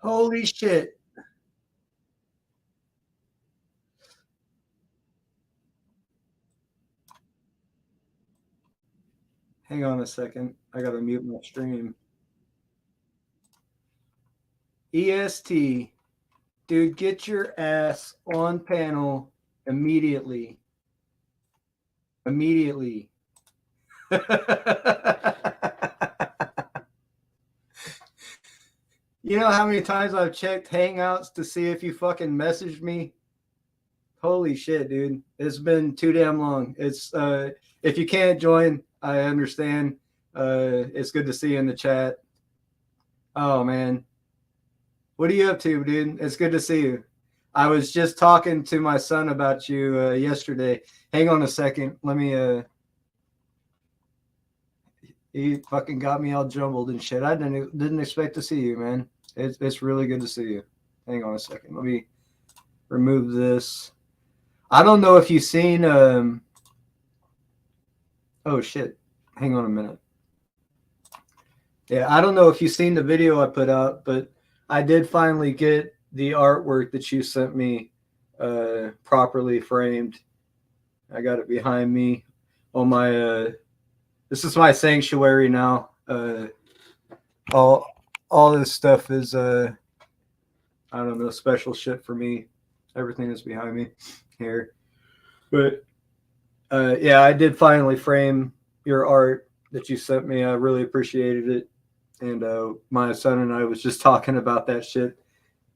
Holy shit. Hang on a second. I gotta mute my stream. EST. Dude, get your ass on panel immediately. Immediately. You know how many times I've checked Hangouts to see if you fucking messaged me? Holy shit, dude. It's been too damn long. It's if you can't join, I understand. It's good to see you in the chat. Oh man. What are you up to, dude? It's good to see you. I was just talking to my son about you yesterday. Hang on a second. Let me he fucking got me all jumbled and shit. I didn't expect to see you, man. It's really good to see you. Hang on a second. Let me remove this. I don't know if you've seen oh shit. Hang on a minute. Yeah, I don't know if you've seen the video I put out, but I did finally get the artwork that you sent me properly framed. I got it behind me on my this is my sanctuary now. All all this stuff is I don't know, special shit for me. Everything is behind me here. But yeah, I did finally frame your art that you sent me. I really appreciated it. And my son and I was just talking about that shit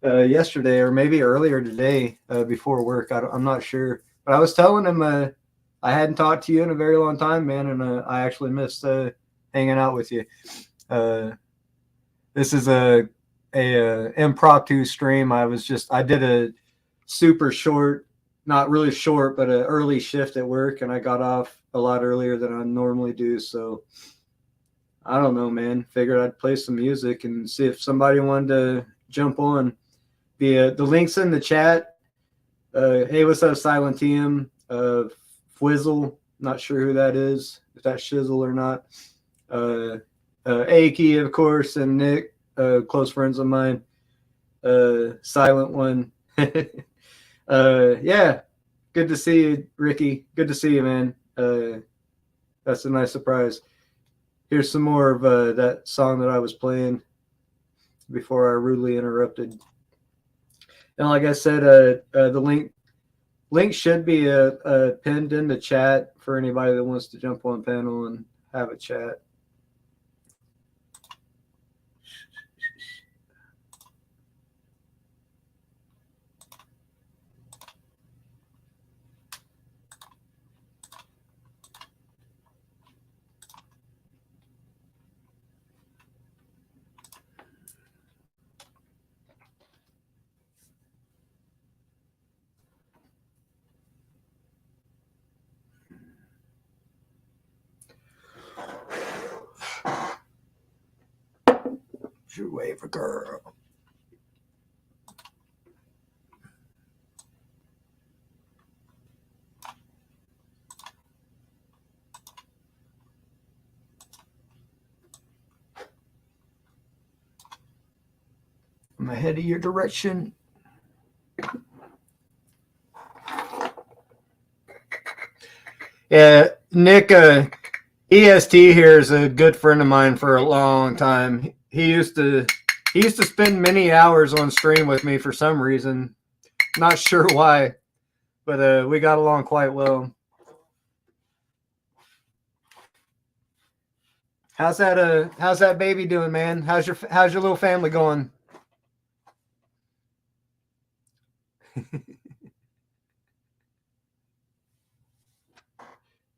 yesterday or maybe earlier today before work. I'm not sure, but I was telling him I hadn't talked to you in a very long time, man, and I actually missed hanging out with you. Uh, this is a impromptu stream. I did a super short, not really short, but an early shift at work, and I got off a lot earlier than I normally do. So I don't know, man. Figured I'd play some music and see if somebody wanted to jump on. The links in the chat. Hey, what's up, Silent TM? Fwizzle, not sure who that is, if that's Shizzle or not. Aki, of course, and Nick, close friends of mine. Silent one. Yeah, good to see you, Ricky. Good to see you, man. That's a nice surprise. Here's some more of that song that I was playing before I rudely interrupted. And like I said, the link should be pinned in the chat for anybody that wants to jump on panel and have a chat. Should wave a girl. I'm ahead of your direction. Yeah, Nick, EST here is a good friend of mine for a long time. He used to spend many hours on stream with me for some reason. Not sure why, but we got along quite well. How's that baby doing, man? How's your little family going?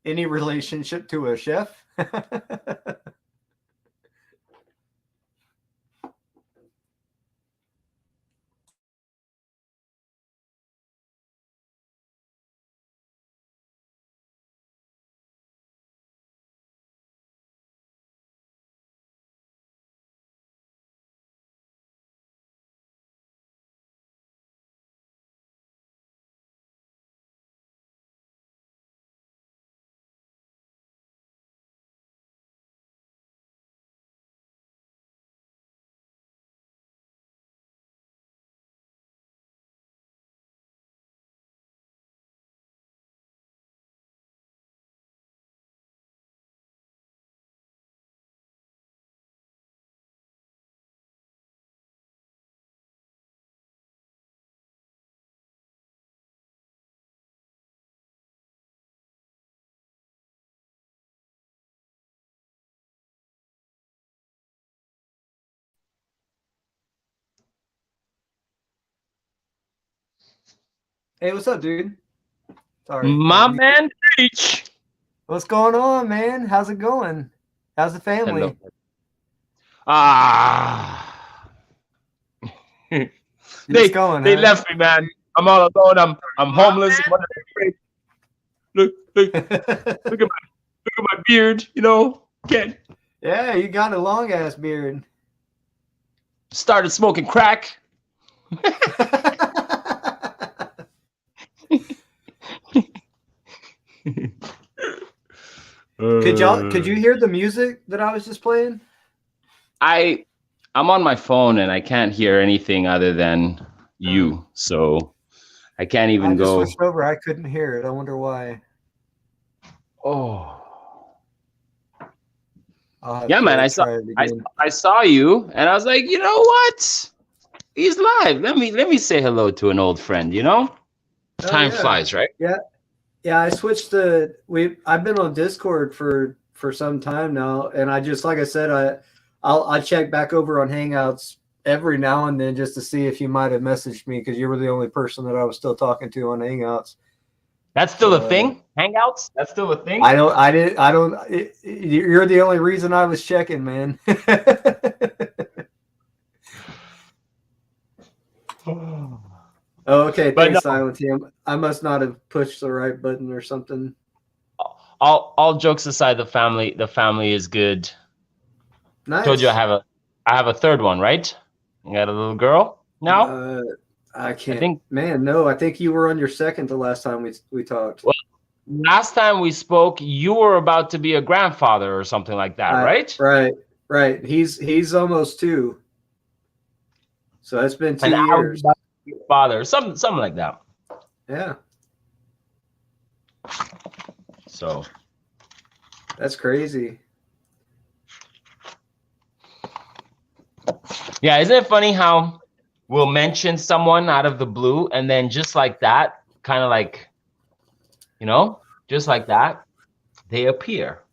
Any relationship to a chef? Hey, what's up, dude? Sorry. My man, treach. What's going on, man? How's it going? How's the Hello. family? Ah, Just going, they huh? left me, man. I'm all alone. I'm homeless. I'm under the bridge. Look, look, look at my beard. You know, can't Yeah, you got a long ass beard. started smoking crack. Could you hear the music that I was just playing? I I'm on my phone and I can't hear anything other than you. So I can't I even just go. switched over. I couldn't hear it. I wonder why. Oh. I'll have Yeah, man. to try it again. I saw you and I was like, you know what? He's live. Let me say hello to an old friend, you know? Oh Time yeah. flies, right? Yeah. Yeah, I switched to I've been on Discord for some time now, and I just like I said, I check back over on Hangouts every now and then just to see if you might have messaged me because you were the only person that I was still talking to on Hangouts. That's still a So thing? Hangouts? That's still a thing? I don't I did I don't you're the only reason I was checking, man. Oh, okay, But thanks, no, Silent Team. I must not have pushed the right button or something. all jokes aside, the family is good. Told you Nice. I have a third one, right? You got a little girl now? Uh, I I can't. think Man, no. I think you were on your second the last time we talked. well, last time we spoke, you were about to be a grandfather or something like that, I right? right, right. He's almost two, so it's been And 2 I was years. about to be a father, something like that. Yeah, So that's crazy. yeah, isn't it funny how we'll mention someone out of the blue and then just like that, kind of like, just like that, they appear,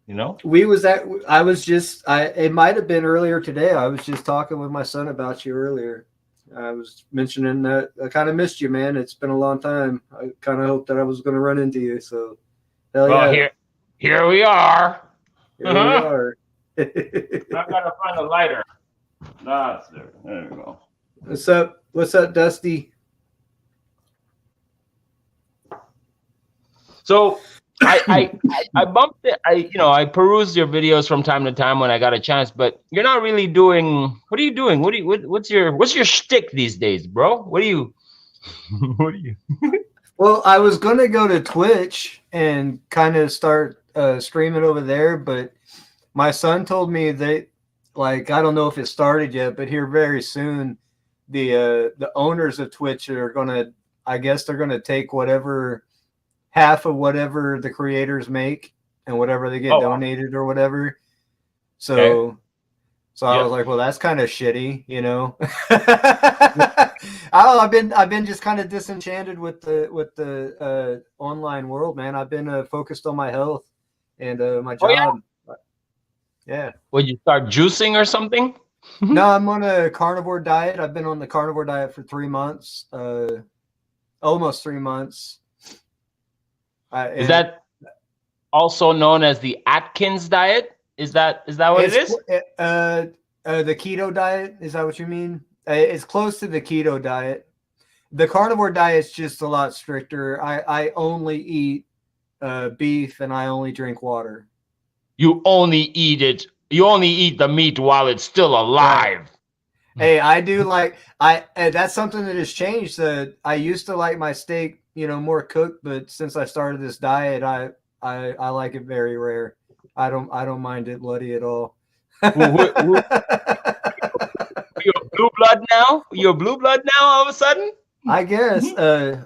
you know? We was at. I was just. I. It might have been earlier today. I was just talking with my son about you earlier. I was mentioning that I kind of missed you, man. It's been a long time. I kind of hoped that I was going to run into you. So hell Well, yeah, here we are. here we I are. gotta find a lighter. That's there. There we go. What's up? What's up, Dusty? So I bumped it. I peruse your videos from time to time when I got a chance, but you're not really doing. What are you doing? What's your shtick these days, bro? What do you what do you? Well, I was gonna go to Twitch and kind of start streaming over there, but my son told me that, like, I don't know if it started yet, but here very soon, the owners of Twitch are gonna, I guess they're gonna take whatever half of whatever the creators make and whatever they get Oh, wow. donated or whatever. Okay. So I was Yep. like, well, that's kind of shitty, you know. I don't know, I've been just kind of disenchanted with the online world, man. I've been focused on my health and my Oh yeah. job. Yeah. Would you start juicing or something? No, I'm on a carnivore diet. I've been on the carnivore diet for 3 months, almost 3 months. Is And that also known as the Atkins diet? Is that what it it's is? the keto diet. Is that what you mean? It's close to the keto diet. The carnivore diet is just a lot stricter. I only eat beef and I only drink water. You only eat it. You only eat the meat while it's still Right. alive. Hey, I do like that's something that has changed. I used to like my steak, more cooked, but since I started this diet, I like it very rare. I don't mind it bloody at all. You're blue blood now. You're blue blood now. All of a sudden. I guess,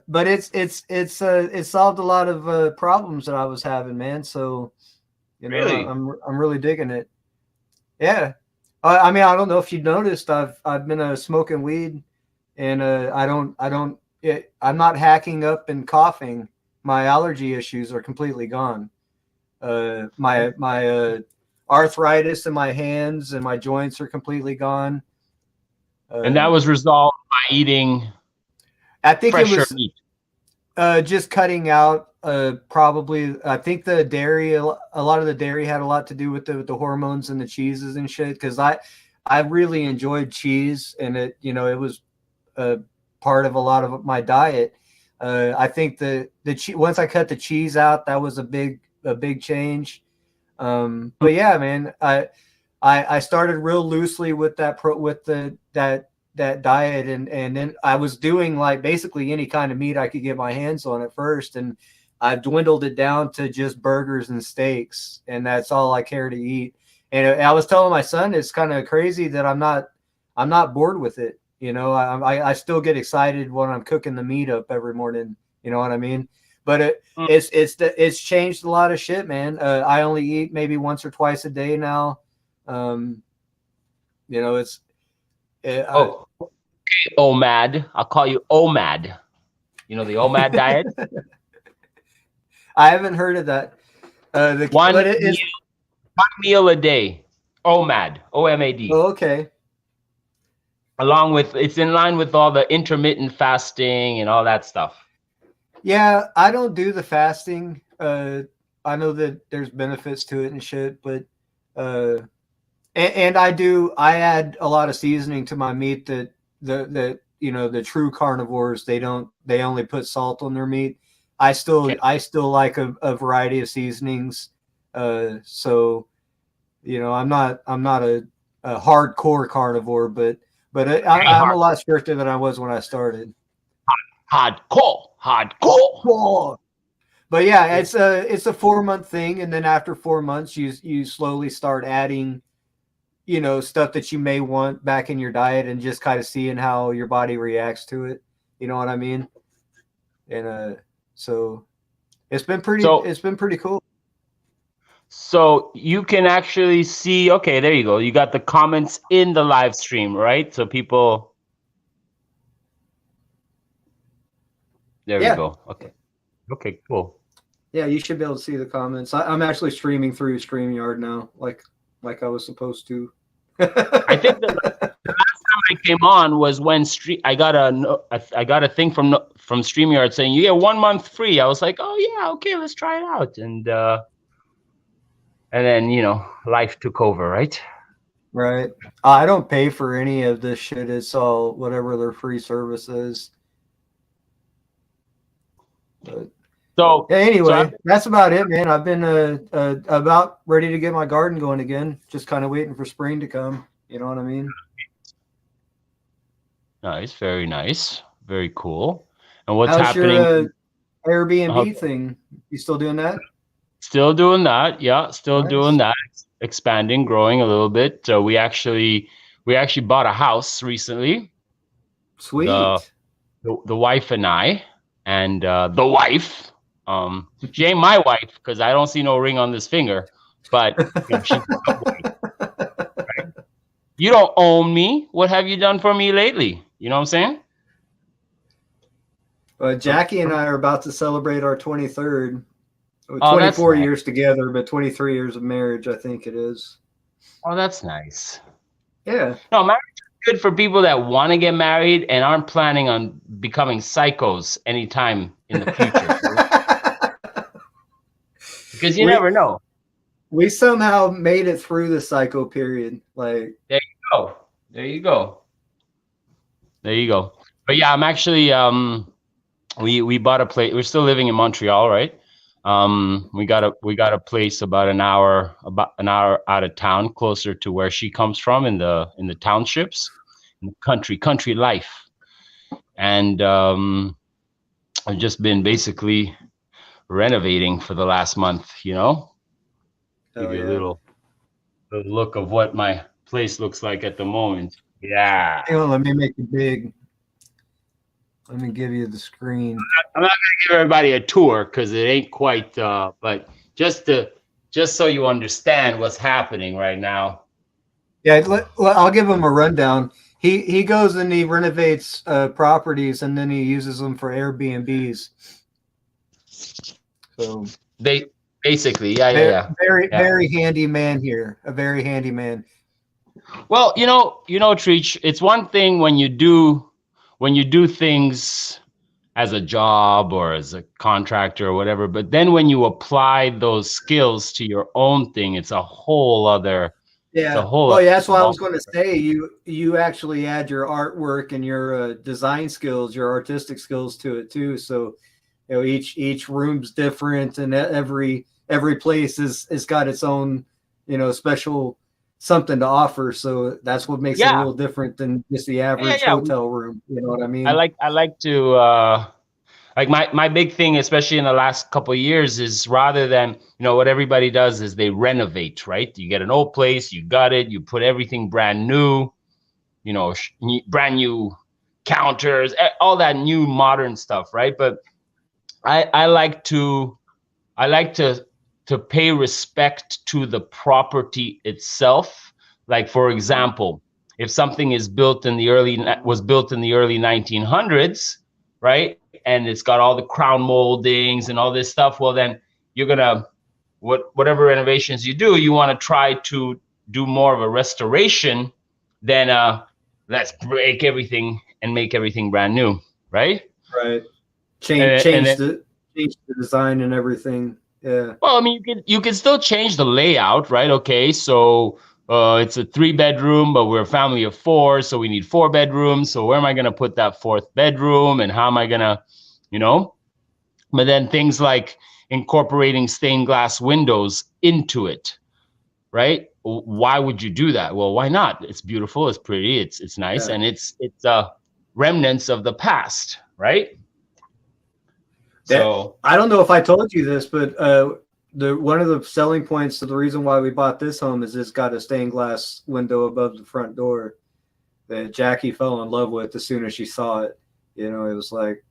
but it's solved a lot of problems that I was having, man. So Really? I'm really digging it. Yeah, I mean, I don't know if you noticed, I've been smoking weed, and I'm not hacking up and coughing. My allergy issues are completely gone. My arthritis in my hands and my joints are completely gone. And that was resolved by eating I think it fresher was meat. Just cutting out probably. I think the dairy, a lot of the dairy had a lot to do with the hormones and the cheeses and shit. Because I really enjoyed cheese, and it was a part of a lot of my diet. I think once I cut the cheese out, that was a big change. But yeah, man, I started real loosely with that diet, and then I was doing like basically any kind of meat I could get my hands on at first, and I've dwindled it down to just burgers and steaks, and that's all I care to eat. And I was telling my son it's kind of crazy that I'm not bored with it. I still get excited when I'm cooking the meat up every morning. You know what I mean? But it's changed a lot of shit, man. I only eat maybe once or twice a day now. It's OMAD. I'll call you OMAD. You know the OMAD diet? I haven't heard of that. One meal a day. OMAD. OMAD. Oh, okay. Along with, it's in line with all the intermittent fasting and all that stuff. Yeah, I don't do the fasting. I know that there's benefits to it and shit, but and I add a lot of seasoning to my meat that the true carnivores they only put salt on their meat. I still like a variety of seasonings. So I'm not a hardcore carnivore, but I'm a lot stricter than I was when I started. Hardcore. But yeah, it's a 4-month thing, and then after 4 months, you slowly start adding, stuff that you may want back in your diet, and just kind of seeing how your body reacts to it. You know what I mean? And so it's been pretty cool. So you can actually see. Okay, there you go. You got the comments in the live stream, right? So people. There we go. Okay, cool. Yeah, you should be able to see the comments. I'm actually streaming through StreamYard now, like I was supposed to. I think the last time I came on was when I got a thing from StreamYard saying you get 1 month free. I was like, oh yeah, okay, let's try it out, and then life took over, right? Right. I don't pay for any of this shit. It's all whatever their free service is. But anyway, that's about it, man. I've been about ready to get my garden going again. Just kind of waiting for spring to come. You know what I mean? Nice, very nice, very cool. And what's How's happening? Your Airbnb thing? You still doing that? Still doing that, yeah. Still Nice. doing that. Expanding, growing a little bit. We actually bought a house recently. Sweet. The wife and I. And the wife, she ain't my wife because I don't see no ring on this finger, but she's my wife, right? You don't own me. What have you done for me lately? You know what I'm saying? Jackie and I are about to celebrate our 23rd. 24 years together, but 23 years of marriage, I think it is. Oh, that's nice. Yeah. No, marriage is good for people that want to get married and aren't planning on becoming psychos anytime in the future. Because you never know. We somehow made it through the psycho period. Like, there you go. But yeah, I'm actually we bought a place. We're still living in Montreal, right? We got a place about an hour out of town, closer to where she comes from in the townships, in the country life. And I've just been basically renovating for the last month, Give you a little look of what my place looks like at the moment. Yeah. Hang on, let me make it big. Let me give you the screen. I'm not gonna give everybody a tour because it ain't quite, but just so you understand what's happening right now. Yeah, I'll give him a rundown. He goes and he renovates properties, and then he uses them for Airbnbs. So they basically, yeah. Very handy man here. A very handy man. Well, Treach, it's one thing when you do things as a job or as a contractor or whatever. But then when you apply those skills to your own thing, it's a whole other, it's a Yeah. whole Well, other yeah, that's what I ball. was going to say. You actually add your artwork and your design skills, your artistic skills to it too. So, you know, each room's different, and every place is got its own, you know, special something to offer. So that's what makes it a Yeah. little different than just the Yeah, average yeah. hotel room. You know what I I mean? like to like my big thing, especially in the last couple of years, is rather than, you know, what everybody does is they renovate, right? You get an old place, you got it, you put everything brand new, you know, brand new counters, all that new modern stuff, right? But I like to I like to pay respect to the property itself. Like, for example, if something is built in the early 1900s, right, and it's got all the crown moldings and all this stuff, well, then you're gonna whatever renovations you do, you want to try to do more of a restoration than let's break everything and make everything brand new, right? Right. And then, Change the design and everything. Yeah. well, I mean, you can still change the layout, right? Okay, so it's a 3 bedroom, but we're a family of 4, so we need 4 bedrooms. So where am I going to put that 4th bedroom, and how am I going to, you know? But then things like incorporating stained glass windows into it, right? Why would you do that? Well, why not? It's beautiful, it's pretty, it's nice, Yeah. and it's remnants of the past, right? That So I don't know if I told you this, but the one of the selling points to the reason why we bought this home is it's got a stained glass window above the front door that Jackie fell in love with as soon as she saw it. You know, it was like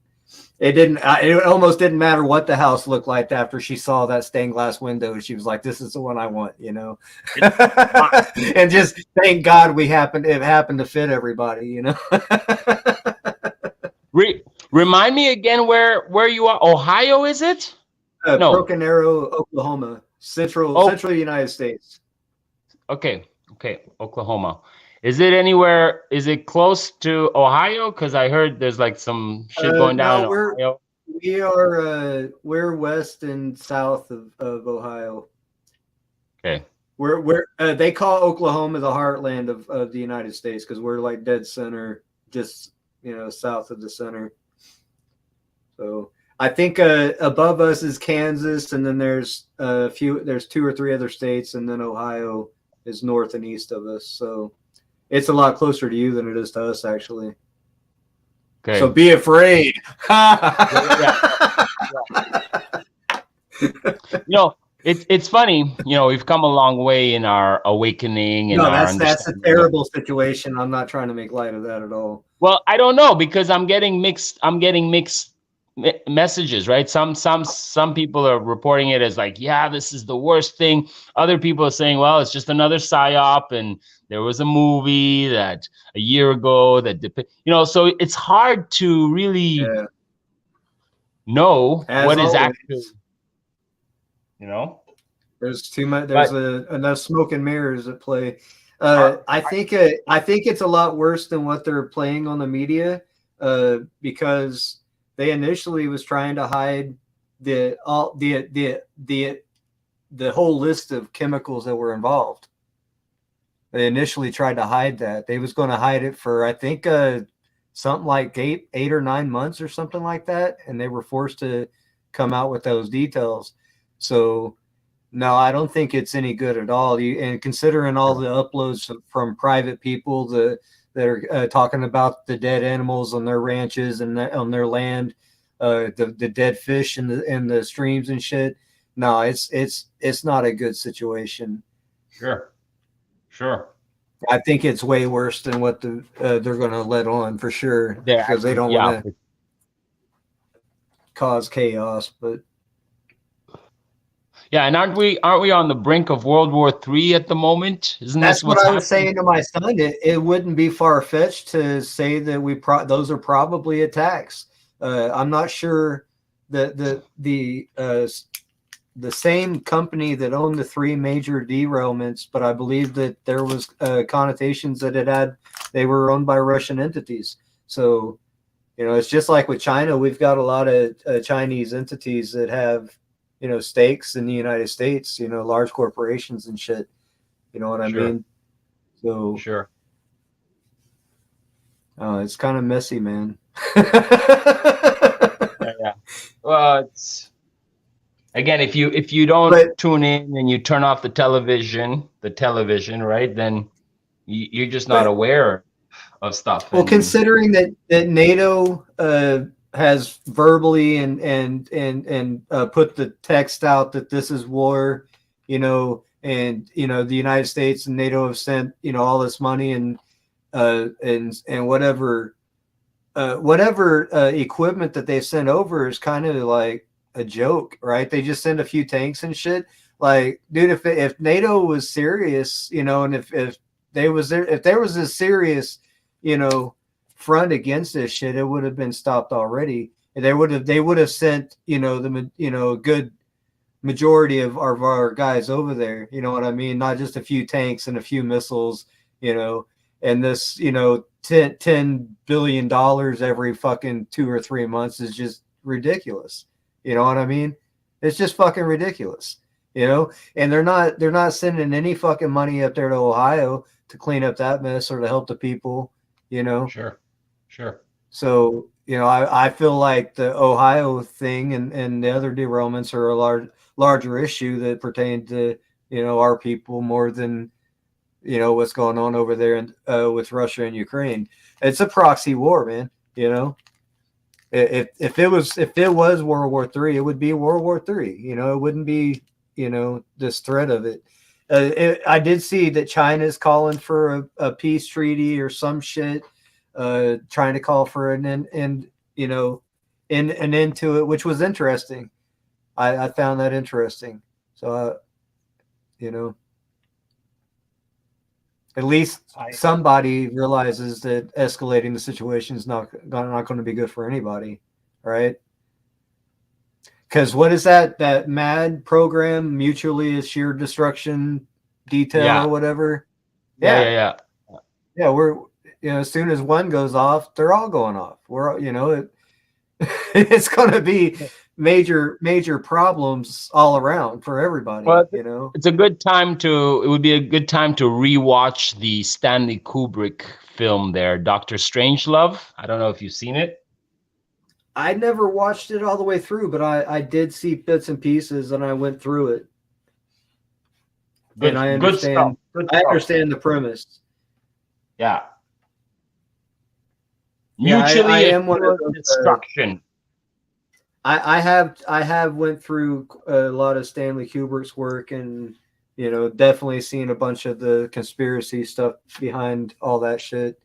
it almost didn't matter what the house looked like after she saw that stained glass window. She was like, "This is the one I want," you know. And just thank God it happened to fit everybody, you know. remind me again where you are. Ohio, is it? No. Broken Arrow, Oklahoma, Oh, central United States. okay. Okay. Oklahoma. Is it anywhere? Is it close to Ohio? Because I heard there's like some shit going down No, in Ohio. we're west and south of Ohio. Okay. We're they call Oklahoma the heartland of the United States because we're like dead center, just south of the center. So I think above us is Kansas, and then there's there's 2 or 3 other states, and then Ohio is north and east of us. So it's a lot closer to you than it is to us, actually. Okay. So be afraid. It's funny. We've come a long way in our awakening and No, our that's a understanding. terrible situation. I'm not trying to make light of that at all. Well, I don't know, because I'm getting mixed messages, right? Some people are reporting it as like, yeah, this is the worst thing. Other people are saying, well, it's just another psyop, and there was a movie that a year ago that so it's hard to really know As what is always, actually, there's too much. But Enough smoke and mirrors at play. I think it's a lot worse than what they're playing on the media, because they initially was trying to hide the whole list of chemicals that were involved. They initially tried to hide that. They was going to hide it for, I think, something like 8 or 9 months or something like that, and they were forced to come out with those details. So no, I don't think it's any good at all. And considering all the uploads from private people that are talking about the dead animals on their ranches and on their land, the dead fish in the streams and shit. No, it's not a good situation. Sure. I think it's way worse than what they're going to let on, for sure, because they don't want to cause chaos. But yeah, and aren't we on the brink of World War III at the moment? Isn't that's this what what's I was happening? saying to my son. It wouldn't be far fetched to say that those are probably attacks. I'm not sure that the same company that owned the 3 major derailments, but I believe that there was connotations that they were owned by Russian entities. So You know, it's just like with China. We've got a lot of Chinese entities that have, you know, stakes in the United States. You know, large corporations and shit. You know what I Sure. mean? So Sure. it's kind of messy, man. Yeah. Well, it's again, if you don't But tune in and you turn off the television, right? Then you're just not but aware of stuff. well, And considering that NATO has verbally and put the text out that this is war, you know, and you know the United States and NATO have sent, you know, all this money and whatever equipment that they sent over is kind of like a joke, right? They just send a few tanks and shit. Like, dude, if NATO was serious, you know, and if there was a serious, you know, front against this shit, it would have been stopped already. And they would have sent, you know, a good majority of our guys over there. You know what I mean? Not just a few tanks and a few missiles, you know, and this, you know, $10 billion every fucking 2 or 3 months is just ridiculous. You know what I mean? It's just fucking ridiculous, you know, and they're not sending any fucking money up there to Ohio to clean up that mess or to help the people, you know? sure. So, you know, I feel like the Ohio thing and the other derailments are a larger issue that pertain to, you know, our people more than, you know, what's going on over there in, with Russia and Ukraine. It's a proxy war, man. You know, if it was World War III, it would be World War III. You know, it wouldn't be, you know, this threat of it. I did see that China's calling for a peace treaty or some shit, trying to call for an end, you know, an end to it, which was interesting. I found that interesting. So, you know, at least somebody realizes that escalating the situation is not going to be good for anybody, right? Because what is that MAD program, mutually assured destruction detail Yeah. or whatever? Yeah. Yeah, we're, you know, as soon as one goes off, they're all going off. We're, you know, it's going to be major problems all around for everybody, Well, you know. it's a good time to. It would be a good time to rewatch the Stanley Kubrick film there, Doctor Strangelove. I don't know if you've seen it. I never watched it all the way through, but I did see bits and pieces and I went through it. And Good stuff. Good I stuff. understand the premise. Yeah. Yeah, I Mutually am one of assured those. destruction. I have went through a lot of Stanley Kubrick's work, and you know, definitely seen a bunch of the conspiracy stuff behind all that shit.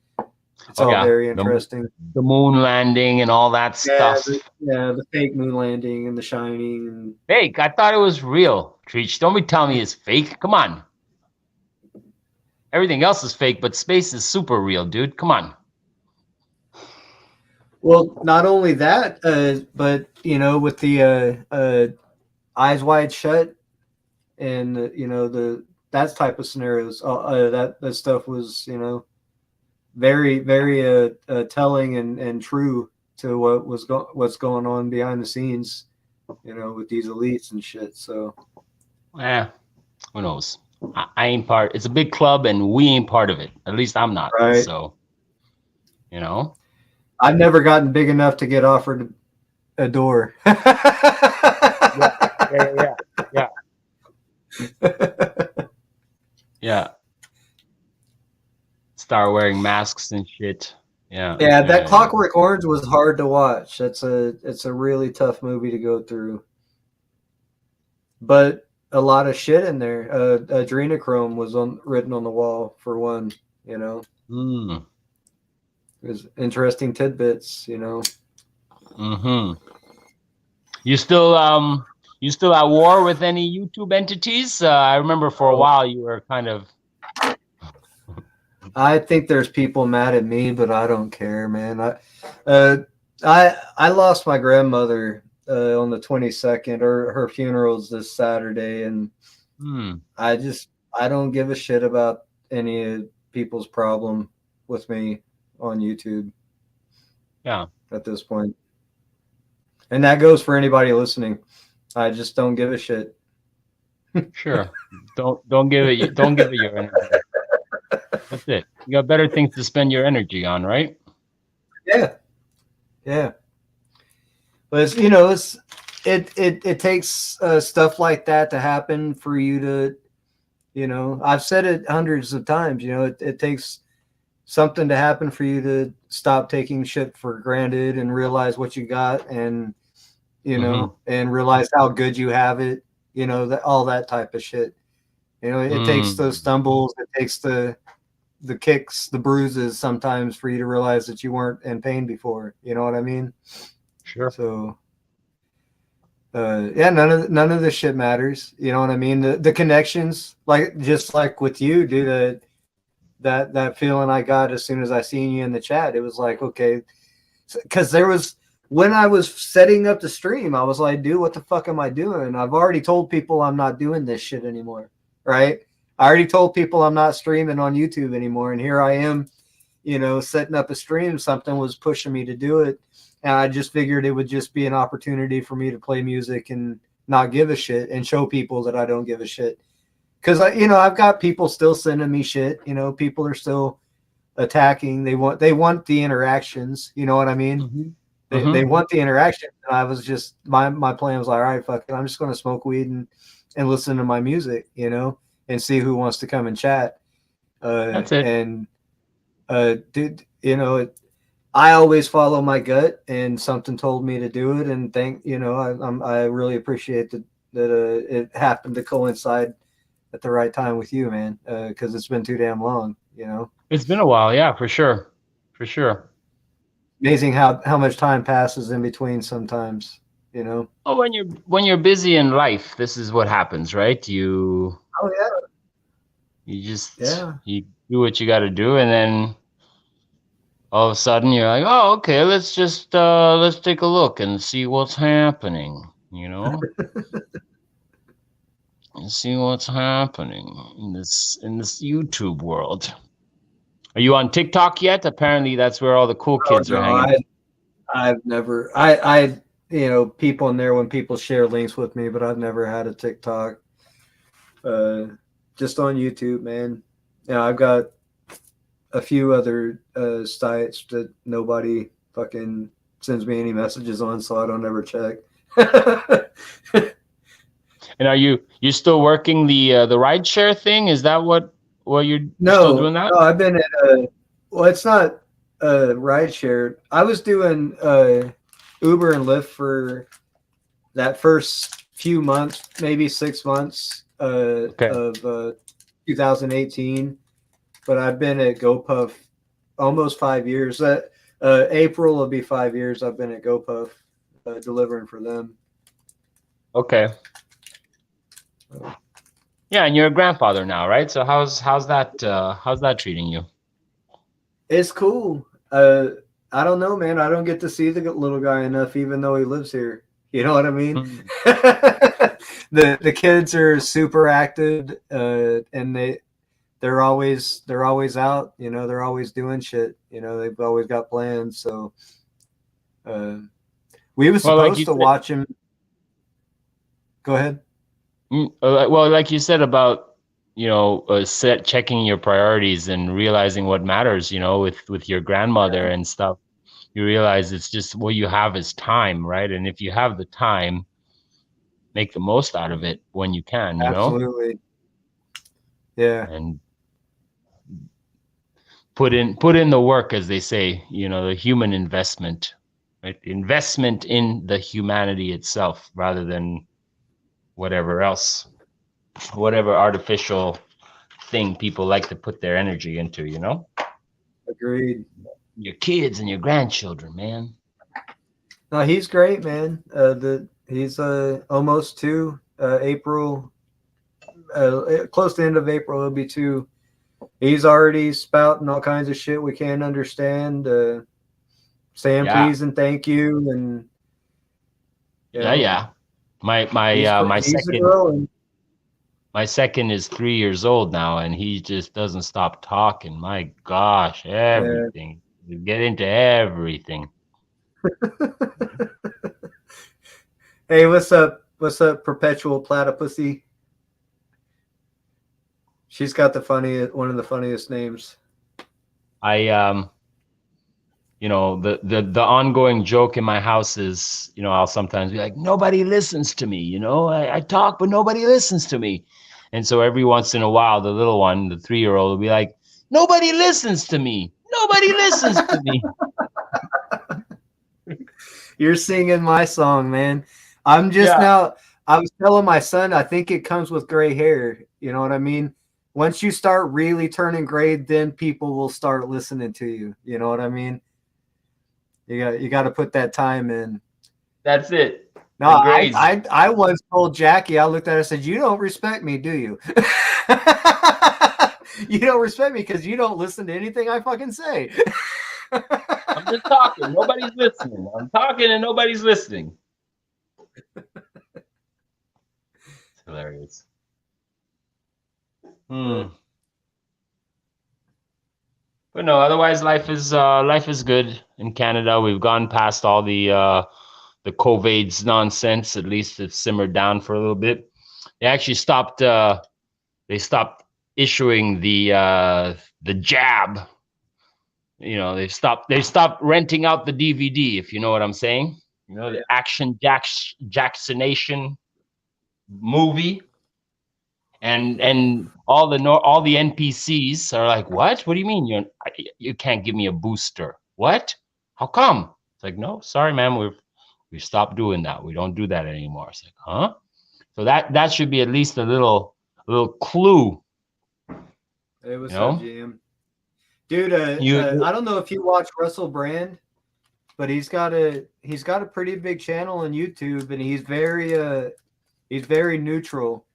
It's all very interesting. The moon landing and all that stuff. The fake moon landing and The Shining. And Fake. I thought it was real. Treach, don't be telling me it's fake. Come on. Everything else is fake, but space is super real, dude. Come on. well, not only that, but you know, with the Eyes Wide Shut and you know that type of scenarios, that stuff was, you know, very telling and true to what's going on behind the scenes, you know, with these elites and shit. So Who knows? I ain't part. It's a big club, and we ain't part of it. At least I'm not. right. So, you know, I've never gotten big enough to get offered a door. Yeah. Start wearing masks and shit. Yeah. That Clockwork Orange was hard to watch. It's a really tough movie to go through. But a lot of shit in there. Adrenochrome was written on the wall for one, you know. Mm. It was interesting tidbits, you know. Mm-hmm. You still at war with any YouTube entities? I remember for a while you were kind of. I think there's people mad at me, but I don't care, man. I lost my grandmother on the 22nd. Her funeral's this Saturday, and I don't give a shit about any people's problem with me on YouTube. Yeah. at this point. And that goes for anybody listening. I just don't give a shit. Sure. Don't give it your energy. That's it. You got better things to spend your energy on, right? Yeah. Yeah. But it takes stuff like that to happen for you to, I've said it hundreds of times, it takes something to happen for you to stop taking shit for granted and realize what you got, and and realize how good you have it, that all that type of shit. It takes the stumbles, it takes the kicks, the bruises sometimes for you to realize that you weren't in pain before. You know what I mean? Sure. So yeah, none of this shit matters. You know what I mean? The connections, just like with you, dude, that feeling I got as soon as I seen you in the chat, it was like, okay, because there was, when I was setting up the stream, I was like, dude, what the fuck am I doing? I've already told people I'm not doing this shit anymore, right? I already told people I'm not streaming on YouTube anymore, and here I am, setting up a stream. Something was pushing me to do it, and I just figured it would just be an opportunity for me to play music and not give a shit and show people that I don't give a shit. Because I've got people still sending me shit. People are still attacking. They want the interactions. You know what I mean? They want the interaction. And I was just, my plan was like, all right, fuck it, I'm just going to smoke weed and listen to my music, and see who wants to come and chat. That's it. And dude, I always follow my gut, and something told me to do it. And I really appreciate that it happened to coincide at the right time with you, man. Because it's been too damn long. It's been a while, yeah, for sure. Amazing how much time passes in between sometimes. Oh, when you're busy in life, this is what happens, right? You just you do what you got to do, and then all of a sudden you're like, oh, okay, let's take a look and see what's happening, and see what's happening in this YouTube world. Are you on TikTok yet? Apparently that's where all the cool kids are hanging. I've never, people in there when people share links with me, but I've never had a TikTok. Just on YouTube, man. Yeah, I've got a few other sites that nobody fucking sends me any messages on, so I don't ever check. And are you still working the rideshare thing? Is that what you're still doing that? No, I've been at well, it's not rideshare. I was doing Uber and Lyft for that first few months, maybe 6 months of 2018. But I've been at GoPuff almost 5 years. April will be 5 years I've been at GoPuff delivering for them. Okay. Yeah, and you're a grandfather now, right? So how's that treating you? It's cool. I don't know, man. I don't get to see the little guy enough, even though he lives here. You know what I mean? The kids are super active, and they're always out. They're always doing shit. They've always got plans. So we were supposed to watch him. Go ahead. Well, like you said about checking your priorities and realizing what matters, with your grandmother and stuff. You realize it's just what you have is time, right? And if you have the time, make the most out of it when you can. Absolutely. Yeah. And put in the work, as they say. The human investment, right? Investment in the humanity itself, rather than whatever else, whatever artificial thing people like to put their energy into, Agreed. Your kids and your grandchildren, man. No, he's great, man. He's almost 2. April, close to the end of April, he'll be 2. He's already spouting all kinds of shit we can't understand. Saying please and thank you, and yeah. My second is 3 years old now, and he just doesn't stop talking. My gosh, everything. We get into everything. Hey, what's up? What's up, Perpetual Platypusy? She's got one of the funniest names. I the ongoing joke in my house is, I'll sometimes be like, nobody listens to me. I talk, but nobody listens to me. And so every once in a while, the little one, the 3-year-old, will be like, nobody listens to me. Nobody listens to me. You're singing my song, man. I'm just Yeah. now. I was telling my son, I think it comes with gray hair. You know what I mean? Once you start really turning gray, then people will start listening to you. You know what I mean? You got to put that time in. That's it. No, The grades. I once told Jackie, I looked at her and said, "You don't respect me, do you? You don't respect me because you don't listen to anything I fucking say." I'm just talking. Nobody's listening. I'm talking and nobody's listening. It's hilarious. But no, otherwise life is good in Canada. We've gone past all the COVID's nonsense. At least it's simmered down for a little bit. They actually stopped issuing the jab. They stopped renting out the DVD, if you know what I'm saying. The Action Jacksonation movie. And all the NPCs are like, what? What do you mean you can't give me a booster? What? How come? It's like, no, sorry, man, we've stopped doing that. We don't do that anymore. It's like, huh? So that should be at least a little clue. Hey, what's up, GM? Dude, I don't know if you watch Russell Brand, but he's got a pretty big channel on YouTube, and he's very neutral.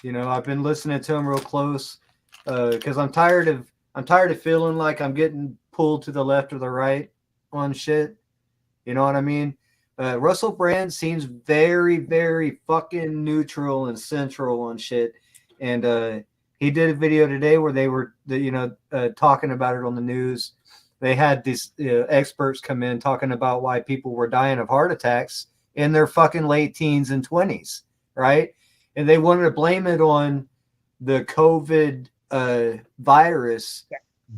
I've been listening to him real close because I'm tired of feeling like I'm getting pulled to the left or the right on shit. You know what I mean? Russell Brand seems very, very fucking neutral and central on shit. And he did a video today where they were, talking about it on the news. They had these experts come in talking about why people were dying of heart attacks in their fucking late teens and 20s, right? And they wanted to blame it on the COVID virus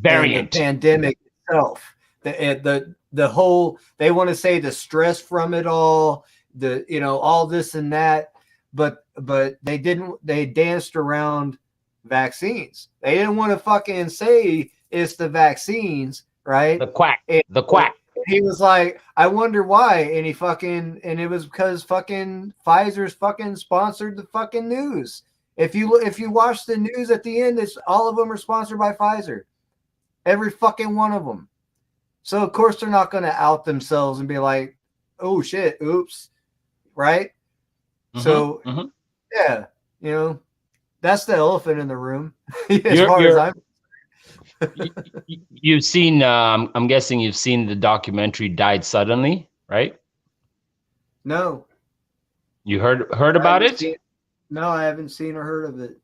variant and the pandemic itself. The whole, they want to say the stress from it all, all this and that, but they didn't. They danced around vaccines. They didn't want to fucking say it's the vaccines, right? The quack. He was like, I wonder why. And it was because fucking Pfizer's fucking sponsored the fucking news. If you watch the news at the end, it's all of them are sponsored by Pfizer. Every fucking one of them. So of course they're not going to out themselves and be like, oh shit, oops. Right? So yeah, that's the elephant in the room. As far as I'm You've seen, I'm guessing you've seen the documentary Died Suddenly, right? No. You heard about it? No, I haven't seen or heard of it.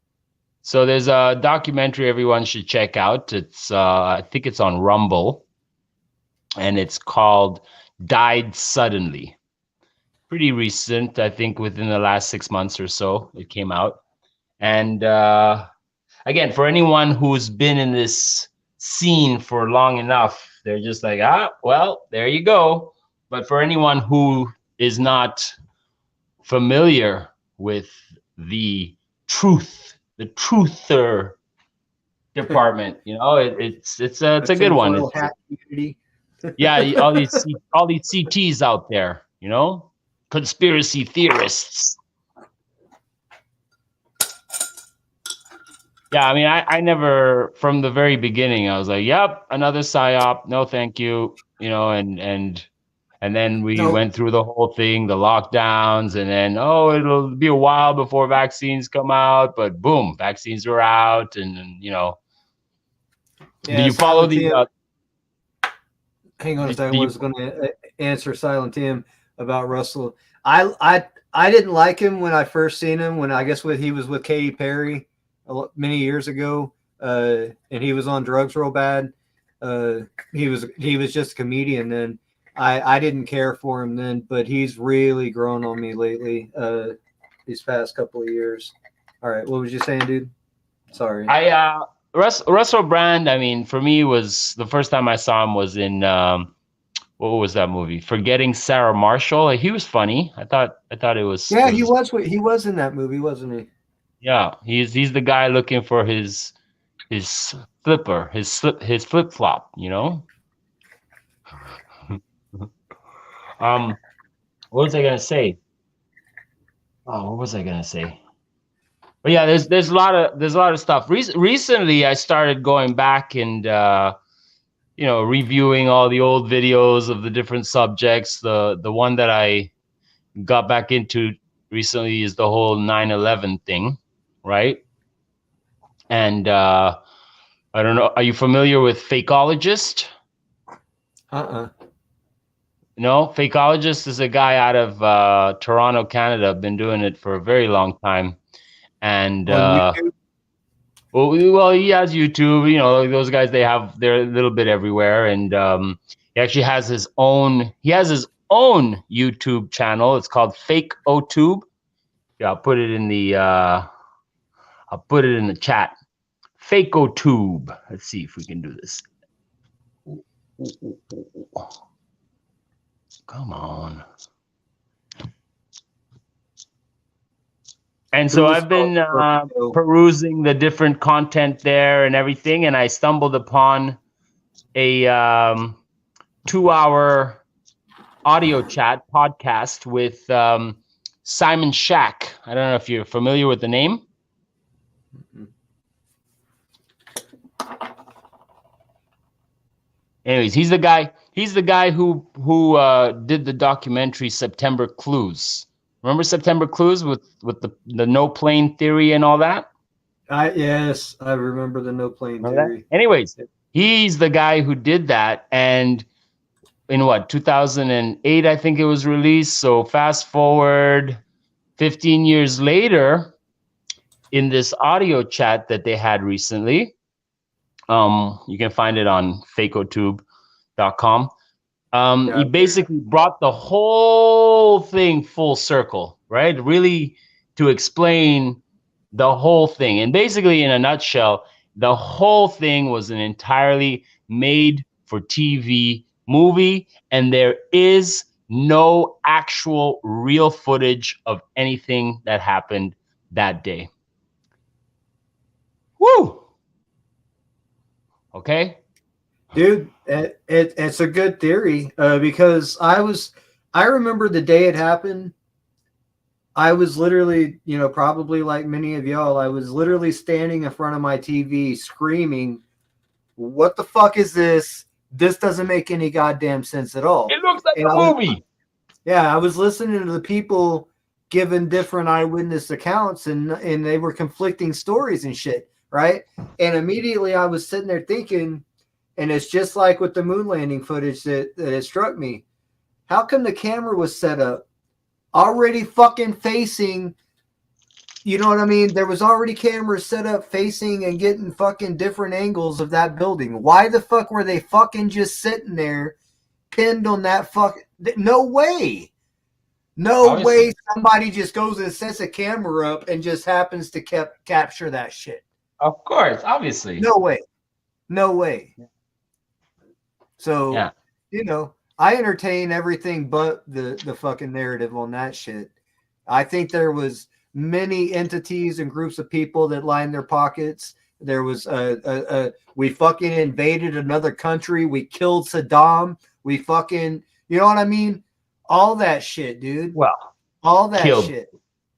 So there's a documentary everyone should check out. It's I think it's on Rumble, and it's called Died Suddenly. Pretty recent, I think within the last 6 months or so it came out. And again, for anyone who's been in this scene for long enough, they're just like, well, there you go. But for anyone who is not familiar with the truther department, it's a good one. Yeah, all these CTs out there, conspiracy theorists. Yeah, I mean, I never, from the very beginning, I was like, yep, another psyop, no thank you, and then we went through the whole thing, the lockdowns, and then, it'll be a while before vaccines come out, but boom, vaccines were out, and Yeah, do you follow these? Hang on a second, I was going to answer Silent Tim about Russell. I didn't like him when I first seen him, when I guess he was with Katy Perry many years ago, and he was on drugs real bad. He was just a comedian then, I didn't care for him then, but he's really grown on me lately. These past couple of years. All right, what was you saying, dude? Sorry. Russell Brand. I mean, for me, was the first time I saw him was in what was that movie? Forgetting Sarah Marshall. He was funny. I thought it was. Yeah, he was in that movie, wasn't he? Yeah, he's the guy looking for his flipper, his flip flop. You know. What was I gonna say? Oh, what was I gonna say? But yeah, there's a lot of stuff. Recently, I started going back and reviewing all the old videos of the different subjects. The one that I got back into recently is the whole 9/11 thing, right? And I don't know. Are you familiar with Fakeologist? No, Fakeologist is a guy out of Toronto, Canada. Been doing it for a very long time, and well, he has YouTube. You know, those guys, they're a little bit everywhere, and he actually has his own. He has his own YouTube channel. It's called Fake OTube. Yeah, I'll put it in the chat. Fake OTube. Let's see if we can do this. Come on. And so I've been perusing the different content there and everything, and I stumbled upon a 2-hour audio chat podcast with Simon Shack. I don't know if you're familiar with the name. Anyways, he's the guy who did the documentary September Clues. Remember September Clues with the no plane theory and all that? Yes, I remember the no plane theory. Anyways, he's the guy who did that, and in 2008, I think it was released. So fast forward 15 years later, in this audio chat that they had recently, you can find it on fakeotube.com. He basically brought the whole thing full circle, right? Really to explain the whole thing. And basically, in a nutshell, the whole thing was an entirely made for TV movie, and there is no actual real footage of anything that happened that day. Woo! Okay? Dude, it's a good theory because I remember the day it happened. I was literally, probably like many of y'all, I was literally standing in front of my TV screaming, "What the fuck is this? This doesn't make any goddamn sense at all." It looks like a movie. I was listening to the people giving different eyewitness accounts, and they were conflicting stories and shit, right? And immediately I was sitting there thinking, and it's just like with the moon landing footage that it struck me. How come the camera was set up already fucking facing, you know what I mean? There was already cameras set up facing and getting fucking different angles of that building. Why the fuck were they fucking just sitting there pinned on that fucking... No way. No way somebody just goes and sets a camera up and just happens to capture that shit. Of course, obviously. No way. No way. So, I entertain everything but the fucking narrative on that shit. I think there was many entities and groups of people that lined their pockets. There was we fucking invaded another country. We killed Saddam. We fucking, you know what I mean? All that shit, dude. Well, all that shit.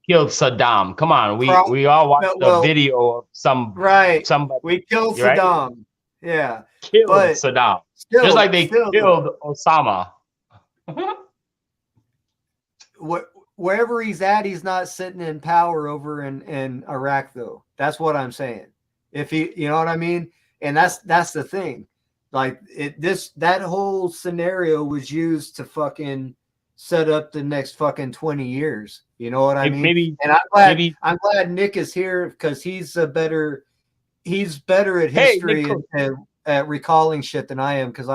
Killed Saddam. Come on, we all watched the video of somebody. We killed Saddam. Right? Yeah, killed Saddam. Still, just like they killed Osama. Wherever he's at, he's not sitting in power over in Iraq, though. That's what I'm saying. If he, you know what I mean? And that's the thing. Like that whole scenario was used to fucking set up the next fucking 20 years. You know what I mean? Maybe. And I'm glad Nick is here because he's better at history and at recalling shit than I am, because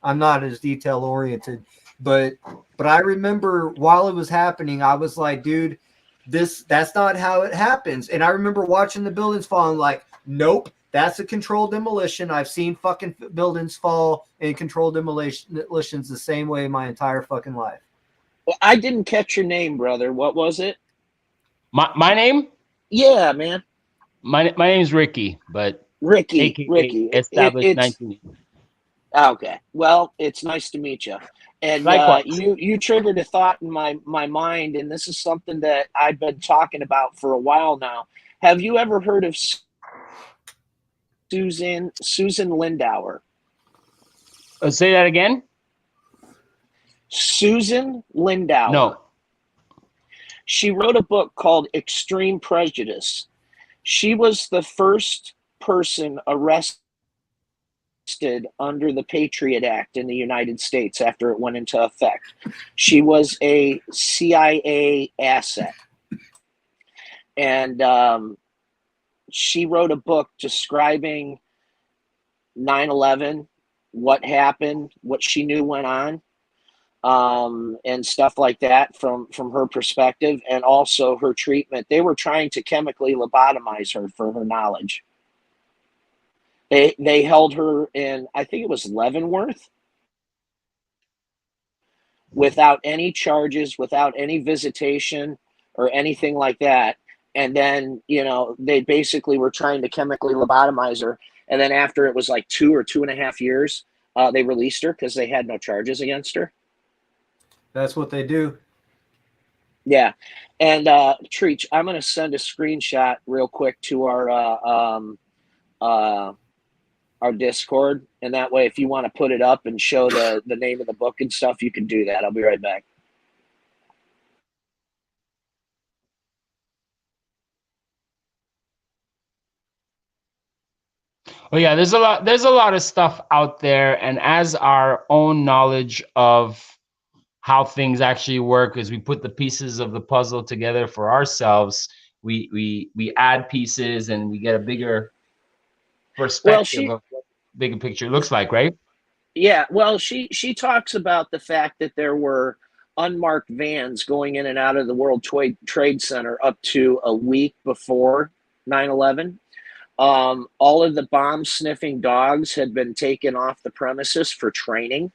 I'm not as detail oriented, but I remember while it was happening, I was like, dude, that's not how it happens. And I remember watching the buildings fall and like, nope, that's a controlled demolition. I've seen fucking buildings fall in controlled demolitions the same way my entire fucking life. Well, I didn't catch your name, brother. What was it? My name? Yeah, man. My name is Ricky, but Ricky. AKA established It's 19. okay. Well, it's nice to meet you. And Likewise. you triggered a thought in my mind, and this is something that I've been talking about for a while now. Have you ever heard of Susan Lindauer? Say that again. Susan Lindauer. No. She wrote a book called Extreme Prejudice. She was the first person arrested under the Patriot Act in the United States after it went into effect. She was a CIA asset. And she wrote a book describing 9/11, what happened, what she knew went on, and stuff like that from her perspective, and also her treatment. They were trying to chemically lobotomize her for her knowledge. They held her in, I think it was Leavenworth, without any charges, without any visitation or anything like that. And then, they basically were trying to chemically lobotomize her. And then after it was like 2 or 2.5 years, they released her because they had no charges against her. That's what they do. Yeah. And Treach, I'm going to send a screenshot real quick to our Discord, and that way if you want to put it up and show the name of the book and stuff, you can do that. I'll be right back. Well, yeah, there's a lot of stuff out there, and as our own knowledge of how things actually work, as we put the pieces of the puzzle together for ourselves, we add pieces and we get a bigger perspective of what the bigger picture looks like, right? Yeah, well, she talks about the fact that there were unmarked vans going in and out of the World Trade Center up to a week before 9/11. All of the bomb sniffing dogs had been taken off the premises for training.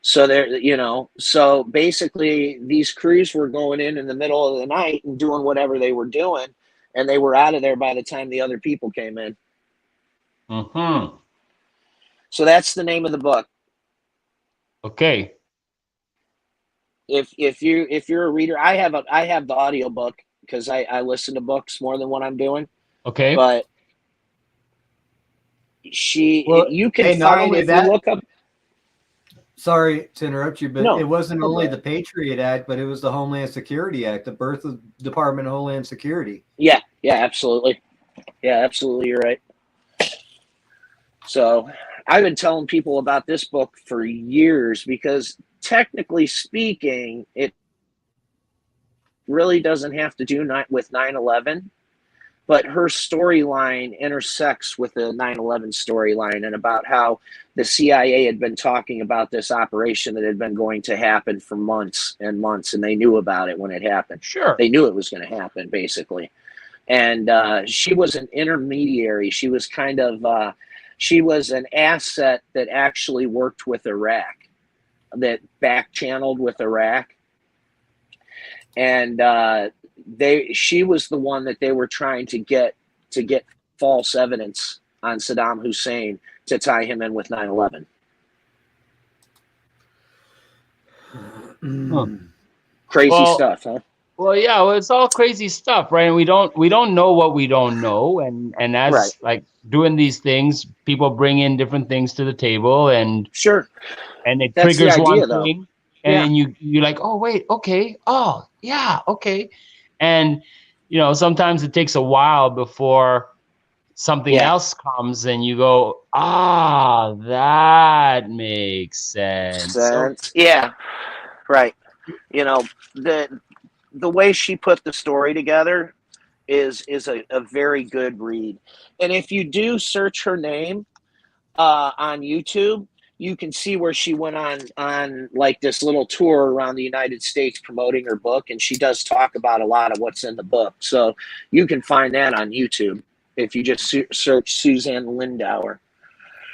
So so basically these crews were going in the middle of the night and doing whatever they were doing, and they were out of there by the time the other people came in. Mm-hmm. So that's the name of the book. Okay. If you're a reader, I have the audio book because I listen to books more than what I'm doing. Okay. But you can find, if you look up. Sorry to interrupt you, but No, it wasn't only the Patriot Act, but it was the Homeland Security Act, the birth of the Department of Homeland Security. Yeah, absolutely. Yeah, absolutely, you're right. So I've been telling people about this book for years because technically speaking, it really doesn't have to do with 9/11, but her storyline intersects with the 9/11 storyline, and about how the CIA had been talking about this operation that had been going to happen for months and months, and they knew about it when it happened. Sure. They knew it was going to happen, basically. And she was an intermediary. She was kind of, she was an asset that actually worked with Iraq, that back-channeled with Iraq. And she was the one that they were trying to get false evidence on Saddam Hussein to tie him in with 9/11. Crazy stuff, huh? Well, yeah, well, it's all crazy stuff, right? And we don't know what we don't know, and as right. Like doing these things, people bring in different things to the table, and sure, and it that's triggers the idea, one though. thing, and you're like, oh wait, okay, oh yeah, okay, and sometimes it takes a while before something else comes, and you go, that makes sense. Yeah, right. The way she put the story together is a very good read. And if you do search her name on YouTube, you can see where she went on like this little tour around the United States promoting her book, and she does talk about a lot of what's in the book. So you can find that on YouTube if you just search Suzanne Lindauer.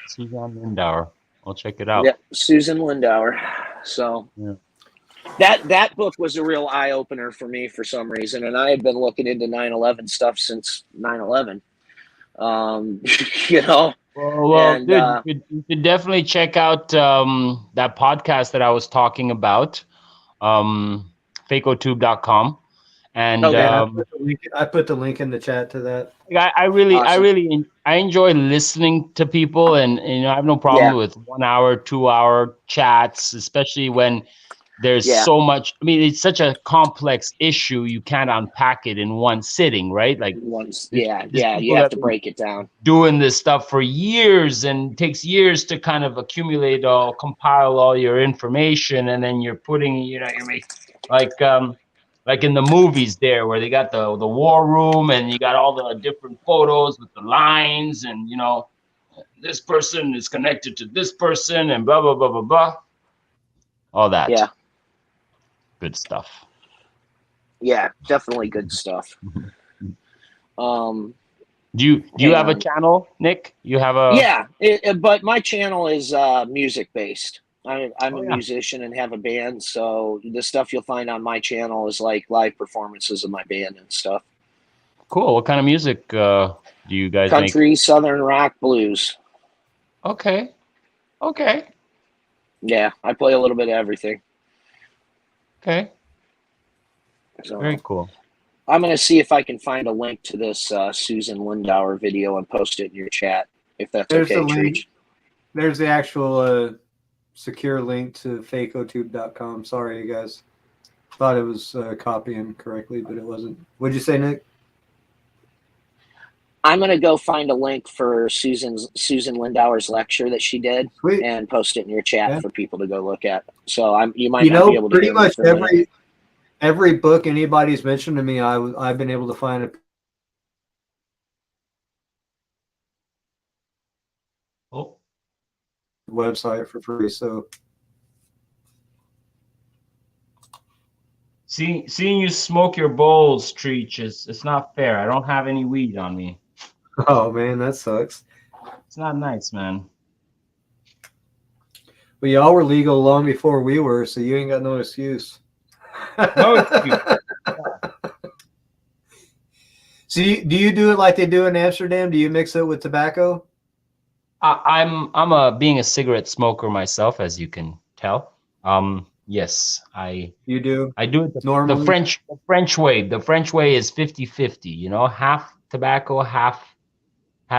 Suzanne Lindauer. I'll check it out. Yep, Susan Lindauer. So Yeah. that book was a real eye opener for me for some reason, and I had been looking into 9/11 stuff since 9/11. You know. Well, And, dude, you should definitely check out that podcast that I was talking about, fakeotube.com. And Okay. I put the link in the chat to that. I enjoy listening to people, and I have no problem with 1 hour, 2 hour chats, especially when there's so much. I mean, it's such a complex issue, you can't unpack it in one sitting, right? Like you have to break it down. Doing this stuff for years, and it takes years to kind of compile all your information, and then you're putting, you're making like in the movies there, where they got the war room, and you got all the different photos with the lines, and this person is connected to this person, and blah blah blah blah blah, all that. Yeah. Good stuff. Yeah, definitely good stuff. Do you have a channel, Nick? You have a but my channel is music based. I'm a musician and have a band, so the stuff you'll find on my channel is like live performances of my band and stuff. Cool. What kind of music do you guys make? Country, southern rock, blues. Okay. Yeah, I play a little bit of everything. Okay. So, very cool. I'm going to see if I can find a link to this Susan Lindauer video and post it in your chat, if that's There's okay, the link. Treach. There's the actual secure link to fakeotube.com. Sorry, you guys. Thought it was copying correctly, but it wasn't. What'd you say, Nick? I'm going to go find a link for Susan Lindauer's lecture that she did. Sweet. And post it in your chat for people to go look at. So you might be able to pretty much every book anybody's mentioned to me, I've been able to find a website for free. So seeing you smoke your bowls, Treach, it's not fair. I don't have any weed on me. Oh man, that sucks. It's not nice, man. Well, y'all were legal long before we were, so you ain't got no excuse. No excuse. So do you do it like they do in Amsterdam? Do you mix it with tobacco? I'm being a cigarette smoker myself, as you can tell. Yes, You do? I do it normally? The French way. The French way is 50-50, half tobacco, half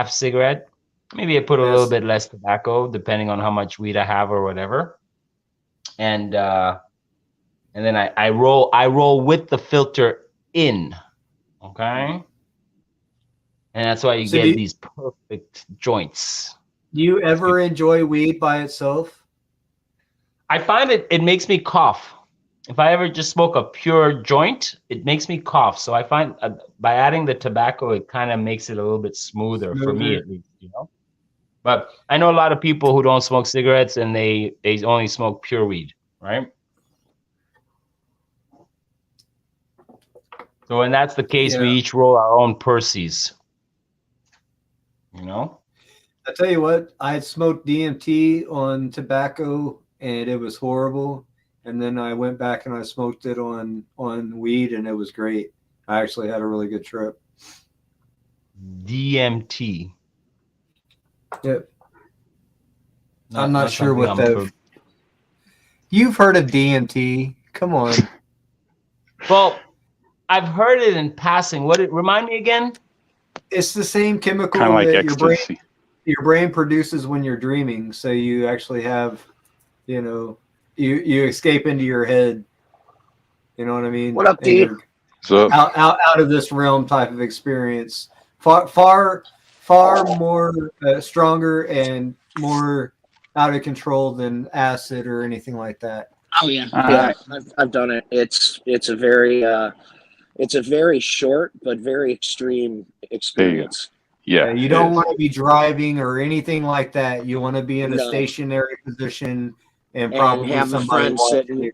cigarette. Maybe I put a little bit less tobacco depending on how much weed I have or whatever. And then I roll with the filter in. Okay? And that's why you get these perfect joints. Do you ever enjoy weed by itself? I find it makes me cough. If I ever just smoke a pure joint, it makes me cough. So I find by adding the tobacco, it kind of makes it a little bit smoother for me, at least, But I know a lot of people who don't smoke cigarettes and they only smoke pure weed, right? So when that's the case, we each roll our own Percy's. I tell you what, I had smoked DMT on tobacco and it was horrible. And then I went back and I smoked it on weed and it was great. I actually had a really good trip. DMT. Yep. I'm not sure what that. You've heard of DMT? Come on. Well, I've heard it in passing. Remind me again? It's the same chemical kind of like that ecstasy. Your brain produces when you're dreaming. So you actually have, you escape into your head. You know what I mean? What up, dude? So out of this realm type of experience. Far more stronger and more out of control than acid or anything like that. Oh yeah, I've done it. It's a very short but very extreme experience. Yeah, You it don't is. want to be driving or anything like that. You want to be in a No. stationary position and And probably have a somebody friend watching sitting. you.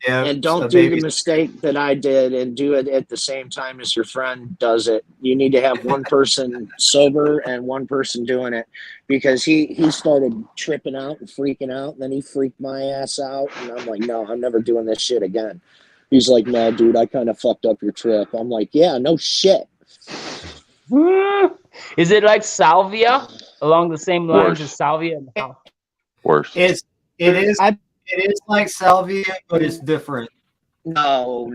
Yeah, And don't a do the baby. mistake that I did and do it at the same time as your friend does it. You need to have one person sober and one person doing it, because he started tripping out and freaking out, and then he freaked my ass out, and I'm like, no, I'm never doing this shit again. He's like, no, dude, I kind of fucked up your trip. I'm like, yeah, no shit. Is it like salvia along the same lines Worse. as salvia? Worse. It is like salvia, but it's different. No.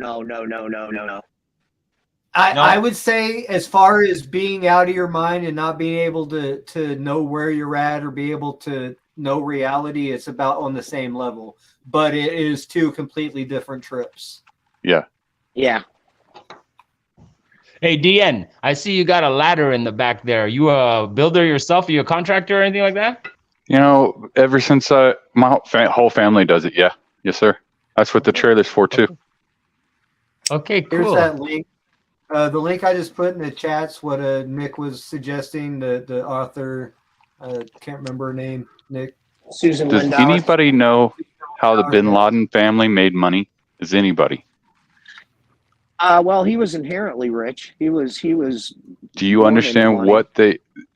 I would say, as far as being out of your mind and not being able to know where you're at or be able to know reality, it's about on the same level. But it is two completely different trips. Yeah. Yeah. Hey, DN, I see you got a ladder in the back there. You a builder yourself? Are you a contractor or anything like that? You know, ever since my whole family does it. Yeah. Yes, sir. That's what the trailer's for too. Okay, cool. Here's that link. The link I just put in the chat's what Nick was suggesting. The author, can't remember her name. Nick. Susan Does Lindauer. anybody know how the Bin Laden family made money? Does anybody? Well, he was inherently rich. He was. Do you born understand into money. what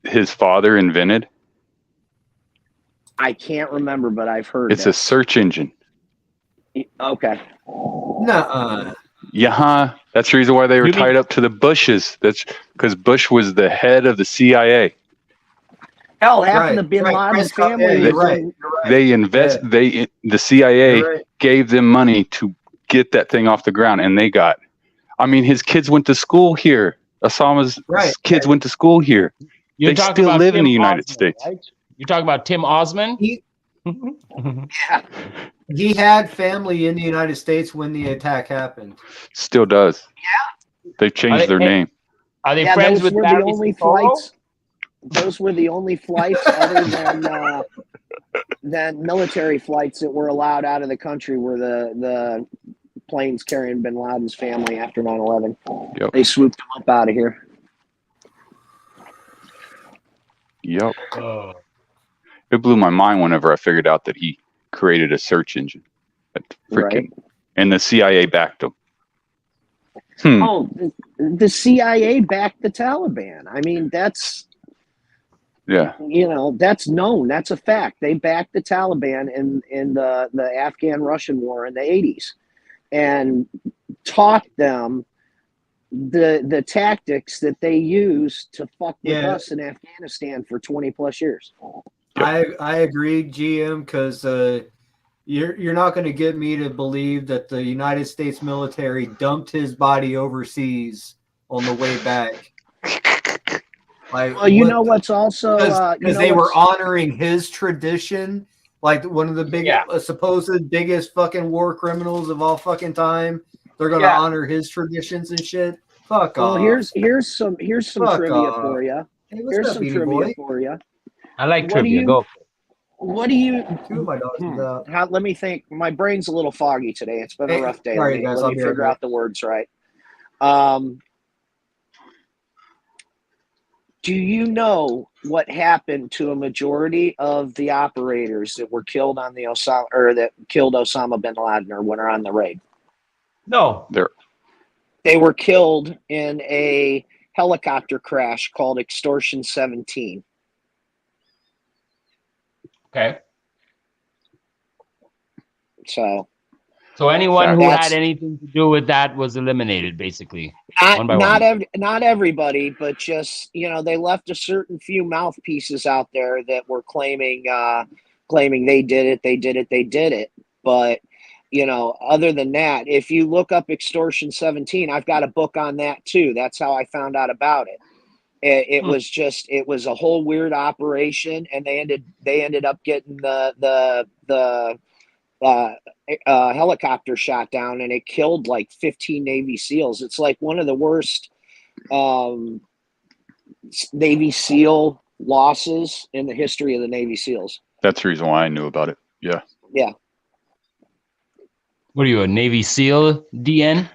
his father invented? I can't remember, but I've heard It's a search engine. Okay. Nuh-uh. Yeah, that's the reason why they were tied up to the Bushes. That's because Bush was the head of the CIA. Hell, half of the Bin Laden family. You're right. The CIA gave them money to get that thing off the ground, and they got. I mean, his kids went to school here. Osama's kids went to school here. They still live in the United States. Right? You're talking about Tim Osman? Yeah. He had family in the United States when the attack happened. Still does. Yeah. They've changed their name. Are they friends with Barry flights? Those were the only flights other than military flights that were allowed out of the country, were the planes carrying Bin Laden's family after 9/11. Yep. They swooped them up out of here. Yep. It blew my mind whenever I figured out that he created a search engine. And the CIA backed him. Oh, the CIA backed the Taliban. I mean, that's that's known. That's a fact. They backed the Taliban in the Afghan-Russian war in the 80s, and taught them the tactics that they used to fuck with us in Afghanistan for 20 plus years. I agree, GM, because you're not going to get me to believe that the United States military dumped his body overseas on the way back. Like, well, what's also because they were honoring his tradition, like one of the biggest, supposed biggest fucking war criminals of all fucking time. They're going to honor his traditions and shit. Fuck off. Well, here's some trivia for you. Here's some trivia for you. I like trivia. Go. What do you? Two of my dogs is out. Let me think. My brain's a little foggy today. It's been a rough day. Sorry, guys, let me figure out the words right. Do you know what happened to a majority of the operators that were killed on the that killed Osama bin Laden or went on the raid? No. They were killed in a helicopter crash called Extortion 17. Okay. So anyone who had anything to do with that was eliminated, basically. Not everybody, but just they left a certain few mouthpieces out there that were claiming they did it. But other than that, if you look up Extortion 17, I've got a book on that too. That's how I found out about it. It was a whole weird operation, and they ended up getting the helicopter shot down, and it killed like 15 Navy SEALs. It's like one of the worst Navy SEAL losses in the history of the Navy SEALs. That's the reason why I knew about it. Yeah. Yeah. What are you, a Navy SEAL, DN?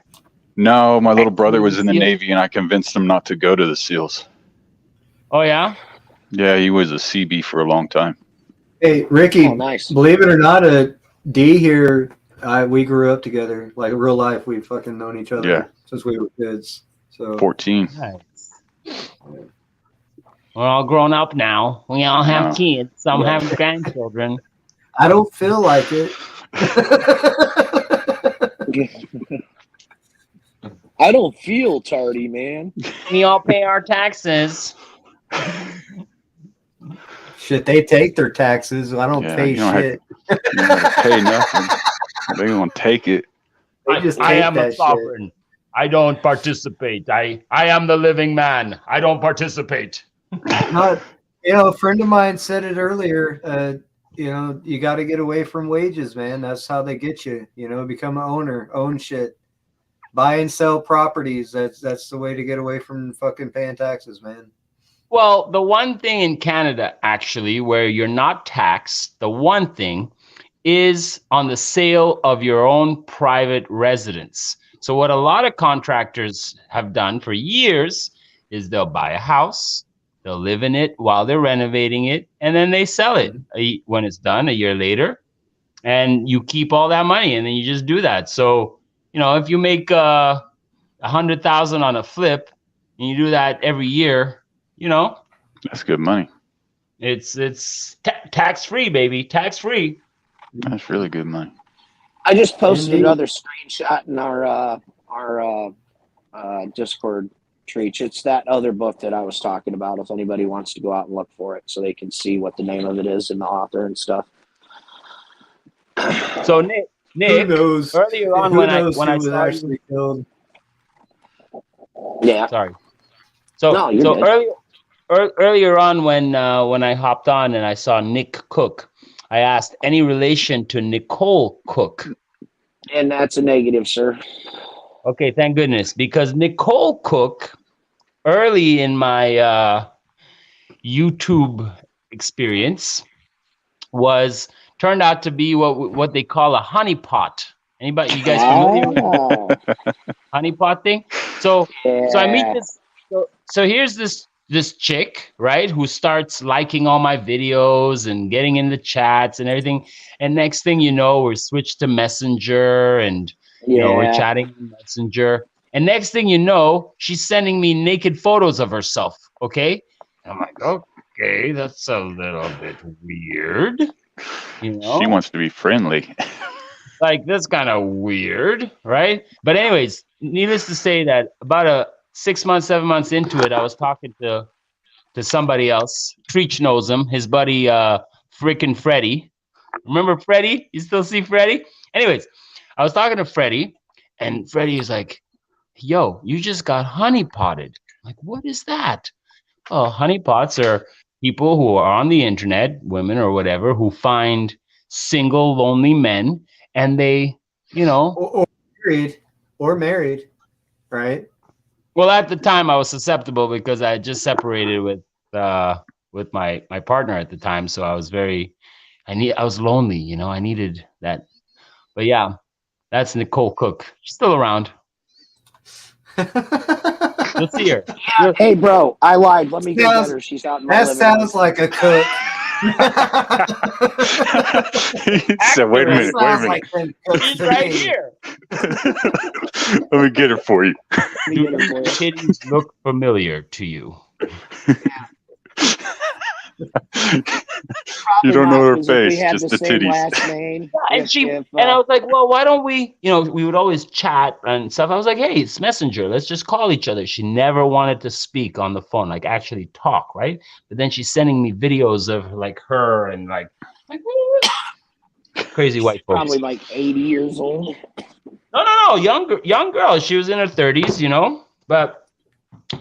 No, my little brother was in the Navy, and I convinced him not to go to the SEALs. Oh yeah. Yeah, he was a CB for a long time. Hey, Ricky, nice. believe it or not, D here, we grew up together. Like real life, we've fucking known each other since we were kids. So 14. Nice. We're all grown up now. We all have kids. Some have grandchildren. I don't feel like it. I don't feel tardy, man. We all pay our taxes. Shit, they take their taxes. I don't pay you don't shit. You don't have to pay nothing. They gonna take it. They just I take am that a sovereign. I don't participate. I am the living man. I don't participate. Not, a friend of mine said it earlier. You got to get away from wages, man. That's how they get you. Become an owner, own shit, buy and sell properties. That's the way to get away from fucking paying taxes, man. Well, the one thing in Canada, actually, where you're not taxed, the one thing is on the sale of your own private residence. So what a lot of contractors have done for years is they'll buy a house, they'll live in it while they're renovating it, and then they sell it when it's done a year later. And you keep all that money, and then you just do that. So, if you make $100,000 on a flip, and you do that every year, that's good money. It's tax-free, baby, tax-free. That's really good money. I just posted another screenshot in our Discord, Treach. It's that other book that I was talking about. If anybody wants to go out and look for it, so they can see what the name of it is and the author and stuff. So Nick, Who knows? earlier on when I was saw actually killed. Yeah. Sorry. So earlier on when I hopped on and I saw Nick Cook, I asked any relation to Nicole Cook. And that's a negative, sir. Okay, thank goodness, because Nicole Cook, early in my YouTube experience, turned out to be what they call a honeypot. Anybody, you guys familiar with honeypot thing? So I meet this. So here's this chick, right, who starts liking all my videos and getting in the chats and everything. And next thing you know, we're switched to Messenger, and we're chatting in Messenger. And next thing you know, she's sending me naked photos of herself. Okay, and I'm like, okay, that's a little bit weird. She wants to be friendly. Like, that's kind of weird, right? But anyways, needless to say that about 6 months, 7 months into it, I was talking to somebody else. Treach knows him, his buddy, freaking Freddie. Remember Freddie? You still see Freddie? Anyways, I was talking to Freddie, and Freddie was like, yo, you just got honeypotted. I'm like, what is that? Oh, honeypots are people who are on the internet, women or whatever, who find single, lonely men, and they, or married, right? Well, at the time I was susceptible because I had just separated with my partner at the time, so I was I was lonely, I needed that. But yeah, that's Nicole Cook. She's still around. You'll see her. Yeah. Hey, bro, I lied. Let me go get her. She's out in my living room. That sounds like a cook. So wait a minute. She's right here. Let me get her for you. Do titties look familiar to you? You don't know her face, just the titties. And I was like, well, why don't we, we would always chat and stuff. I was like, hey, it's Messenger. Let's just call each other. She never wanted to speak on the phone, like actually talk, right? But then she's sending me videos of like her and like crazy white folks. Probably like 80 years old. No, young girl. She was in her 30s, but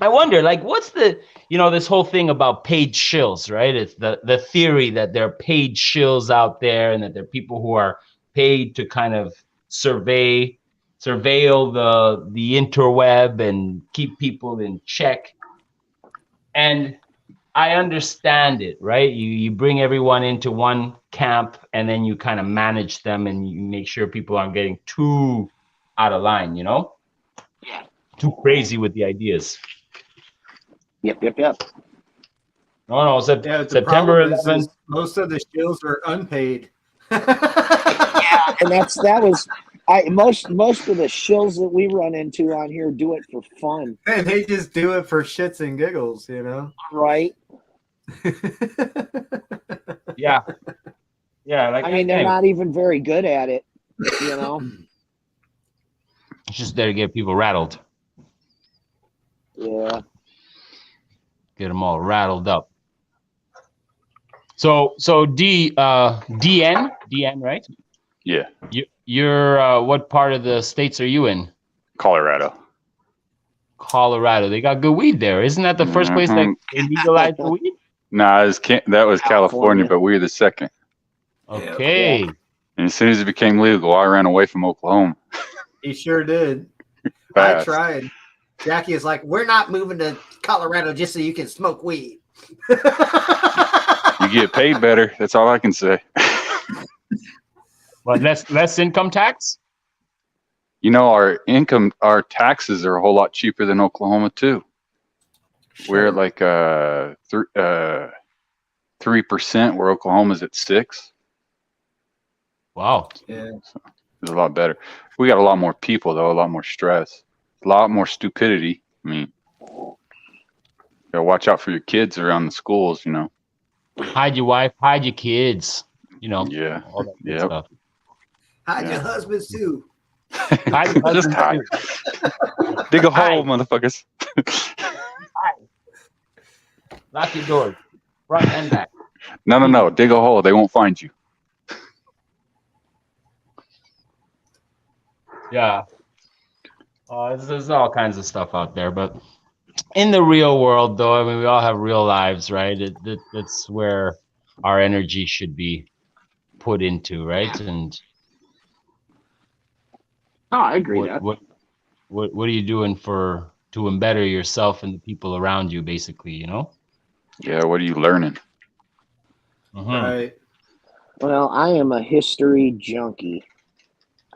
I wonder, like, what's the, this whole thing about paid shills, right? It's the theory that there are paid shills out there and that there are people who are paid to kind of surveil the interweb and keep people in check. And I understand it, right? You bring everyone into one camp and then you kind of manage them and you make sure people aren't getting too out of line, Yeah. Too crazy with the ideas. Yep. No, Yeah, but the September problem 11th. is most of the shills are unpaid. And that was most of the shills that we run into on here do it for fun. And they just do it for shits and giggles, you know? Right. Yeah. Yeah, like I mean, they're not even very good at it, you know? It's just there to get people rattled. Yeah. Get them all rattled up. So DN, right? Yeah. You're what part of the states are you in? Colorado. Colorado. They got good weed there. Isn't that the first place that they legalized the weed? Nah, that was California, but we were the second. Okay. Yeah. And as soon as it became legal, I ran away from Oklahoma. He sure did. Fast. I tried. Jackie is like, we're not moving to Colorado just so you can smoke weed. You get paid better. That's all I can say. But less income tax? You know, our taxes are a whole lot cheaper than Oklahoma too. Sure. We're at like 3%, where Oklahoma's at 6%. Wow. Yeah. So it's a lot better. We got a lot more people though, a lot more stress, a lot more stupidity. I mean, gotta watch out for your kids around the schools, you know. Hide your wife, hide your kids. You know. Yeah. All that good Yep. stuff. Hide your husbands too. Hide your Just husband, hide. Dig a hole, motherfuckers. Lock your doors, front and back. No. Dig a hole. They won't find you. Yeah. There's all kinds of stuff out there, but in the real world, though, I mean, we all have real lives, right? That's where our energy should be put into, right? And I agree with that. What are you doing to better yourself and the people around you, basically, you know? Yeah. What are you learning? Mm-hmm. Right. Well, I am a history junkie.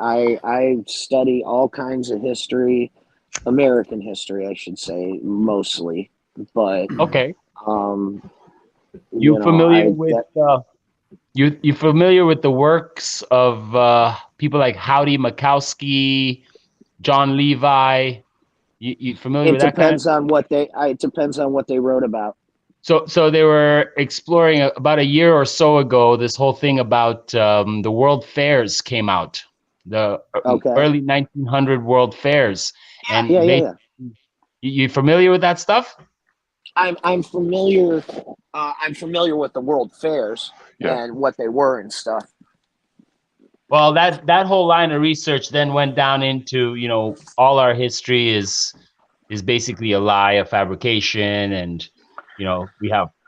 I study all kinds of history, American history, I should say, mostly. But Okay. you familiar with you familiar with the works of people like Howdy Makowski, John Levi? You familiar with that kind of? It depends on what they wrote about. So they were exploring about a year or so ago. This whole thing about the World Fairs came out, the early 1900 World Fairs, and yeah. You familiar with that stuff? I'm familiar. I'm familiar with the World Fairs and what they were and stuff. Well, that whole line of research then went down into, you know, all our history is basically a lie, a fabrication, and you know,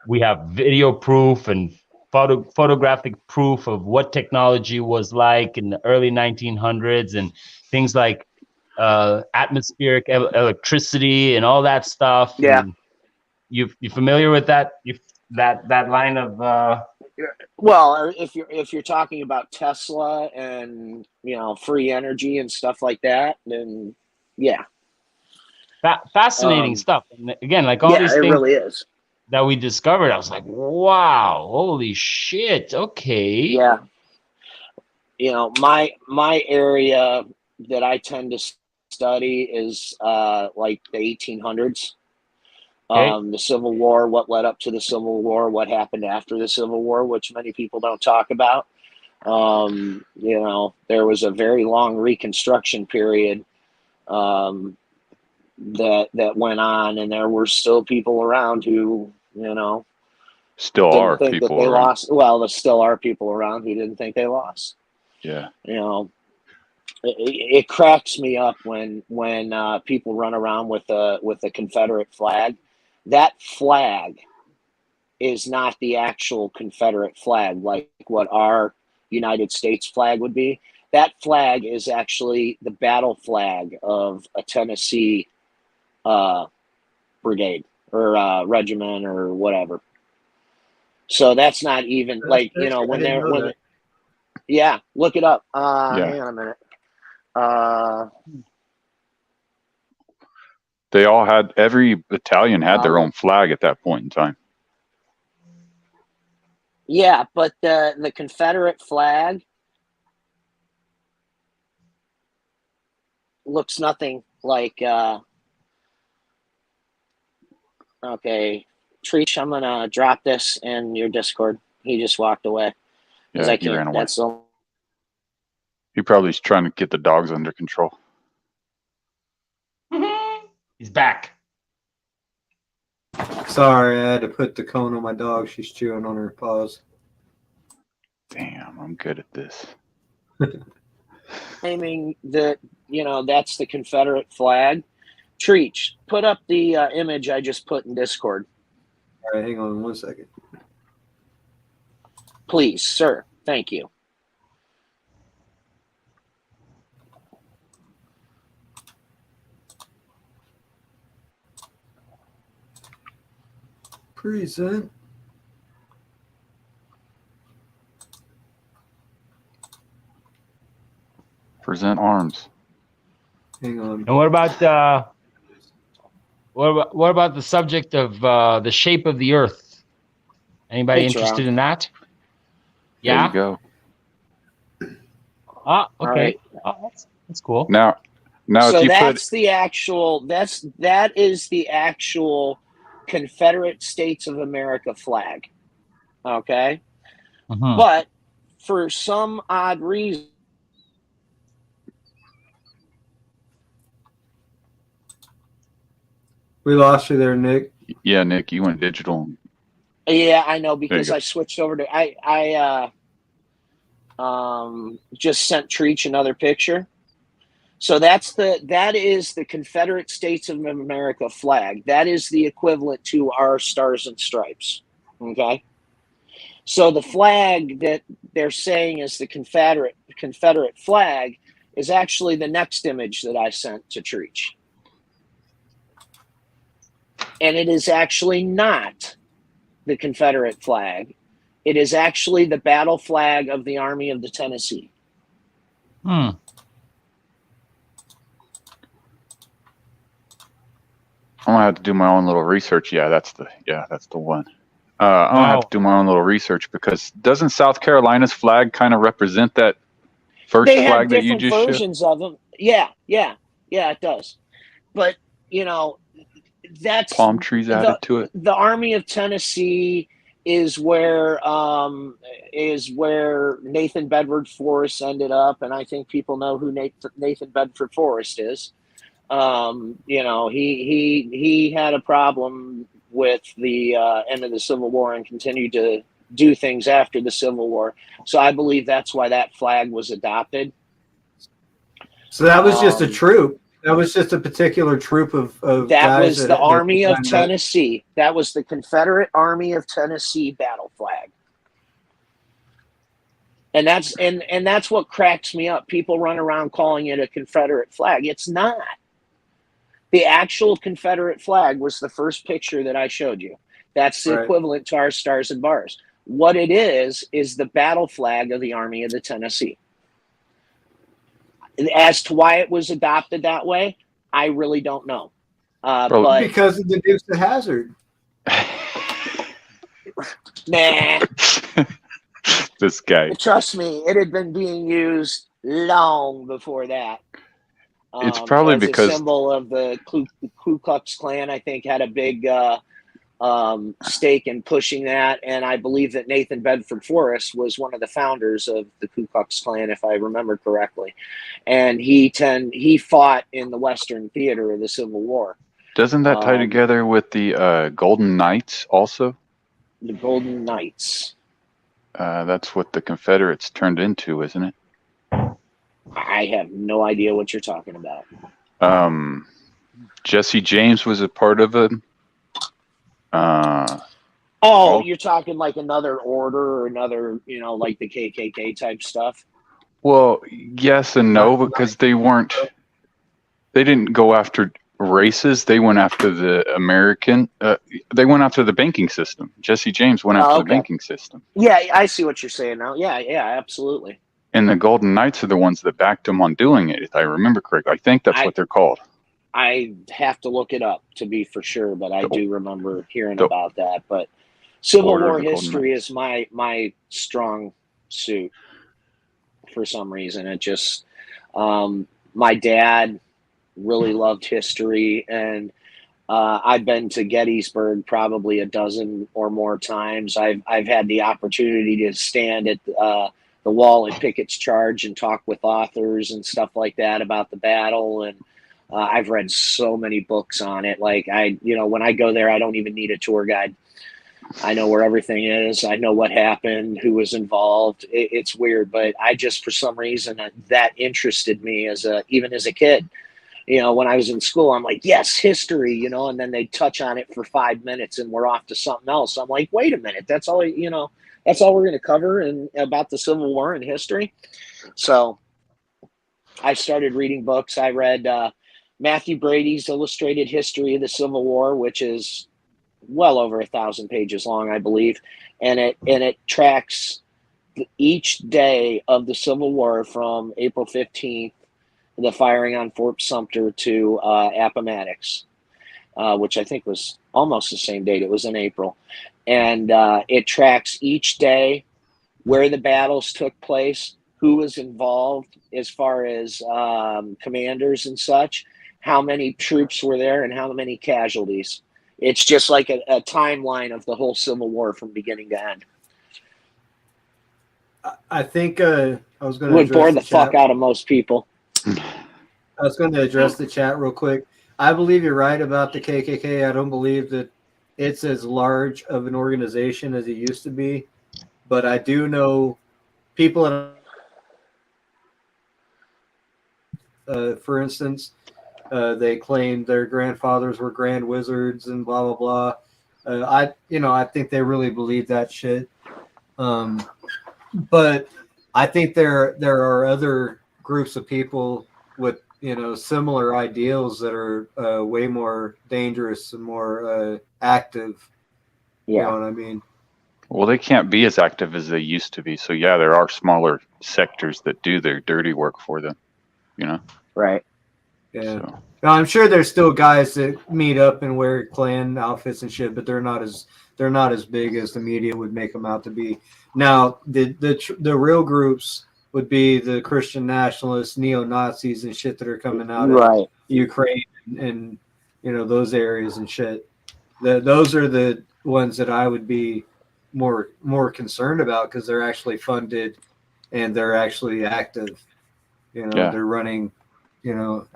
we have video proof and photographic proof of what technology was like in the early 1900s and things like atmospheric electricity and all that stuff. Yeah. And you familiar with that? That line of Well, if you're talking about Tesla and, you know, free energy and stuff like that, then yeah. Fascinating stuff. And again, like all these things, it really is, that we discovered, I was like, wow, holy shit. Okay. Yeah. You know, my area that I tend to study is like the 1800s. Okay. The Civil War, what led up to the Civil War, what happened after the Civil War, which many people don't talk about. You know, there was a very long Reconstruction period that went on, and there were still people around who, you know, didn't think that they lost. Well, there still are people around who didn't think they lost. Yeah. You know, it cracks me up when people run around with a Confederate flag. That flag is not the actual Confederate flag, like what our United States flag would be. That flag is actually the battle flag of a Tennessee brigade or regiment or whatever. So that's not even like, you know, when they're yeah, look it up. Hang on a minute. They all had, every battalion had their own flag at that point in time. Yeah, but the Confederate flag looks nothing like. Okay, Treach, I'm gonna drop this in your Discord. He just walked away because Yeah, I he ran can't. away. That's the. He probably is trying to get the dogs under control. He's back. Sorry, I had to put the cone on my dog. She's chewing on her paws. Damn, I'm good at this. Claiming that that's the Confederate flag. Treach, put up the image I just put in Discord, All right, hang on 1 second. please, sir. Thank you. Present. Present arms. Hang on. And what about what about the subject of the shape of the Earth? Anybody It's interested round. in that? There Yeah. you go. Ah, okay. right. Oh, that's cool. Now So if you that's the actual. That is the actual Confederate States of America flag. Okay, Mhm. but for some odd reason, We lost you there, Nick. yeah, Nick, you went digital. yeah, I know because go. I switched over to I just sent Treach another picture. So that is the Confederate States of America flag. That is the equivalent to our Stars and Stripes. Okay. So the flag that they're saying is the Confederate flag is actually the next image that I sent to Treach. And it is actually not the Confederate flag. It is actually the battle flag of the Army of the Tennessee. Hmm. I'm gonna have to do my own little research. Yeah, that's the one. I'm gonna have to do my own little research because doesn't South Carolina's flag kind of represent that first They have flag that you different just showed? versions of them. Yeah, it does. But that's Palm trees added to it. The Army of Tennessee is where Nathan Bedford Forrest ended up, and I think people know who Nathan Bedford Forrest is. He had a problem with the end of the Civil War and continued to do things after the Civil War. So I believe that's why that flag was adopted. So that was just a troop. That was just a particular troop of that guys was the Army of Tennessee. That was the Confederate Army of Tennessee battle flag. And that's what cracks me up. People run around calling it a Confederate flag. It's not. The actual Confederate flag was the first picture that I showed you. That's the equivalent to our Stars and Bars. What it is the battle flag of the Army of the Tennessee. As to why it was adopted that way, I really don't know. But because of the Dukes of Hazzard. Nah. This guy. Trust me, it had been being used long before that. It's probably as because a symbol of the Ku Klux Klan, I think, had a big stake in pushing that, and I believe that Nathan Bedford Forrest was one of the founders of the Ku Klux Klan, if I remember correctly, and he fought in the Western Theater of the Civil War. Doesn't that tie together with the Golden Knights also? The Golden Knights. That's what the Confederates turned into, isn't it? I have no idea what you're talking about. Jesse James was a part of it. You're talking like another order or another, like the KKK type stuff? Well, yes and no, because they didn't go after races. They went after the they went after the banking system. Jesse James went after the banking system. Yeah, I see what you're saying now. Yeah, absolutely. And the Golden Knights are the ones that backed him on doing it, if I remember correctly. I think that's what they're called. I have to look it up to be for sure, but I do remember hearing about that. But Civil Order of War the Golden history Knights. is my strong suit for some reason. It just my dad really loved history, and I've been to Gettysburg probably a dozen or more times. I've had the opportunity to stand at the wall at Pickett's Charge and talk with authors and stuff like that about the battle, and I've read so many books on it. Like when I go there, I don't even need a tour guide. I know where everything is. I know what happened, who was involved. It's weird, but I just, for some reason, that interested me even as a kid. When I was in school, I'm like, yes, history, and then they touch on it for 5 minutes and we're off to something else. I'm like, wait a minute, that's all we're going to cover about the Civil War and history. So I started reading books. I read Matthew Brady's Illustrated History of the Civil War, which is well over 1,000 pages long, I believe, and it tracks each day of the Civil War from April 15th, the firing on Fort Sumter, to Appomattox, which I think was almost the same date. It was in April, and it tracks each day where the battles took place, who was involved as far as commanders and such, how many troops were there, and how many casualties. It's just like a timeline of the whole Civil War from beginning to end. I think I was going to would bore the fuck out of most people. I was going to address the chat real quick. I believe you're right about the KKK. I don't believe that it's as large of an organization as it used to be, but I do know people for instance, they claimed their grandfathers were grand wizards and blah blah blah. I think they really believe that shit. But I think there are other groups of people with similar ideals that are way more dangerous and more active. Yeah. You know what I mean? Well, they can't be as active as they used to be. So yeah, there are smaller sectors that do their dirty work for them. Right. Yeah. So. Now, I'm sure there's still guys that meet up and wear clan outfits and shit, but they're not as big as the media would make them out to be. Now, the real groups would be the Christian nationalists, neo-Nazis, and shit that are coming out of Ukraine and those areas and shit. Those are the ones that I would be more concerned about because they're actually funded and they're actually active. They're running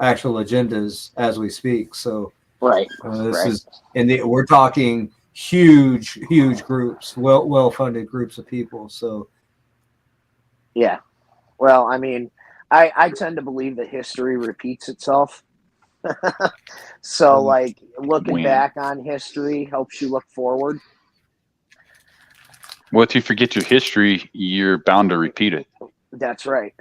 actual agendas as we speak. So this is, and we're talking huge groups, well funded groups of people. So yeah, well, I mean, I tend to believe that history repeats itself. So like looking back on history helps you look forward. Well, if you forget your history, you're bound to repeat it. That's right.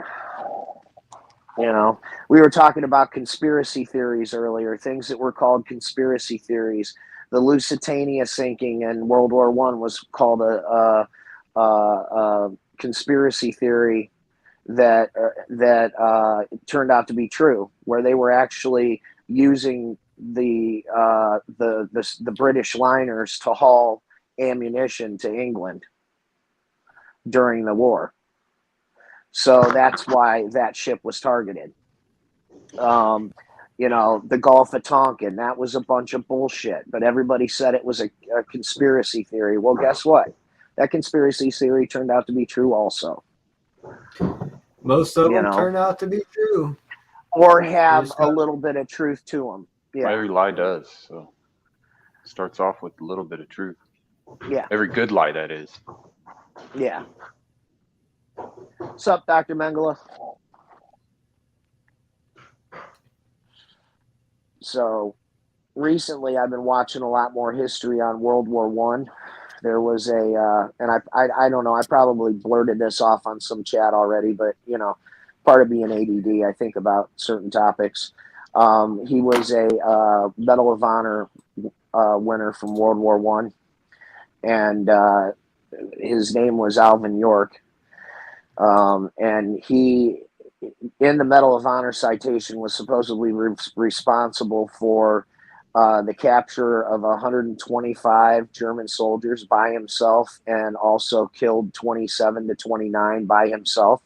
We were talking about conspiracy theories earlier, things that were called conspiracy theories. The Lusitania sinking in World War I was called a conspiracy theory that turned out to be true, where they were actually using the British liners to haul ammunition to England during the war. So that's why that ship was targeted. The Gulf of Tonkin, that was a bunch of bullshit, but everybody said it was a conspiracy theory. Well, guess what? That conspiracy theory turned out to be true also. Most of them turn out to be true. Or have a little bit of truth to them. Yeah. Every lie does. So it starts off with a little bit of truth. Yeah. Every good lie, that is. Yeah. What's up, Dr. Mengele? So recently I've been watching a lot more history on World War I. There was and I don't know, I probably blurted this off on some chat already, but part of being ADD, I think about certain topics. He was a Medal of Honor winner from World War I, and his name was Alvin York. And he, in the Medal of Honor citation, was supposedly responsible for the capture of 125 German soldiers by himself, and also killed 27 to 29 by himself.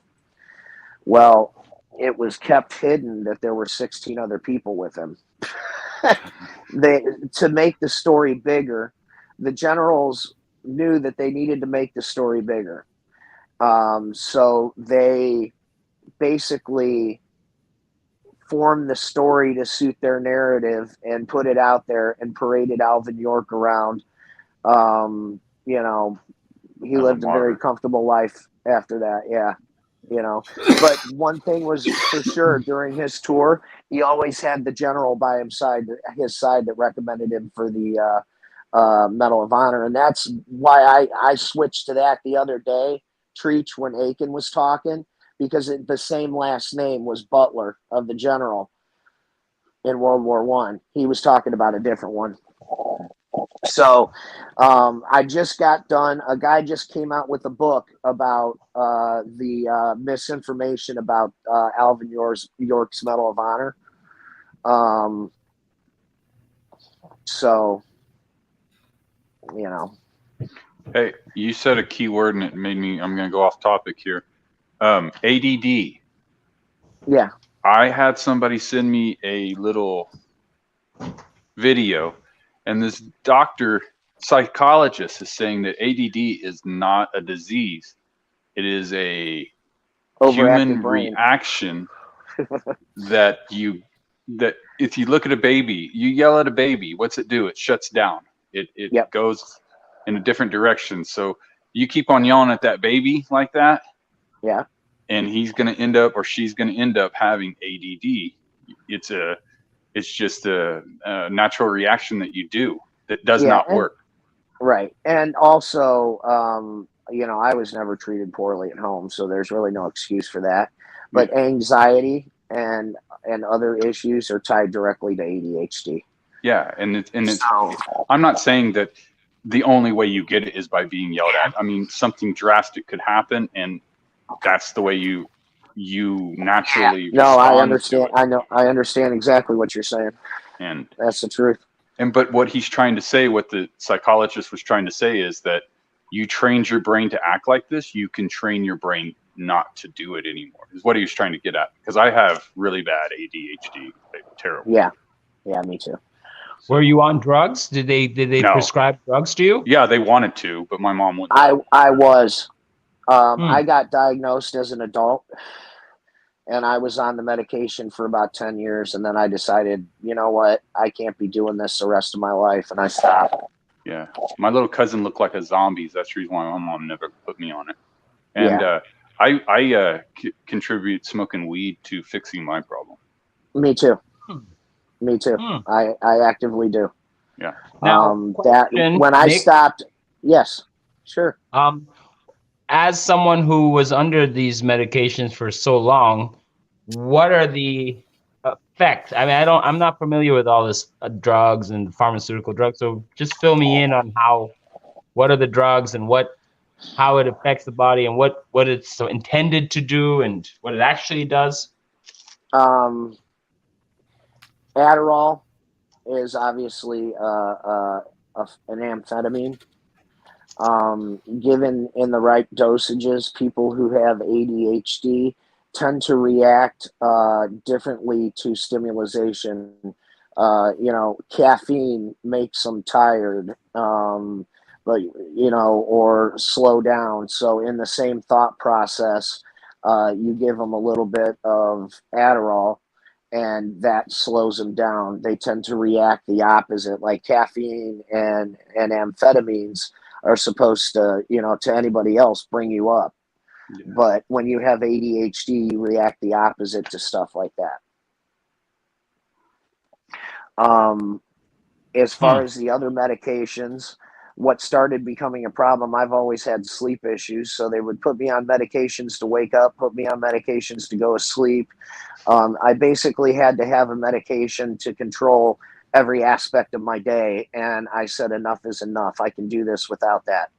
Well, it was kept hidden that there were 16 other people with him. To make the story bigger, the generals knew that they needed to make the story bigger. So they basically formed the story to suit their narrative and put it out there and paraded Alvin York around. You know, he lived a very comfortable life after that. Yeah. You know, but one thing was for sure, during his tour, he always had the general by his side that recommended him for the Medal of Honor. And that's why I switched to that the other day, Treach, when Aiken was talking, because the same last name was Butler of the general in World War One. He was talking about a different one. So I just got done. A guy just came out with a book about the misinformation about Alvin York's Medal of Honor. So, you know. Hey, you said a key word and it made me, I'm going to go off topic here. ADD. Yeah. I had somebody send me a little video, and this psychologist is saying that ADD is not a disease. It is a human reaction that if you look at a baby, you yell at a baby, what's it do? It shuts down. It goes in a different direction. So you keep on yelling at that baby like that. Yeah. And he's going to end up, or she's going to end up having ADD. It's just a natural reaction that you do that does not work. Right. And also, you know, I was never treated poorly at home, so there's really no excuse for that. But anxiety and other issues are tied directly to ADHD. Yeah, and I'm not saying that the only way you get it is by being yelled at. I mean, something drastic could happen, and that's the way you naturally respond. No, I understand. I understand exactly what you're saying, and that's the truth. But what he's trying to say, what the psychologist was trying to say, is that you trained your brain to act like this, you can train your brain not to do it anymore, is what he was trying to get at. Because I have really bad ADHD. Terrible. Yeah, me too. Were you on drugs? Did they prescribe drugs to you? Yeah, they wanted to, but my mom wouldn't. I was. I got diagnosed as an adult, and I was on the medication for about 10 years. And then I decided, you know what, I can't be doing this the rest of my life. And I stopped. Yeah. My little cousin looked like a zombie. That's the reason why my mom never put me on it. And I contribute smoking weed to fixing my problem. Me too. Me too. I actively do. Yeah. Now, when I stopped, yes, sure. As someone who was under these medications for so long, what are the effects? I mean, I'm not familiar with all this drugs and pharmaceutical drugs. So just fill me in on what are the drugs and how it affects the body and what it's so intended to do and what it actually does. Adderall is obviously an amphetamine. Given in the right dosages, people who have ADHD tend to react differently to stimulation. You know, caffeine makes them tired, but you know, or slow down. So in the same thought process, you give them a little bit of Adderall, and that slows them down. They tend to react the opposite. Like caffeine and amphetamines are supposed to, you know, to anybody else, bring you up. Yeah. But when you have ADHD, you react the opposite to stuff like that. As far as the other medications, what started becoming a problem, I've always had sleep issues. So they would put me on medications to wake up, put me on medications to go to sleep. I basically had to have a medication to control every aspect of my day. And I said, enough is enough. I can do this without that.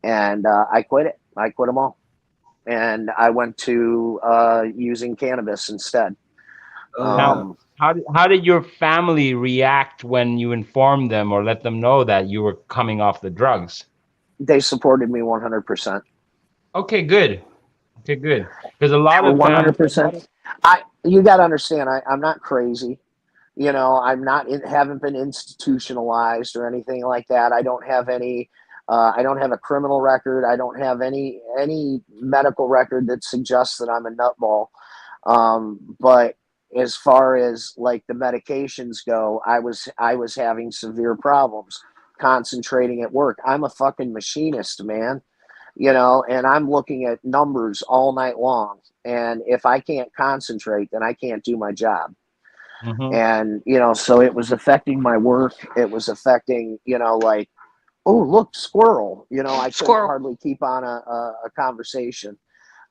And I quit it. I quit them all. And I went to using cannabis instead. How did your family react when you informed them or let them know that you were coming off the drugs? They supported me 100%. Okay, good. Okay, good. Because a lot of 100%. You got to understand, I'm not crazy. You know, haven't been institutionalized or anything like that. I don't have any. I don't have a criminal record. I don't have any medical record that suggests that I'm a nutball. But as far as like the medications go, I was having severe problems concentrating at work. I'm a fucking machinist, man. You know, and I'm looking at numbers all night long. And if I can't concentrate, then I can't do my job. Mm-hmm. And, you know, so it was affecting my work. It was affecting, you know, like, oh, look, squirrel. You know, I couldn't hardly keep on a conversation.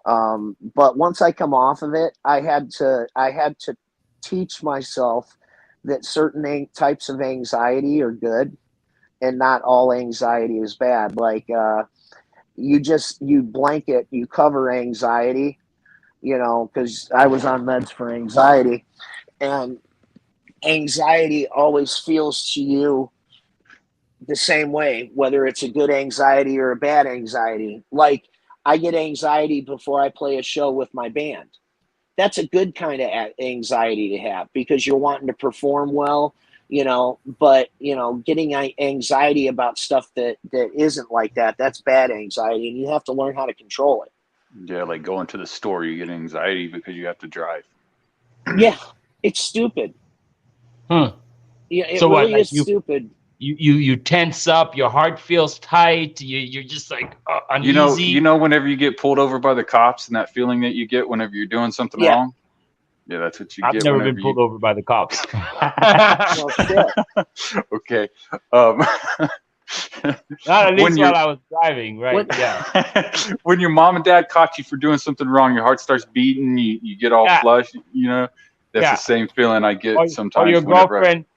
But once I come off of it, I had to teach myself that certain types of anxiety are good and not all anxiety is bad. Like, you cover anxiety, you know, because I was on meds for anxiety, and anxiety always feels to you the same way, whether it's a good anxiety or a bad anxiety. Like, I get anxiety before I play a show with my band. That's a good kind of anxiety to have because you're wanting to perform well, you know, but, you know, getting anxiety about stuff that isn't like that, that's bad anxiety, and you have to learn how to control it. Yeah, like going to the store, you get anxiety because you have to drive. Yeah, it's stupid. Hmm. Yeah, it really is stupid. You tense up, your heart feels tight, you're just like uneasy. You know whenever you get pulled over by the cops and that feeling that you get whenever you're doing something wrong? Yeah, that's what you get. I've never been pulled over by the cops. Well, shit. Okay. Not at least while I was driving, right? Yeah. When your mom and dad caught you for doing something wrong, your heart starts beating, you get all flushed, you know? That's the same feeling I get sometimes. Or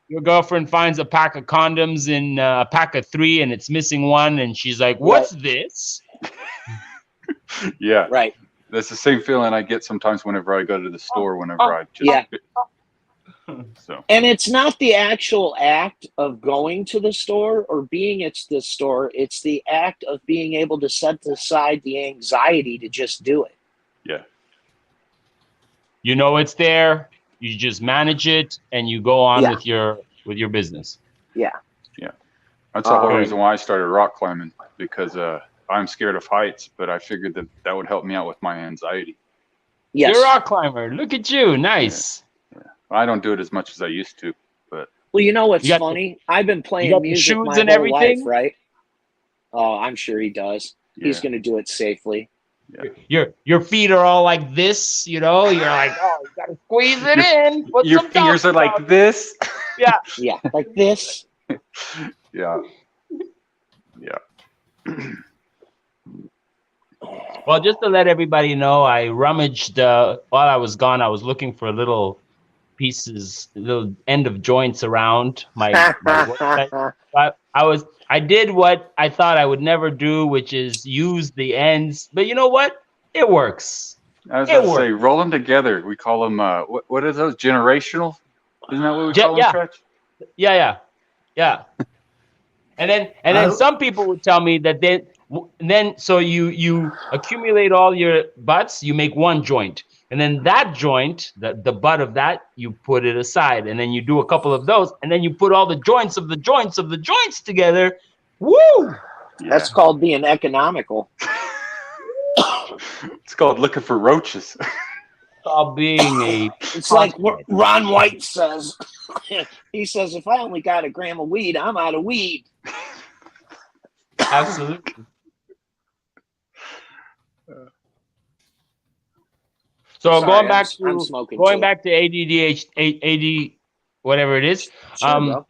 your girlfriend finds a pack of condoms in a pack of 3 and it's missing one, and she's like, "What's this?" Yeah. Right. That's the same feeling I get sometimes whenever I go to the store, whenever I just So. And it's not the actual act of going to the store or being at the store, it's the act of being able to set aside the anxiety to just do it. Yeah. You know it's there, you just manage it, and you go on with your business. Yeah. Yeah. That's the whole reason why I started rock climbing, because I'm scared of heights, but I figured that would help me out with my anxiety. Yes. You're a rock climber. Look at you. Nice. Yeah. I don't do it as much as I used to, but. Well, you know what's funny? I've been playing music my whole life, right? Oh, I'm sure he does. Yeah. He's going to do it safely. Yeah. Your feet are all like this, you know? You're like, oh, you got to squeeze it in. Your fingers are like this? Yeah. Yeah, like this. Yeah. Yeah. Well, just to let everybody know, I rummaged while I was gone. I was looking for little pieces, little end of joints around my worksite. But I did what I thought I would never do, which is use the ends. But you know what? It works. I was going to say, roll them together. We call them what are those? Generational? Isn't that what we call them, Treach? Yeah. And then some people would tell me that then so you accumulate all your butts, you make one joint, and then that joint, the butt of that, you put it aside, and then you do a couple of those, and then you put all the joints of the joints of the joints together. Woo! Yeah. That's called being economical. It's called looking for roaches. Called being a. It's like what Ron White says. He says, "If I only got a gram of weed, I'm out of weed." Absolutely. So going back to ADD, whatever it is. Sure,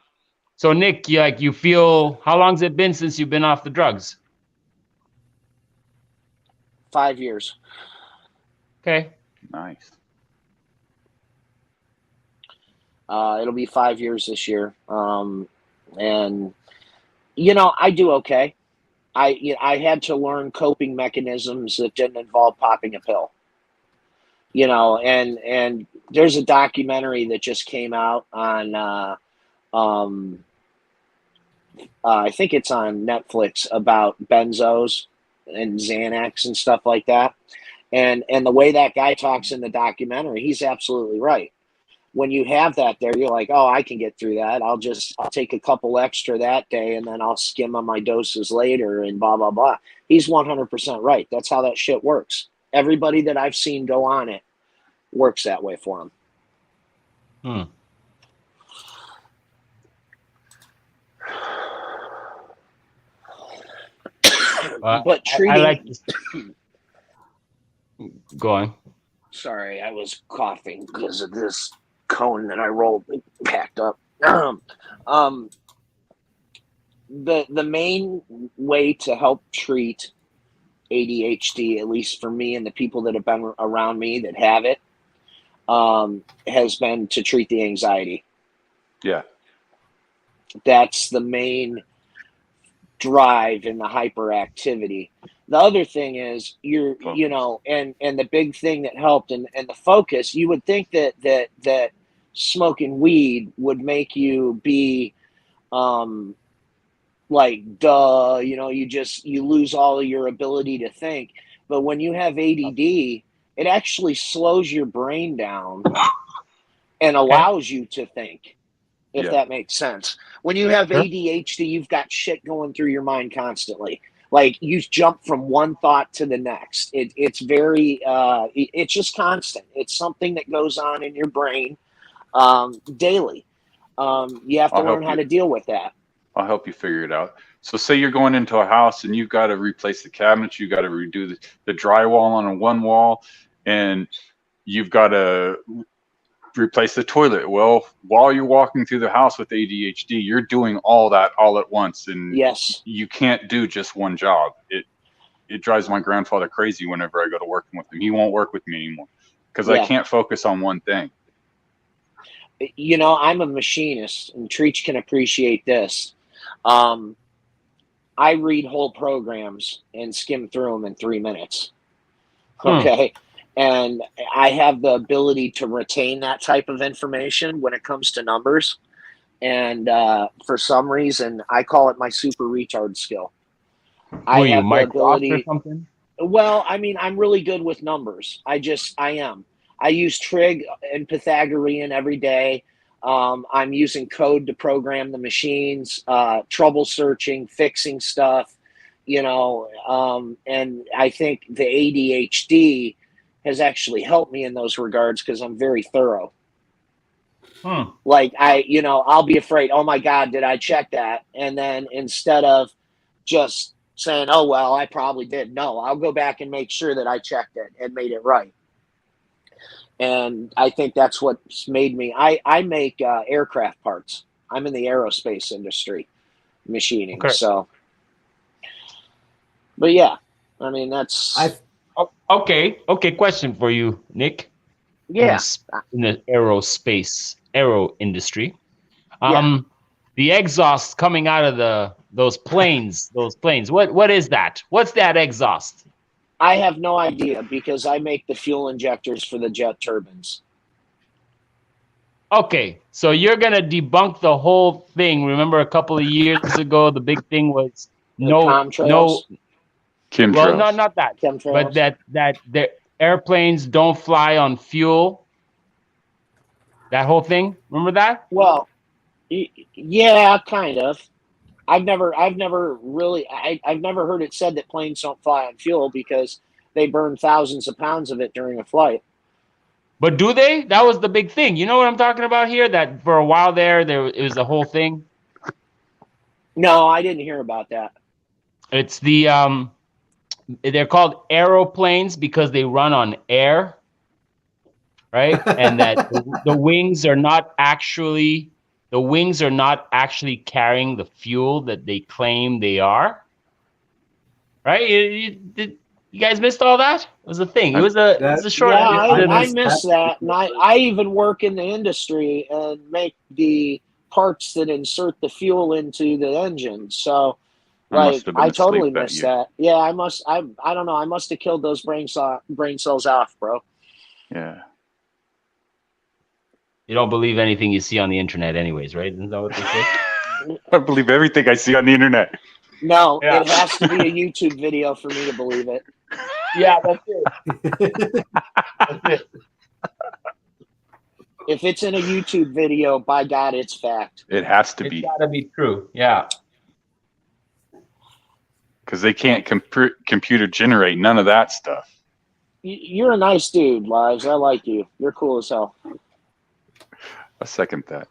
so Nick, you feel, how long's it been since you've been off the drugs? 5 years. Okay. Nice. It'll be 5 years this year. And you know, I do okay. I had to learn coping mechanisms that didn't involve popping a pill. you know, and there's a documentary that just came out on I think it's on Netflix about benzos and Xanax and stuff like that. And the way that guy talks in the documentary, he's absolutely right. When you have that there, you're like, oh, I can get through that. I'll take a couple extra that day and then I'll skim on my doses later and blah, blah, blah. He's 100% right. That's how that shit works. Everybody that I've seen go on it works that way for them. But treating... I like this. Go on. Sorry, I was coughing because of this cone that I rolled and packed up. The main way to help treat ADHD, at least for me and the people that have been around me that have it, has been to treat the anxiety. Yeah. That's the main drive in the hyperactivity. The other thing is you know, and the big thing that helped and the focus, you would think that smoking weed would make you be like, duh, you know, you lose all of your ability to think. But when you have ADD, it actually slows your brain down and allows you to think, if that makes sense. When you have ADHD, you've got shit going through your mind constantly. Like, you jump from one thought to the next. It's very, it's just constant. It's something that goes on in your brain daily. You have to learn how to deal with that. I'll help you figure it out. So say you're going into a house and you've got to replace the cabinets, you've got to redo the drywall on one wall, and you've got to replace the toilet. Well, while you're walking through the house with ADHD, you're doing all that all at once, and you can't do just one job. It drives my grandfather crazy whenever I go to working with him. He won't work with me anymore because I can't focus on one thing. You know, I'm a machinist, and Treach can appreciate this. I read whole programs and skim through them in 3 minutes. Okay. And I have the ability to retain that type of information when it comes to numbers. And for some reason, I call it my super retard skill. I have the ability. Or something? Well, I mean, I'm really good with numbers. I am. I use trig and Pythagorean every day. I'm using code to program the machines, trouble searching, fixing stuff, you know, and I think the ADHD has actually helped me in those regards because I'm very thorough. Like, I'll be afraid, oh my God, did I check that? And then instead of just saying, oh, well, I probably did. No, I'll go back and make sure that I checked it and made it right. And I think that's what's made me. I make aircraft parts. I'm in the aerospace industry, machining. Okay. So, but yeah, I mean, that's. Okay. Question for you, Nick. Yeah. In the aero industry, the exhaust coming out of those planes. What is that? What's that exhaust? I have no idea because I make the fuel injectors for the jet turbines. Okay, so you're going to debunk the whole thing. Remember a couple of years ago, the big thing was chemtrails. Well, not that. Chemtrails. But that the airplanes don't fly on fuel. That whole thing. Remember that? Well, yeah, kind of. I've never heard it said that planes don't fly on fuel because they burn thousands of pounds of it during a flight. But do they? That was the big thing. You know what I'm talking about here? That for a while it was the whole thing. No, I didn't hear about that. It's the they're called aeroplanes because they run on air, right? And that the wings are not actually carrying the fuel that they claim they are. Right? You guys missed all that? It was a thing. It was a short. Yeah, I missed that. And I even work in the industry and make the parts that insert the fuel into the engine. So, like, I totally missed that. Yeah, I don't know. I must have killed those brain cells off, bro. Yeah. You don't believe anything you see on the internet, anyways, right? Isn't that what they say? I believe everything I see on the internet. No, Yeah. it has to be a YouTube video for me to believe it. Yeah, that's it. That's it. If it's in a YouTube video, by God, it's fact. It has to It's be. got to be true. Yeah. Because they can't computer generate none of that stuff. You're a nice dude, Lives. I like you. You're cool as hell. I second that.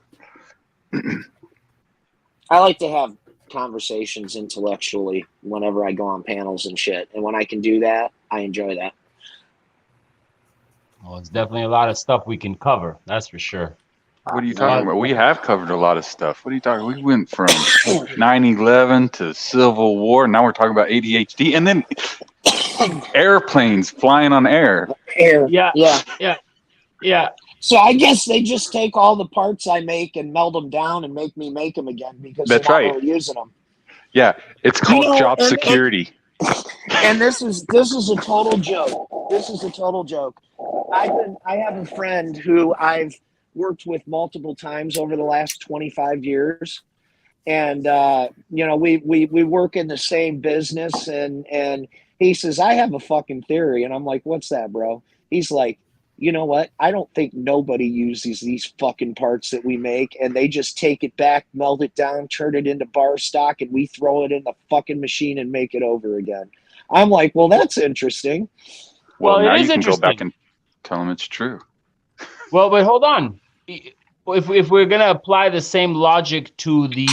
I like to have conversations intellectually whenever I go on panels and shit. And when I can do that, I enjoy that. Well, it's definitely a lot of stuff we can cover. That's for sure. What are you talking about? We have covered a lot of stuff. What are you talking? We went from 9/11 to Civil War. Now we're talking about ADHD, and then airplanes flying on air. Yeah. So I guess they just take all the parts I make and meld them down and make me make them again because That's they're not right. really using them. Yeah, it's called job security. And this is a total joke. This is a total joke. I have a friend who I've worked with multiple times over the last 25 years. And, we work in the same business and he says, I have a fucking theory. And I'm like, what's that, bro? He's like, you know what? I don't think nobody uses these fucking parts that we make and they just take it back, melt it down, turn it into bar stock, and we throw it in the fucking machine and make it over again. I'm like, well, that's interesting. Well, now it you is can go back interesting. and tell them it's true. Well, but hold on. If we're gonna apply the same logic to the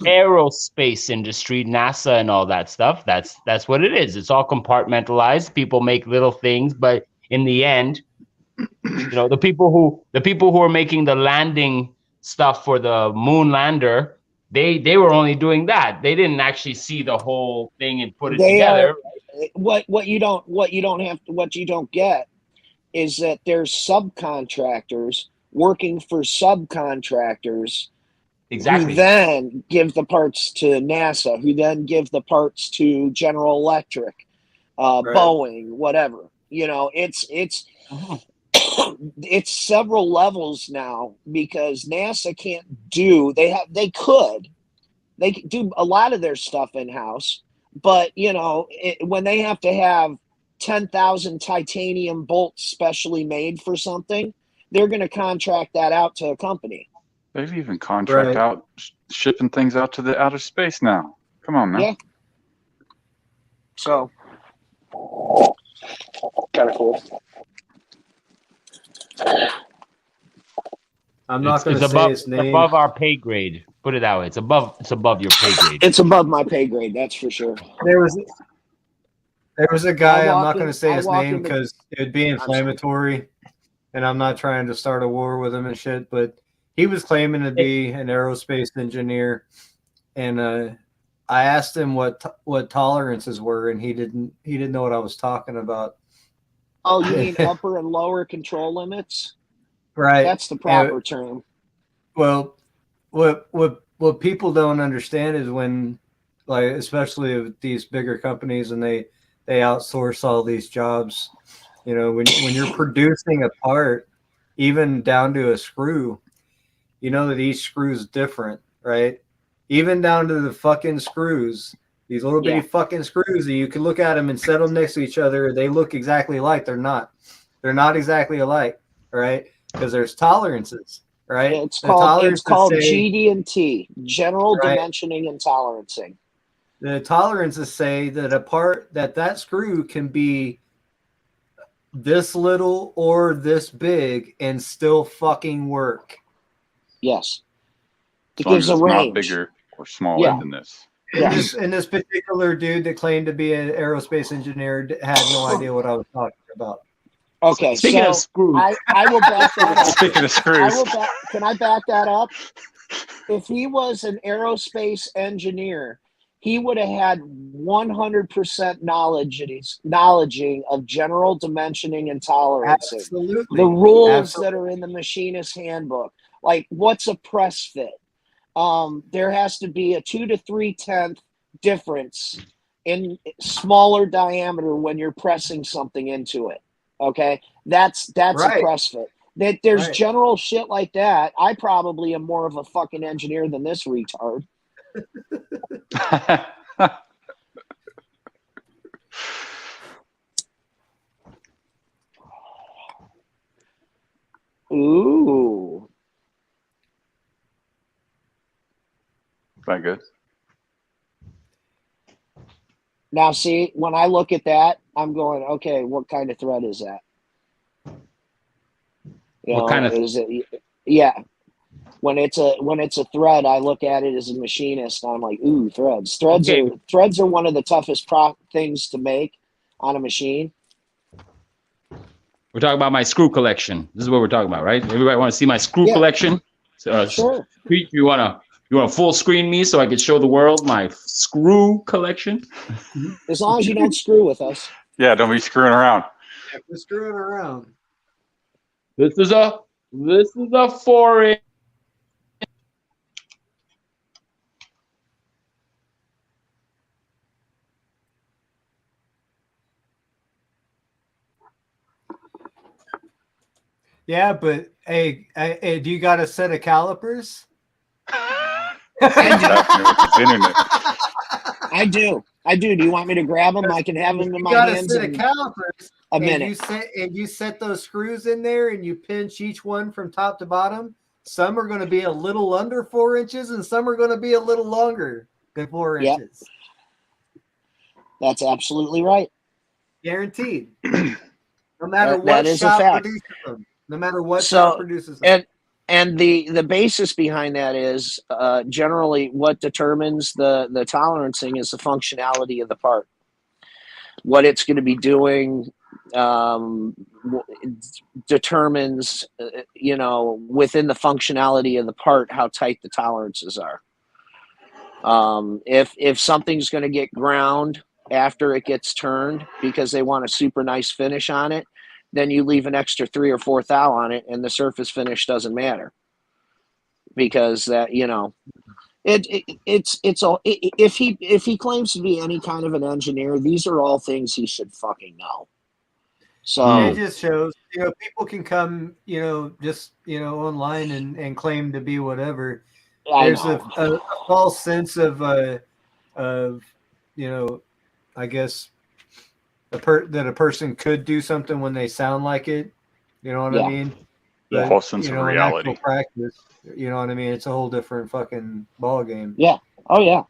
aerospace industry, NASA and all that stuff, that's what it is. It's all compartmentalized. People make little things, but in the end, the people who are making the landing stuff for the moon lander, they were only doing that. They didn't actually see the whole thing and put it together. What you don't get is that there's subcontractors working for subcontractors. Exactly. Who then give the parts to NASA, who then give the parts to General Electric, Boeing, whatever. It's it's several levels now because NASA can't do. They could do a lot of their stuff in house, but when they have to have 10,000 titanium bolts specially made for something, they're going to contract that out to a company. They've even contract out shipping things out to the outer space now. Come on, man. Yeah. So, kind of cool. I'm not going to say his name. It's above our pay grade. Put it that way. It's above your pay grade. It's above my pay grade. That's for sure. There was a guy. I'm not going to say his name because it would be inflammatory, and I'm not trying to start a war with him and shit. But he was claiming to be an aerospace engineer, and I asked him what tolerances were, and he didn't know what I was talking about. Oh, you mean upper and lower control limits? Right. That's the proper term. Well, what people don't understand is when, like, especially with these bigger companies and they outsource all these jobs, when you're producing a part, even down to a screw, that each screw is different, right? Even down to the fucking screws, these little bitty fucking screws that you can look at them and set them next to each other. They look exactly alike. They're not exactly alike, right? Because there's tolerances, right? It's called GD&T, General Dimensioning and Tolerancing. The tolerances say that a part that screw can be this little or this big and still fucking work. Yes. It gives a range. Not bigger or smaller than this. And this particular dude that claimed to be an aerospace engineer had no idea what I was talking about. Okay, speaking of screws, I will back that up. Speaking of screws, can I back that up? If he was an aerospace engineer, he would have had 100% knowledging of general dimensioning and tolerancing. Absolutely. The rules that are in the machinist handbook. Like, what's a press fit? There has to be a 2 to 3/10 difference in smaller diameter when you're pressing something into it. Okay, that's Right. a press fit. That there's Right. general shit like that. I probably am more of a fucking engineer than this retard. Ooh. That good? Now, see, when I look at that, I'm going, okay, what kind of thread is that? What kind of? Is it? Yeah. When it's a thread, I look at it as a machinist. And I'm like, ooh, threads. Threads are one of the toughest things to make on a machine. We're talking about my screw collection. This is what we're talking about, right? Everybody want to see my screw collection? Sure. You wanna full screen me so I can show the world my screw collection? As long as you don't screw with us. Yeah, don't be screwing around. Yeah, we're screwing around. This is a 4-inch. Yeah, but hey, do you got a set of calipers? I do. Do you want me to grab them? I can have them in my hands. You got a set of calipers. A minute. You set those screws in there and you pinch each one from top to bottom. Some are going to be a little under 4 inches and some are going to be a little longer than 4 inches. That's absolutely right. Guaranteed. No matter what shop produces them. No matter what shop produces them. And the basis behind that is generally what determines the tolerancing is the functionality of the part. What it's going to be doing determines, within the functionality of the part, how tight the tolerances are. If something's going to get ground after it gets turned because they want a super nice finish on it, then you leave an extra 3 or 4 thou on it, and the surface finish doesn't matter because that it's all. If he claims to be any kind of an engineer, these are all things he should fucking know. So it just shows, people can come, just online and claim to be whatever. There's a false sense of I guess that a person could do something when they sound like it. You know what I mean? But, false sense of reality. In actual practice, you know what I mean? It's a whole different fucking ball game. Yeah. Oh yeah.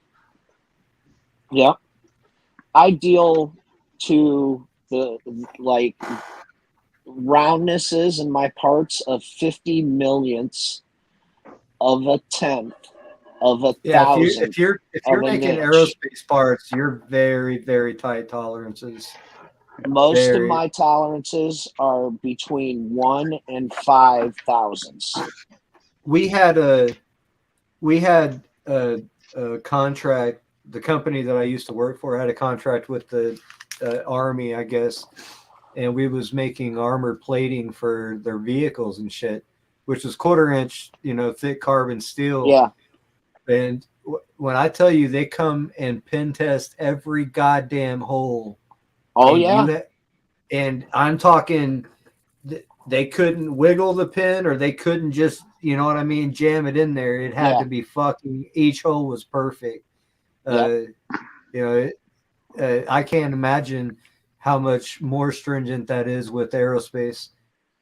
Yeah. I deal to the roundnesses in my parts of 50 millionths of a tenth of a thousandth. If you're making aerospace parts, you're very, very tight tolerances. Most of my tolerances are between 1 and 5 thousandths. We had a contract. The company that I used to work for had a contract with the Army, I guess, and we was making armor plating for their vehicles and shit, which was 1/4 inch, thick carbon steel. Yeah. And when I tell you they come and pin test every goddamn hole. Oh, yeah. And I'm talking, they couldn't wiggle the pin or they couldn't just, jam it in there. It had to be fucking, each hole was perfect. I can't imagine how much more stringent that is with aerospace.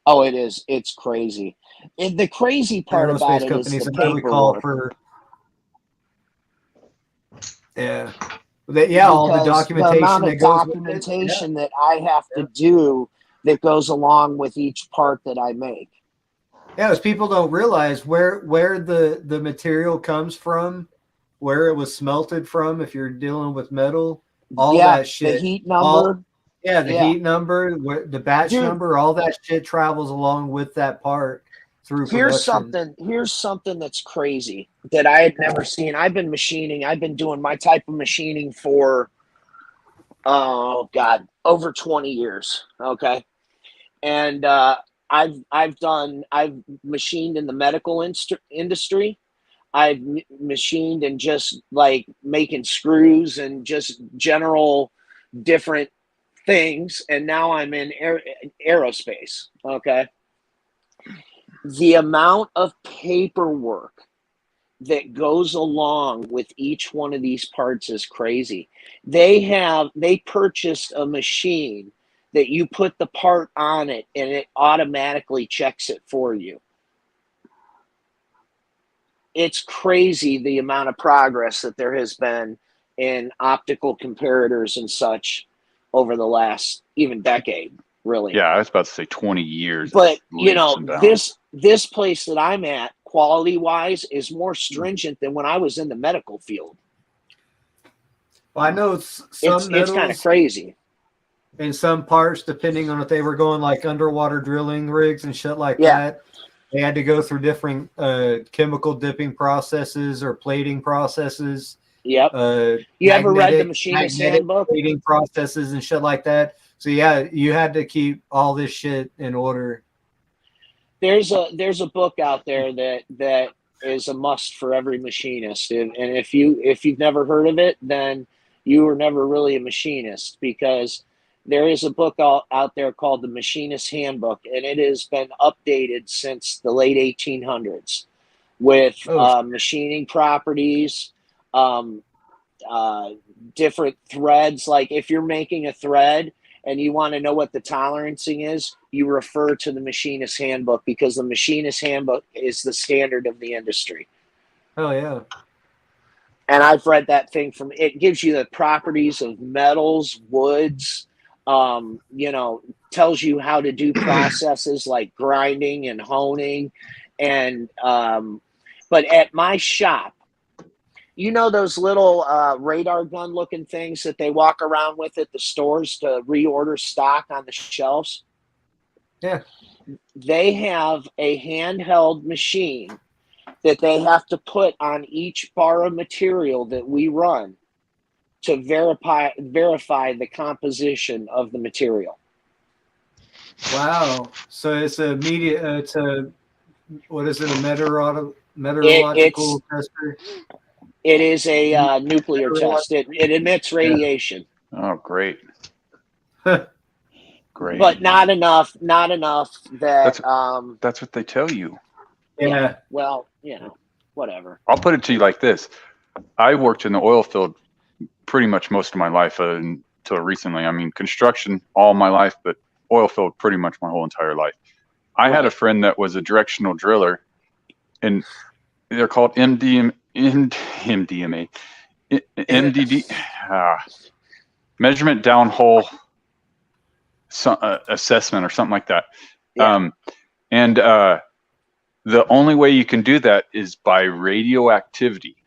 Oh, it is. It's crazy. And the crazy part about it is the paperwork. All the documentation, the amount of documentation that I have to do that goes along with each part that I make. Yeah, as people don't realize where the material comes from, where it was smelted from. If you're dealing with metal, all that shit, the heat number. Heat number, the batch number, all that shit travels along with that part through production. Here's something that's crazy that I had never seen. I've been doing my type of machining for over 20 years. Okay. And I've machined in the medical industry. I've machined in just like making screws and just general different things, and now I'm in aerospace. Okay. The amount of paperwork that goes along with each one of these parts is crazy. They purchased a machine that you put the part on it and it automatically checks it for you. It's crazy the amount of progress that there has been in optical comparators and such over the last even decade, really. Yeah, I was about to say 20 years. But you know, this place that I'm at, quality wise, is more stringent than when I was in the medical field. Well, I know it's kind of crazy. In some parts, depending on if they were going like underwater drilling rigs and shit like that, they had to go through different chemical dipping processes or plating processes. Yep. You ever read the machinist handbook? Plating processes and shit like that. So yeah, you had to keep all this shit in order. There's a book out there that is a must for every machinist, and if you've never heard of it, then you were never really a machinist, because there is a book out there called the Machinist Handbook, and it has been updated since the late 1800s with machining properties, different threads. Like if you're making a thread and you want to know what the tolerancing is, you refer to the Machinist Handbook, because the Machinist Handbook is the standard of the industry. Oh, yeah. And I've read that thing it gives you the properties of metals, woods, you know, tells you how to do processes like grinding and honing. And, but at my shop, you know, those little radar gun looking things that they walk around with at the stores to reorder stock on the shelves? Yeah. They have a handheld machine that they have to put on each bar of material that we run to verify the composition of the material. Wow. So it's a what is it, a meteorological tester? It is a nuclear test. It emits radiation. Oh, great. Great. But not enough that that's what they tell you. Yeah. Well, you know, whatever. I'll put it to you like this. I worked in the oil field pretty much most of my life until recently. I mean, construction all my life, but oil field pretty much my whole entire life. I had a friend that was a directional driller, and they're called MDMA, measurement downhole assessment or something like that. Yeah. The only way you can do that is by radioactivity.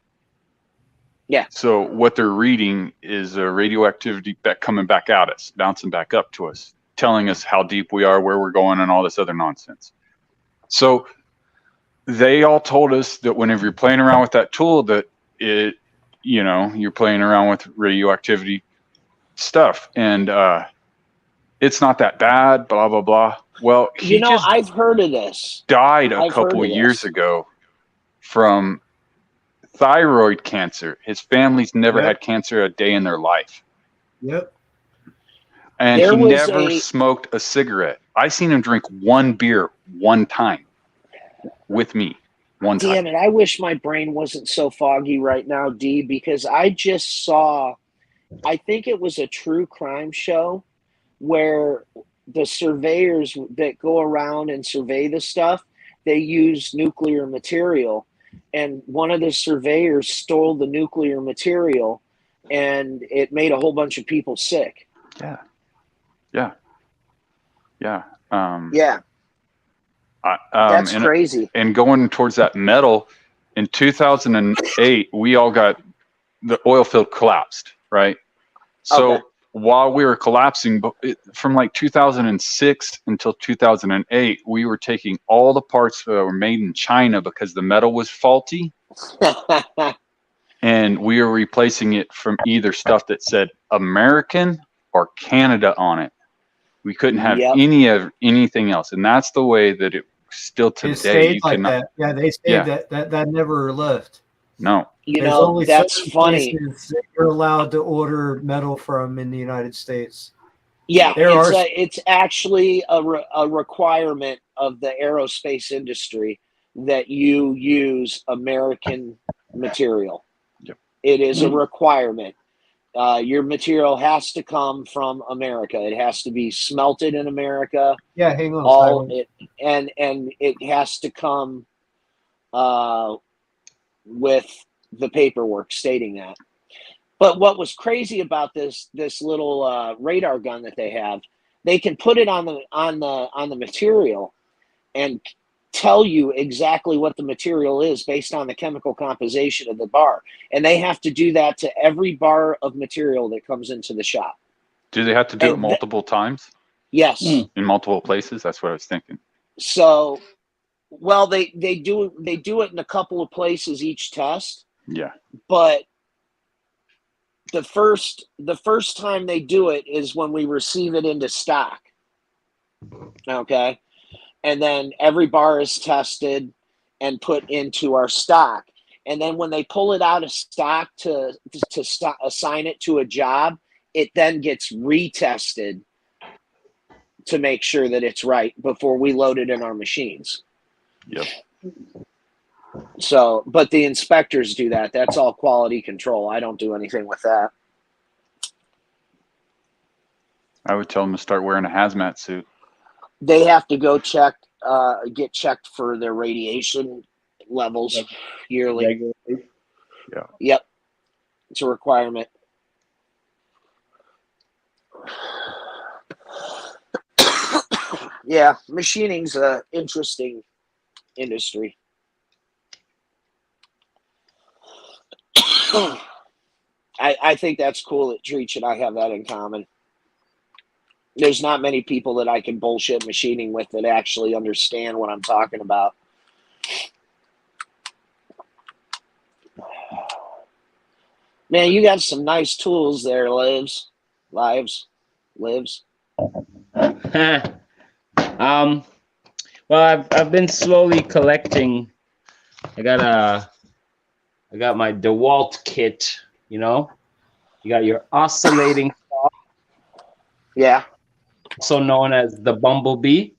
Yeah. So what they're reading is a radioactivity coming back at us, bouncing back up to us, telling us how deep we are, where we're going, and all this other nonsense. So they all told us that whenever you're playing around with that tool, that you're playing around with radioactivity stuff, and it's not that bad, blah, blah, blah. Well, I've heard of this. Died a couple years ago from thyroid cancer. His family's never had cancer a day in their life. Yep. And he never smoked a cigarette. I seen him drink one beer one time with me. One time. Damn it. I wish my brain wasn't so foggy right now, D, because I just saw, I think it was a true crime show where the surveyors that go around and survey the stuff, they use nuclear material. And one of the surveyors stole the nuclear material, and it made a whole bunch of people sick. Yeah. That's crazy. And going towards that metal, in 2008, we all got the oil field collapsed, right? So while we were collapsing, from like 2006 until 2008, we were taking all the parts that were made in China because the metal was faulty. And we were replacing it from either stuff that said American or Canada on it. We couldn't have anything else. And that's the way that it still today. It stayed like that. Yeah, they stayed that never left. No. That's funny. You're allowed to order metal from in the United States. Yeah, There are it's actually a requirement of the aerospace industry that you use American material. Yep. It is a requirement. Your material has to come from America. It has to be smelted in America. Yeah, hang on. All it and it has to come with the paperwork stating that. But what was crazy about this little radar gun that they have, they can put it on the material and tell you exactly what the material is based on the chemical composition of the bar. And they have to do that to every bar of material that comes into the shop. Do they have to do it multiple times? Yes. In multiple places? That's what I was thinking. So, well, they do it in a couple of places each test. Yeah. But the first time they do it is when we receive it into stock. Okay. And then every bar is tested and put into our stock. And then when they pull it out of stock to assign it to a job, it then gets retested to make sure that it's right before we load it in our machines. Yep. So, but the inspectors do that. That's all quality control. I don't do anything with that. I would tell them to start wearing a hazmat suit. They have to go get checked for their radiation levels yearly. Regularly. Yeah. Yep. It's a requirement. Yeah, machining's an interesting industry. I think that's cool that Treach and I have that in common. There's not many people that I can bullshit machining with that actually understand what I'm talking about. Man, you got some nice tools there, Lives. Well, I've been slowly collecting. I got my DeWalt kit, you know. You got your oscillating saw, Yeah. also known as the Bumblebee.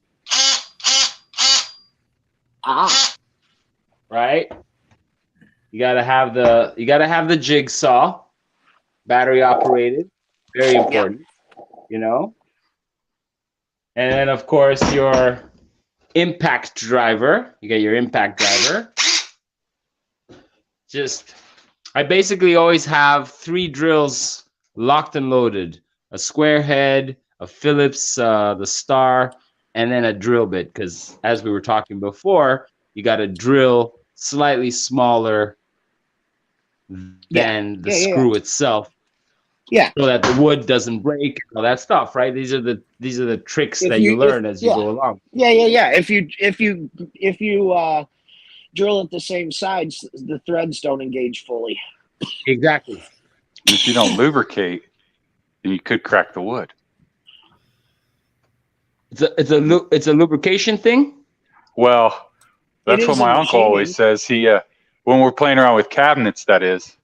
Right? You gotta have the jigsaw, battery operated, very important, you know. And then of course your impact driver. You get your impact driver. I basically always have 3 drills locked and loaded: a square head, a Phillips, the star, and then a drill bit. Because as we were talking before, you got to drill slightly smaller than the screw itself. Yeah. So that the wood doesn't break, all that stuff, right? These are the tricks that you learn as you go along. Yeah. If you drill at the same sides, the threads don't engage fully. Exactly. And if you don't lubricate, then you could crack the wood. It's a lubrication thing. Well, that's what my uncle always says. He when we're playing around with cabinets, that is.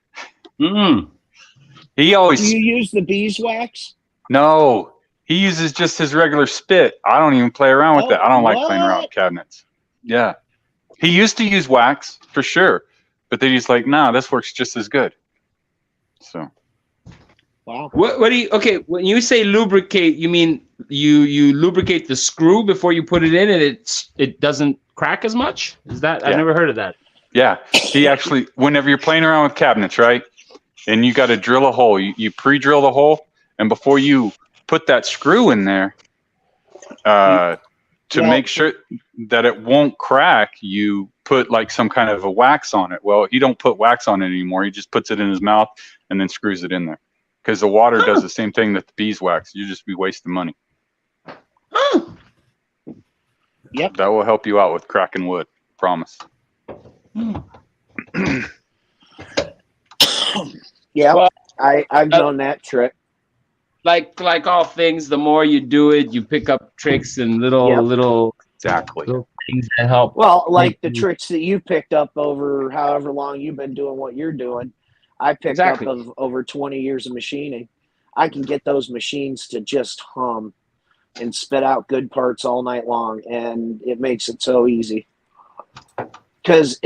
He always. Do you use the beeswax? No, he uses just his regular spit. I don't even play around with that. I don't like playing around with cabinets. Yeah, he used to use wax for sure, but then he's like, "Nah, this works just as good." So. Wow. What do you? Okay, when you say lubricate, you mean you lubricate the screw before you put it in, and it doesn't crack as much? Is that? Yeah. I've never heard of that. Yeah, he actually, whenever you're playing around with cabinets, right, and you got to drill a hole, you pre-drill the hole, and before you put that screw in there, to make sure that it won't crack, you put like some kind of a wax on it. Well, he don't put wax on it anymore. He just puts it in his mouth and then screws it in there. Because the water does the same thing that the beeswax. You just be wasting money. Yep. That will help you out with cracking wood. Promise. Yeah, well, I've known that trick. Like all things, the more you do it, you pick up tricks and little things that help. Well, like the tricks that you picked up over however long you've been doing what you're doing. I picked up of over 20 years of machining. I can get those machines to just hum and spit out good parts all night long, and it makes it so easy. Because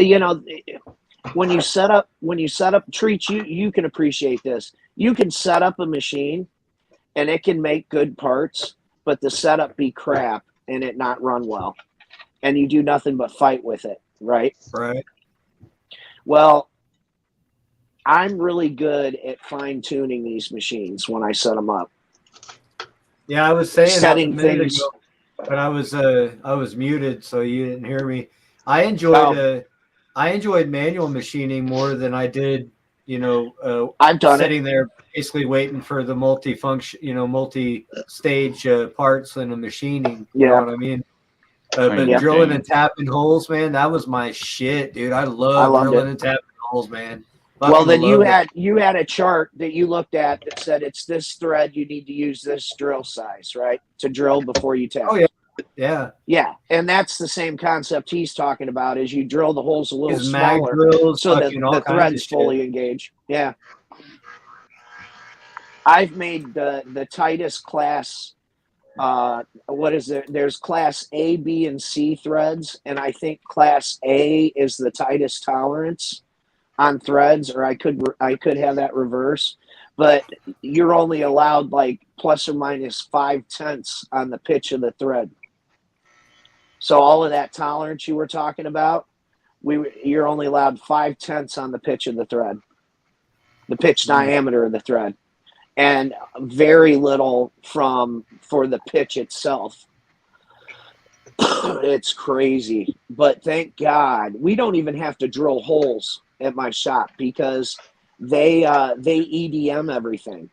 when you set up treach, you can appreciate this. You can set up a machine and it can make good parts, but the setup be crap and it not run well, and you do nothing but fight with it, right? Right. Well, I'm really good at fine tuning these machines when I set them up. Yeah, I was saying Setting that a minute things. ago, but I was muted, so you didn't hear me. I enjoyed manual machining more than I did, I've done sitting there basically waiting for the multi-function, multi-stage parts in a machining. You know what I mean? But drilling and tapping holes, man, that was my shit, dude. I love drilling and tapping holes, man. Well, then you had a chart that you looked at that said it's this thread, you need to use this drill size, right, to drill before you tap. Oh yeah, yeah, yeah. And that's the same concept he's talking about. Is you drill the holes a little smaller drills, so that the thread's fully engaged. Yeah. I've made the tightest class. What is there? There's class A, B, and C threads, and I think class A is the tightest tolerance on threads, or I could have that reverse, but you're only allowed like plus or minus 0.5 on the pitch of the thread. So all of that tolerance you were talking about, you're only allowed 0.5 on the pitch of the thread, the pitch diameter of the thread, and very little for the pitch itself. It's crazy, but thank God we don't even have to drill holes at my shop because they EDM everything.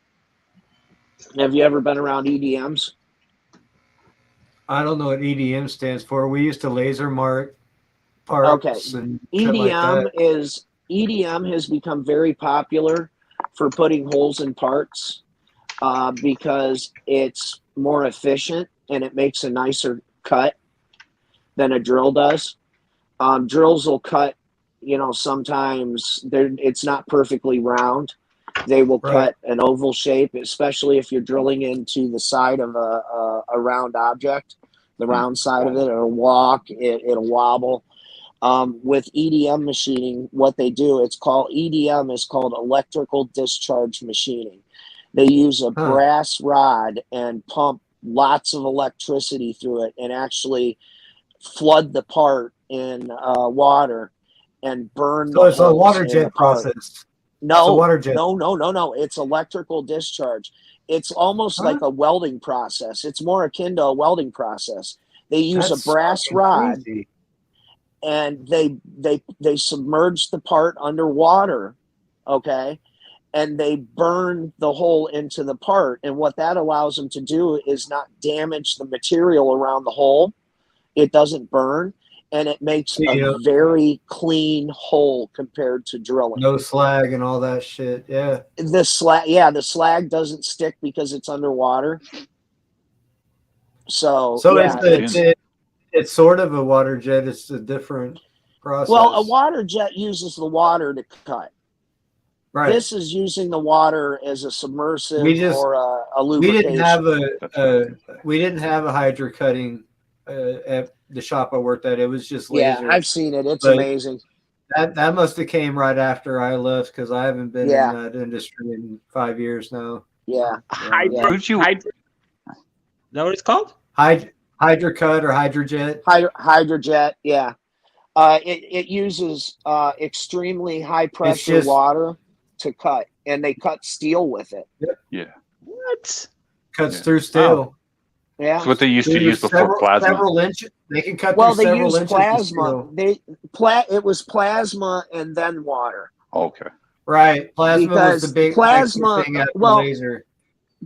Have you ever been around EDMs? I don't know what EDM stands for. We used to laser mark parts. Okay. And EDM has become very popular for putting holes in parts because it's more efficient and it makes a nicer cut than a drill does. Drills will cut, sometimes it's not perfectly round. They will cut an oval shape, especially if you're drilling into the side of a round object. The round side of it, it'll walk, it'll wobble. With EDM machining, what they do, EDM is called electrical discharge machining. They use a brass rod and pump lots of electricity through it and actually flood the part in water and burn. So it's a water jet process. No, no. It's electrical discharge. It's almost like a welding process. It's more akin to a welding process. They use a brass rod and they submerge the part underwater, okay? And they burn the hole into the part. And what that allows them to do is not damage the material around the hole. It doesn't burn, and it makes a very clean hole compared to drilling. No slag and all that shit. Yeah. The slag doesn't stick because it's underwater. So it's sort of a water jet. It's a different process. Well, a water jet uses the water to cut. Right. This is using the water as a submersive or a lubrication. We didn't have a hydro cutting at the shop I worked at. It was just laser. Yeah, I've seen it. It's amazing. That must have came right after I left because I haven't been in that industry in 5 years now. Yeah. Is that what it's called? Hydrocut or hydrojet. Hydrojet, yeah. It uses extremely high pressure water to cut, and they cut steel with it. Yeah. What? Cuts through steel. Yeah. That's what they used to use before plasma. Several inches. They can cut through several inches. Well, they use plasma. It was plasma and then water. Okay. Right. Plasma was the big plasma thing after laser.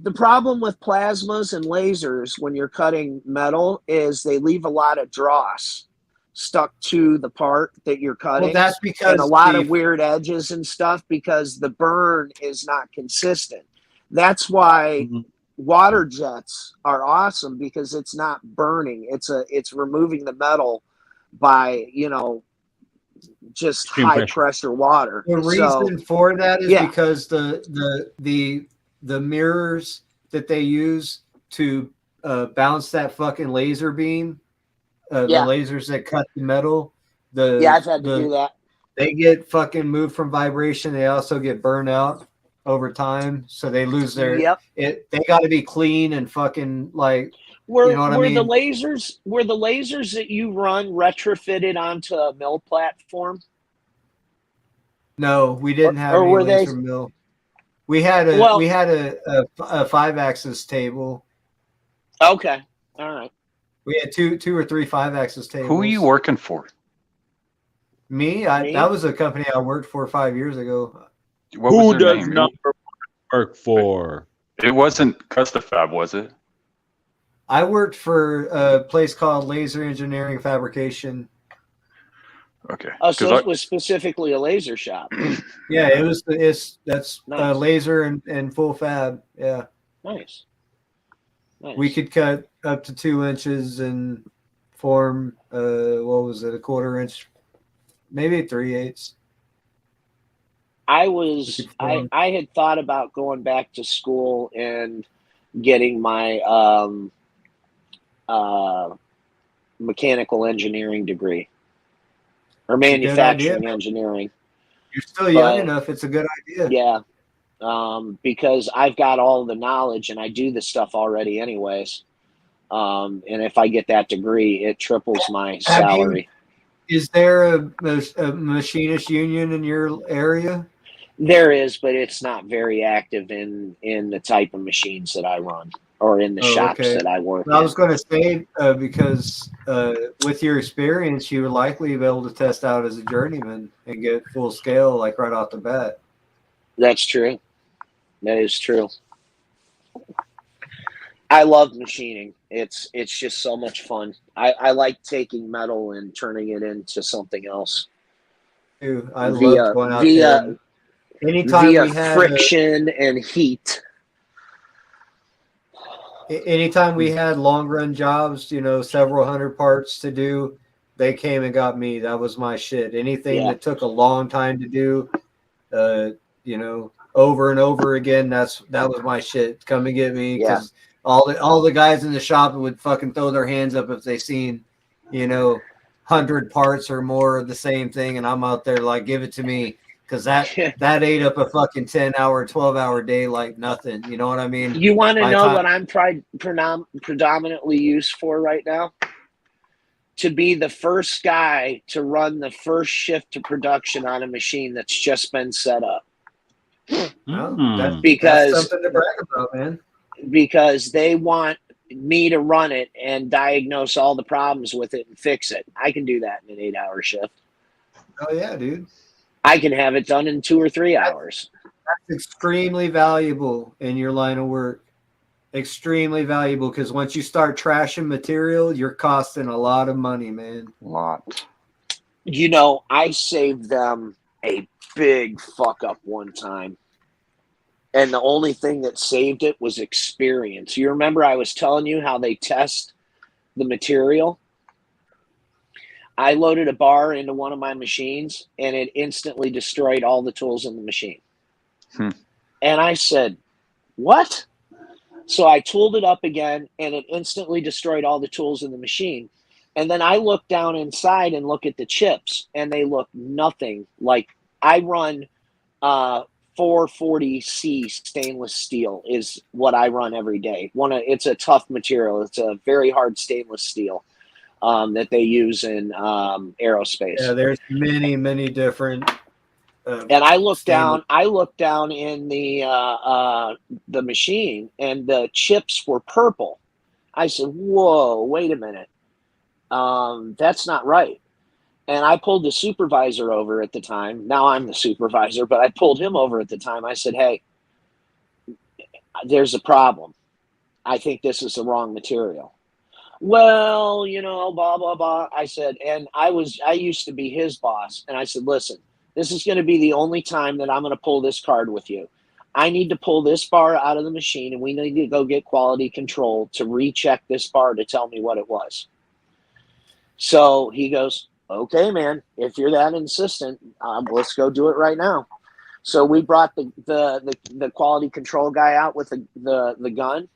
The problem with plasmas and lasers when you're cutting metal is they leave a lot of dross stuck to the part that you're cutting. Well, that's because and a lot of weird edges and stuff because the burn is not consistent. That's why water jets are awesome because it's not burning. It's removing the metal by, just high pressure water. The reason for that is because the the mirrors that they use to bounce that fucking laser beam, the lasers that cut the metal. I've had to do that. They get fucking moved from vibration. They also get burned out over time, so they lose their. They got to be clean and fucking like. You know what I mean? The lasers that you run retrofitted onto a mill platform? No, we didn't have any laser mill. We had a 5-axis table. Okay, all right. We had two or three 5-axis tables. Who are you working for? Me? That was a company I worked for 5 years ago. Who does not work for? It wasn't Custifab, was it? I worked for a place called Laser Engineering Fabrication. Okay. Oh, so it was specifically a laser shop. Yeah, that's nice. Laser and full fab. Yeah. Nice. We could cut up to 2 inches and form what was it, a 1/4 inch, maybe 3/8. I had thought about going back to school and getting my mechanical engineering degree or manufacturing engineering. You're still young enough. It's a good idea. Yeah. Because I've got all the knowledge and I do the stuff already anyways. And if I get that degree, it triples my salary. Is there a machinist union in your area? There is, but it's not very active in the type of machines that I run or in the shops that I work in. I was going to say, because with your experience, you would likely be able to test out as a journeyman and get full scale, like right off the bat. That's true. That is true. I love machining. It's just so much fun. I like taking metal and turning it into something else. Dude, I love going out there. Anytime via we had friction and heat. Anytime we had long run jobs, several hundred parts to do, they came and got me. That was my shit. Anything that took a long time to do, over and over again, that was my shit. Come and get me, because all the guys in the shop would fucking throw their hands up if they seen 100 parts or more of the same thing, and I'm out there like, give it to me, because that ate up a fucking 10-hour, 12-hour day like nothing. You know what I mean? You want to know what I'm predominantly used for right now? To be the first guy to run the first shift to production on a machine that's just been set up. That's something to brag about, man. Because they want me to run it and diagnose all the problems with it and fix it. I can do that in an 8-hour shift. Oh yeah, dude. I can have it done in 2 or 3 hours. That's extremely valuable in your line of work. Extremely valuable, because once you start trashing material, you're costing a lot of money, man. A lot. I saved them a big fuck up one time. And the only thing that saved it was experience. You remember I was telling you how they test the material? I loaded a bar into one of my machines, and it instantly destroyed all the tools in the machine. And I said, what? So I tooled it up again, and it instantly destroyed all the tools in the machine. And then I look down inside and look at the chips, and they look nothing like. I run 440C stainless steel is what I run every day. It's a tough material. It's a very hard stainless steel that they use in aerospace. Yeah, there's many different. And I looked down. I looked down in the machine, and the chips were purple. I said, "Whoa, wait a minute, that's not right." And I pulled the supervisor over at the time. Now I'm the supervisor, but I pulled him over at the time. I said, "Hey, there's a problem. I think this is the wrong material." Well, blah, blah, blah. I said, and I used to be his boss. And I said, listen, this is going to be the only time that I'm going to pull this card with you. I need to pull this bar out of the machine, and we need to go get quality control to recheck this bar to tell me what it was. So he goes, okay, man, if you're that insistent, let's go do it right now. So we brought the quality control guy out with the gun.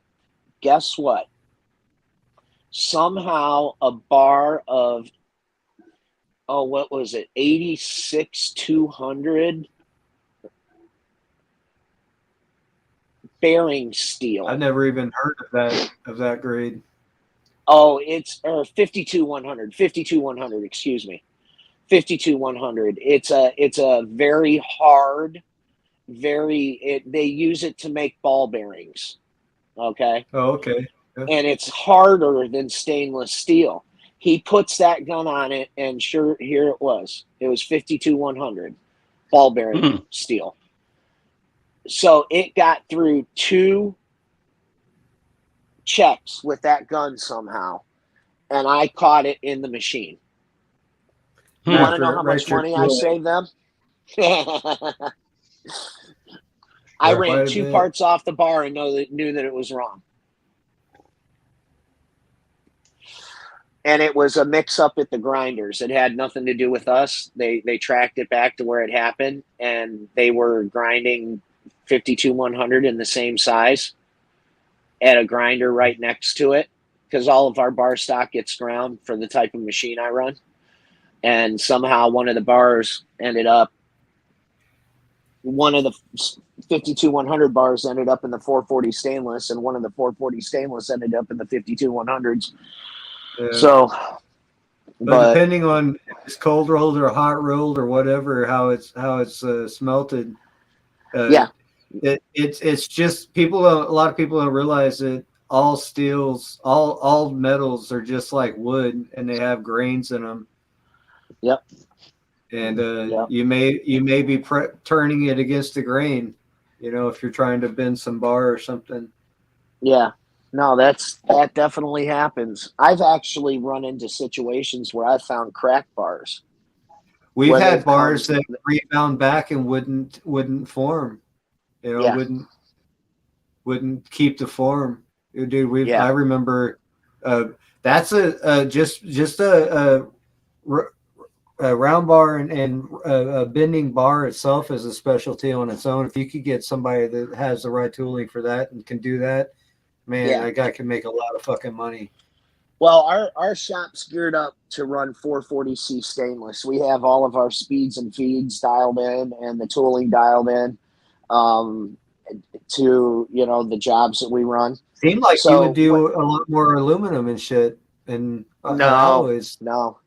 Guess what? Somehow a bar of, what was it, 86-200 bearing steel. I've never even heard of that grade. Oh, it's 52-100, excuse me. 52-100. It's a very hard, they use it to make ball bearings. Okay. Oh, okay. Yeah. And it's harder than stainless steel. He puts that gun on it, and sure, here it was. It was 52-100 ball bearing steel. So it got through 2 checks with that gun somehow, and I caught it in the machine. You want to know how much money I saved them? I ran 2 parts off the bar and knew that it was wrong. And it was a mix-up at the grinders. It had nothing to do with us. They tracked it back to where it happened, and they were grinding 52-100 in the same size at a grinder right next to it, because all of our bar stock gets ground for the type of machine I run. And somehow one of the bars ended up, one of the 52-100 bars ended up in the 440 stainless, and one of the 440 stainless ended up in the 52-100s. Yeah. So, but depending on if it's cold rolled or hot rolled or whatever, how it's smelted. It's just a lot of people don't realize that all steels, all metals are just like wood, and they have grains in them. Yep. And you may be turning it against the grain, if you're trying to bend some bar or something. Yeah. No, that definitely happens. I've actually run into situations where I've found crack bars. We've had bars that rebound back and wouldn't form. Wouldn't keep the form. Dude, I remember that's just a round bar and a bending bar itself is a specialty on its own. If you could get somebody that has the right tooling for that and can do that, man, that guy can make a lot of fucking money. Well, our shop's geared up to run 440C stainless. We have all of our speeds and feeds dialed in and the tooling dialed in to, the jobs that we run. Seemed like you would do a lot more aluminum and shit and alloys. No.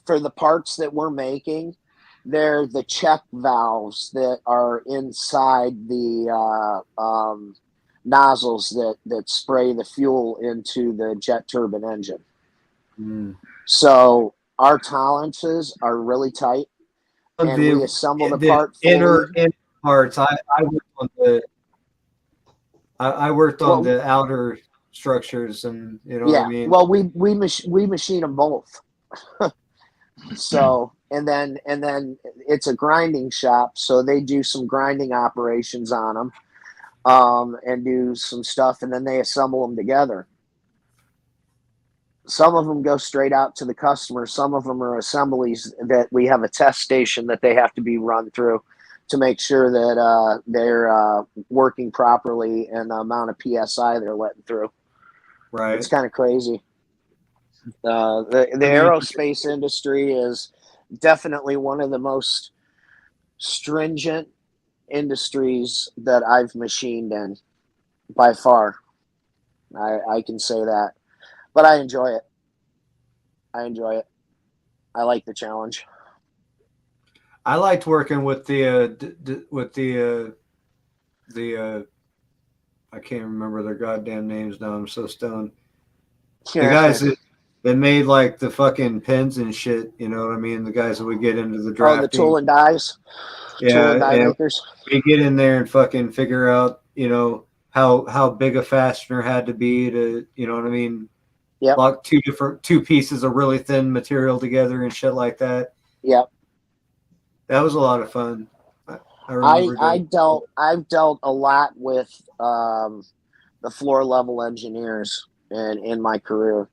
For the parts that we're making, they're the check valves that are inside the nozzles that spray the fuel into the jet turbine engine. So our tolerances are really tight, and we assemble the part fully. Inner parts. I worked on the outer structures, and what I mean. Well, we machine them both. So and then it's a grinding shop, so they do some grinding operations on them. And do some stuff, and then they assemble them together. Some of them go straight out to the customer. Some of them are assemblies that we have a test station that they have to be run through to make sure that they're working properly and the amount of PSI they're letting through. Right. It's kind of crazy. The aerospace industry is definitely one of the most stringent industries that I've machined in by far. I can say that, but I enjoy it. I like the challenge. I liked working with the I can't remember their goddamn names now. I'm so stoned. The guys that made like the fucking pens and shit. You know what I mean? The guys that would get into the drafting. Oh, the tool and dies. Yeah, makers. We get in there and fucking figure out, how big a fastener had to be to, you know what I mean? Yep. Lock two pieces of really thin material together and shit like that. Yep. That was a lot of fun. I've dealt a lot with the floor level engineers in my career,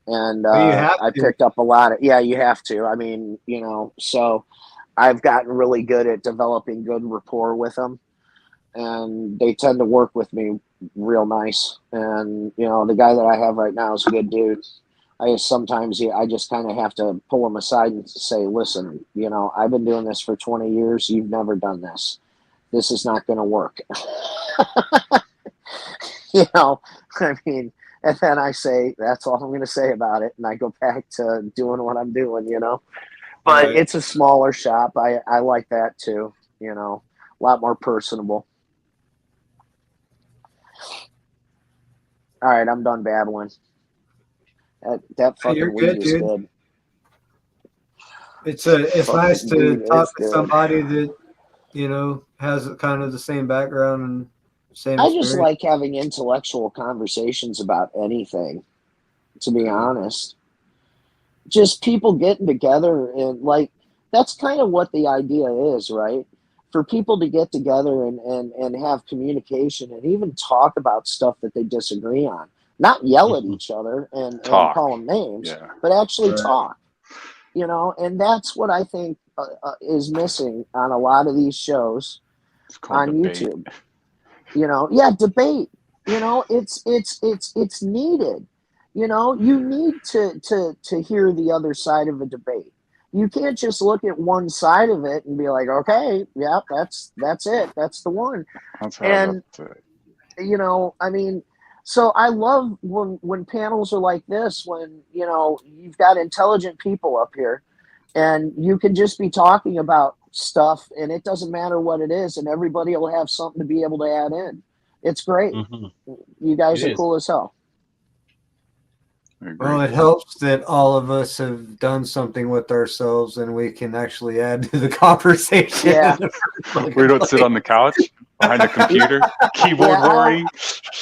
and I picked up a lot of. Yeah, you have to. I mean, so I've gotten really good at developing good rapport with them, and they tend to work with me real nice. And you know, the guy that I have right now is a good dude. I just kind of have to pull him aside and say, listen, you know, I've been doing this for 20 years. You've never done this. This is not going to work. You know, I mean, and then I say, that's all I'm going to say about it. And I go back to doing what I'm doing, you know, but Right. it's a smaller shop. I like that too, you know, a lot more personable. All right, I'm done babbling. That Hey, you're fucking weed good, is dude. good. It's Fucking nice to weed talk is to good. somebody that, you know, has kind of the same background and same I just experience. like having intellectual conversations about anything, to be honest. Just people getting together and like, that's kind of what the idea is, right? For people to get together and have communication and even talk about stuff that they disagree on. Not yell at each other and Talk. call them names, Yeah. but actually Right. talk. You know, and that's what I think is missing on a lot of these shows It's called on debate. YouTube. You know, yeah, debate. You know, it's needed. You know, you need to hear the other side of a debate. You can't just look at one side of it and be like, okay, yeah, that's it, that's the one. That's how And that's it. you know, I mean, so I love when panels are like this, when you know you've got intelligent people up here, and you can just be talking about stuff, and it doesn't matter what it is, and everybody will have something to be able to add in. It's great. You guys It are is. cool as hell. I agree. Well, it helps that all of us have done something with ourselves and we can actually add to the conversation. Yeah. We don't sit on the couch behind the computer, keyboard Yeah, warring.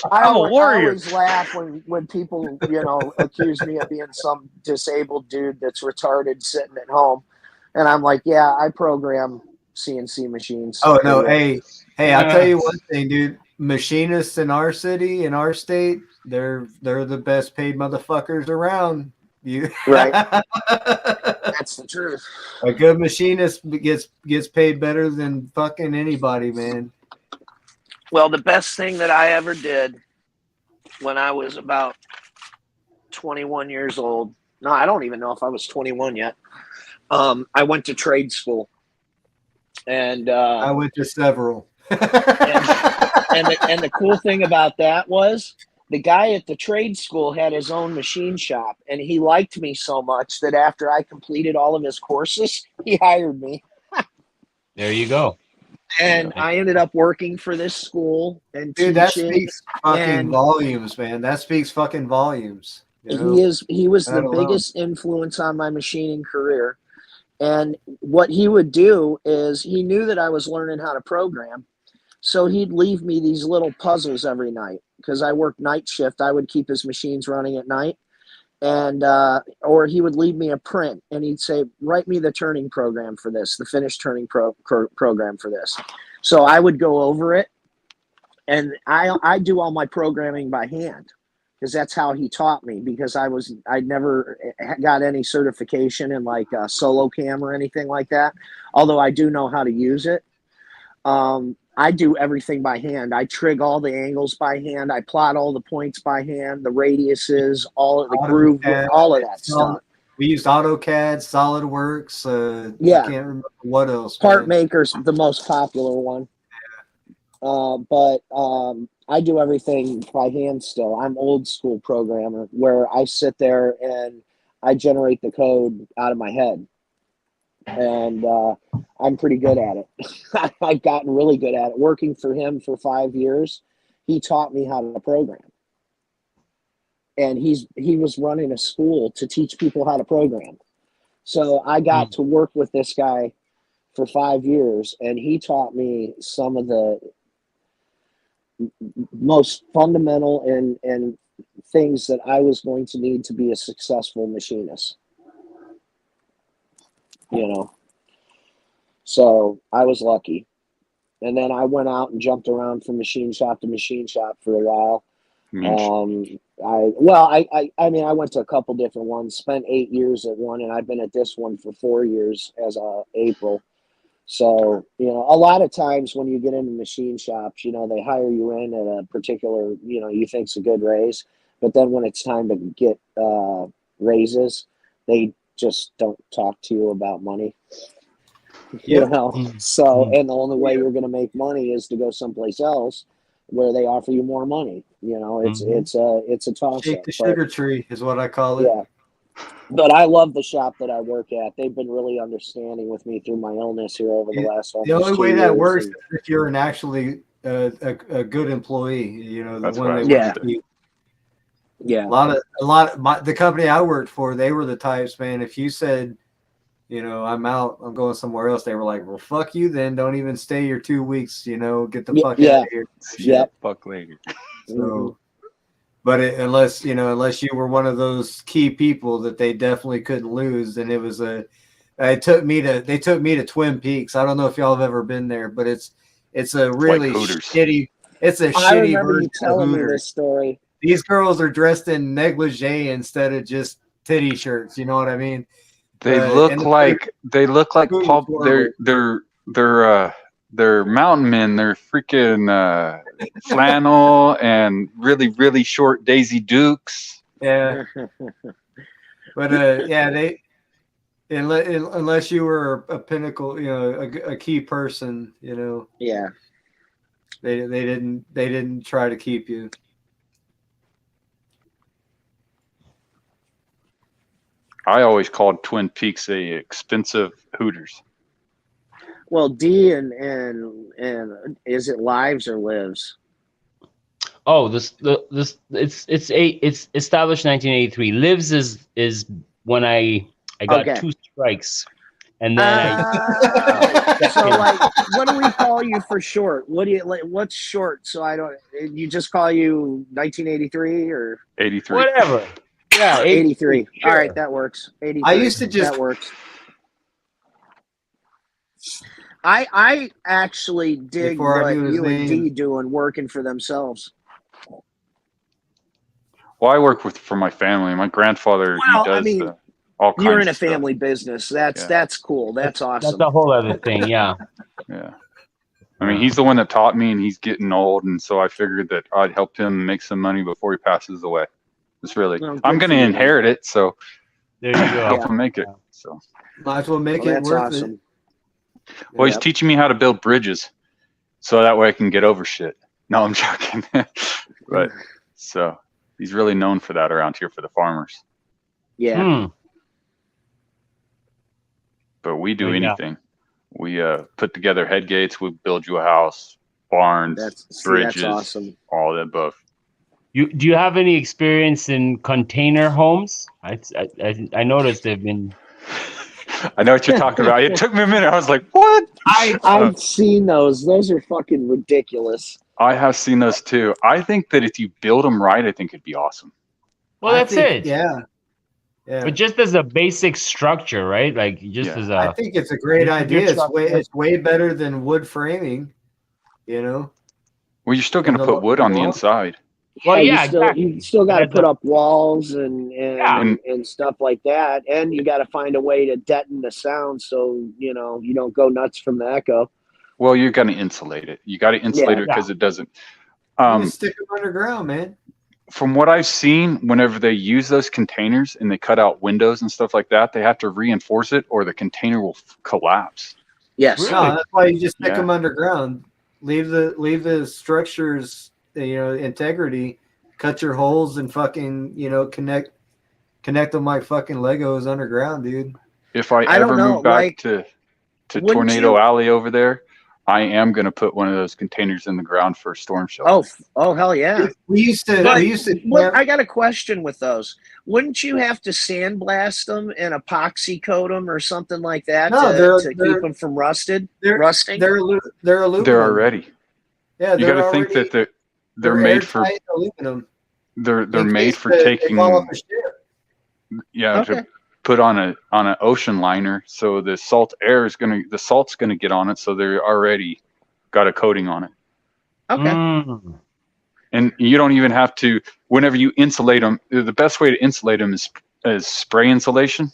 I I'm a always warrior. laugh when people, you know, accuse me of being some disabled dude that's retarded sitting at home. And I'm like, yeah, I program CNC machines. Oh no, Idiot. hey, I'll tell you one thing, dude. Machinists in our city, in our state, they're the best paid motherfuckers around. You Right. That's the truth. A good machinist gets paid better than fucking anybody, man. Well, the best thing that I ever did when I was about 21 years old. No, I don't even know if I was 21 yet. I went to trade school, and I went to several. and the cool thing about that was the guy at the trade school had his own machine shop, and he liked me so much that after I completed all of his courses, he hired me. There you go. And I ended up working for this school and Dude, that teaching. speaks fucking and volumes, man. That speaks fucking volumes. You know? He was That the alone. biggest influence on my machining career. And what he would do is he knew that I was learning how to program. So he'd leave me these little puzzles every night because I worked night shift. I would keep his machines running at night. And or he would leave me a print and he'd say, write me the turning program for this, the finished turning program for this. So I would go over it, and I do all my programming by hand because that's how he taught me, because I never got any certification in like solo cam or anything like that, although I do know how to use it. I do everything by hand. I trig all the angles by hand. I plot all the points by hand, the radiuses, all of the groove, all of that stuff. We used AutoCAD, SolidWorks. Yeah. I can't remember what else. Part Maker's the most popular one. But I do everything by hand still. I'm old school programmer where I sit there and I generate the code out of my head. And I'm pretty good at it. I've gotten really good at it. Working for him for 5 years, he taught me how to program. And he was running a school to teach people how to program. So I got to work with this guy for 5 years, and he taught me some of the most fundamental and things that I was going to need to be a successful machinist. You know, so I was lucky. And then I went out and jumped around from machine shop to machine shop for a while. I went to a couple different ones, spent 8 years at one, and I've been at this one for 4 years as of April. So, a lot of times when you get into machine shops, they hire you in at a particular, you think's a good raise, but then when it's time to get raises, they just don't talk to you about money. So, and the only way you're going to make money is to go someplace else where they offer you more money. It's a toss-up. Shake the sugar tree is what I call it. Yeah. But I love the shop that I work at. They've been really understanding with me through my illness here over the last almost 2 years. The only way that works is if you're an actually a good employee. That's the one right. they Yeah. The company I worked for, they were the types, man. If you said, I'm out, I'm going somewhere else, they were like, well, fuck you then. Don't even stay your 2 weeks, get the fuck out of here. Yeah. Fuck later. So, but unless you were one of those key people that they definitely couldn't lose, then it was they took me to Twin Peaks. I don't know if y'all have ever been there, but it's a really shitty, I remember version you telling of me Hooters. this story. These girls are dressed in negligee instead of just titty shirts. You know what I mean? They look like they're mountain men. They're freaking flannel and really, really short Daisy Dukes. Yeah. But they unless you were a pinnacle, a key person, Yeah. They didn't try to keep you. I always called Twin Peaks a expensive Hooters. Well, D and is it Lives or Lives? Oh, it's established 1983. Lives is when I got 2 strikes, and then so like, what do we call you for short? What do you like? What's short? So I don't. You just call you 1983 or 83. Whatever. Yeah, 83. Sure. All right, that works. 83. I used to just that works. I actually dig Before I what knew his you and name. D doing working for themselves. Well, I work for my family. My grandfather, Well, he does I mean, all kinds You're in a of stuff. family business. That's cool. That's awesome. That's a whole other thing. Yeah. Yeah. I mean, he's the one that taught me, and he's getting old, and so I figured that I'd help him make some money before he passes away. It's really, Well, good I'm going for to you. inherit it, so There you go. help him make it. So, might as well make Well, it that's worth awesome. it. well, he's teaching me how to build bridges, so that way I can get over shit. No, I'm joking. But so he's really known for that around here for the farmers. Yeah. But we do Oh, yeah. anything. We put together head gates. We build you a house, barns, bridges, That's awesome. all the above. Do you have any experience in container homes? I noticed they've been. I know what you're talking about. It took me a minute. I was like, what? I've seen those. Those are fucking ridiculous. I have seen those too. I think that if you build them right, I think it'd be awesome. Well, that's it. Yeah. But just as a basic structure, right? Like just as I a. think it's a great idea. It's way better than wood framing, Well, you're still going to put wood on the inside. Well, you exactly. still got to put up walls and stuff like that, and you got to find a way to deaden the sound so you don't go nuts from the echo. Well, you're going to insulate it. You got to insulate it because it doesn't. you stick them underground, man. From what I've seen, whenever they use those containers and they cut out windows and stuff like that, they have to reinforce it or the container will collapse. Yes. Really? No, that's why you just stick them underground. Leave the structures, integrity. Cut your holes and fucking, connect them like fucking Legos underground, dude. If I ever move back to Tornado Alley over there, I am going to put one of those containers in the ground for storm shelter. Oh, hell yeah. We used to. I got a question with those. Wouldn't you have to sandblast them and epoxy coat them or something like that to keep them from rusting? They're aluminum. They're already. Yeah, you got to think that they're made for aluminum. They're made for taking. To put on an ocean liner, so the salt's gonna get on it, so they're already got a coating on it. Okay. And you don't even have to. Whenever you insulate them, the best way to insulate them is spray insulation.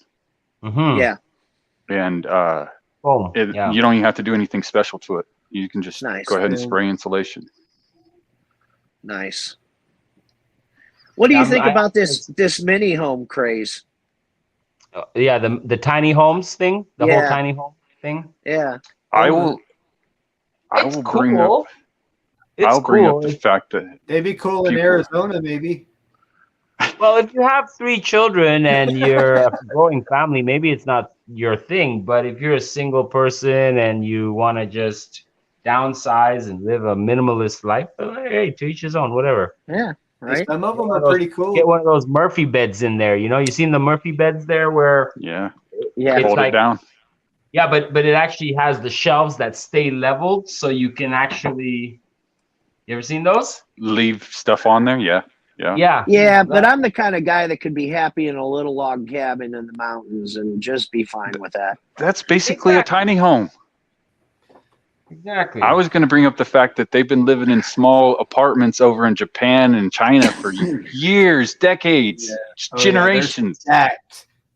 Yeah. And foam. Yeah. You don't even have to do anything special to it. You can just Nice. go ahead and spray insulation. Nice. What do you think about this mini home craze? Yeah, the tiny homes thing, the whole tiny home thing. Yeah. I will bring up. I'll bring up the fact that they'd be cool in Arizona, maybe. Well, if you have 3 children and you're a growing family, maybe it's not your thing. But if you're a single person and you want to just downsize and live a minimalist life, hey, to each his own, whatever. Yeah, right. Some of them are pretty cool. Get one of those Murphy beds in there. You know, you seen the Murphy beds there where it's hold it down. Yeah, but it actually has the shelves that stay leveled, so you can actually. You ever seen those? Leave stuff on there, yeah. Yeah, but I'm the kind of guy that could be happy in a little log cabin in the mountains and just be fine with that. That's basically a tiny home. Exactly. I was going to bring up the fact that they've been living in small apartments over in Japan and China for years, decades, generations.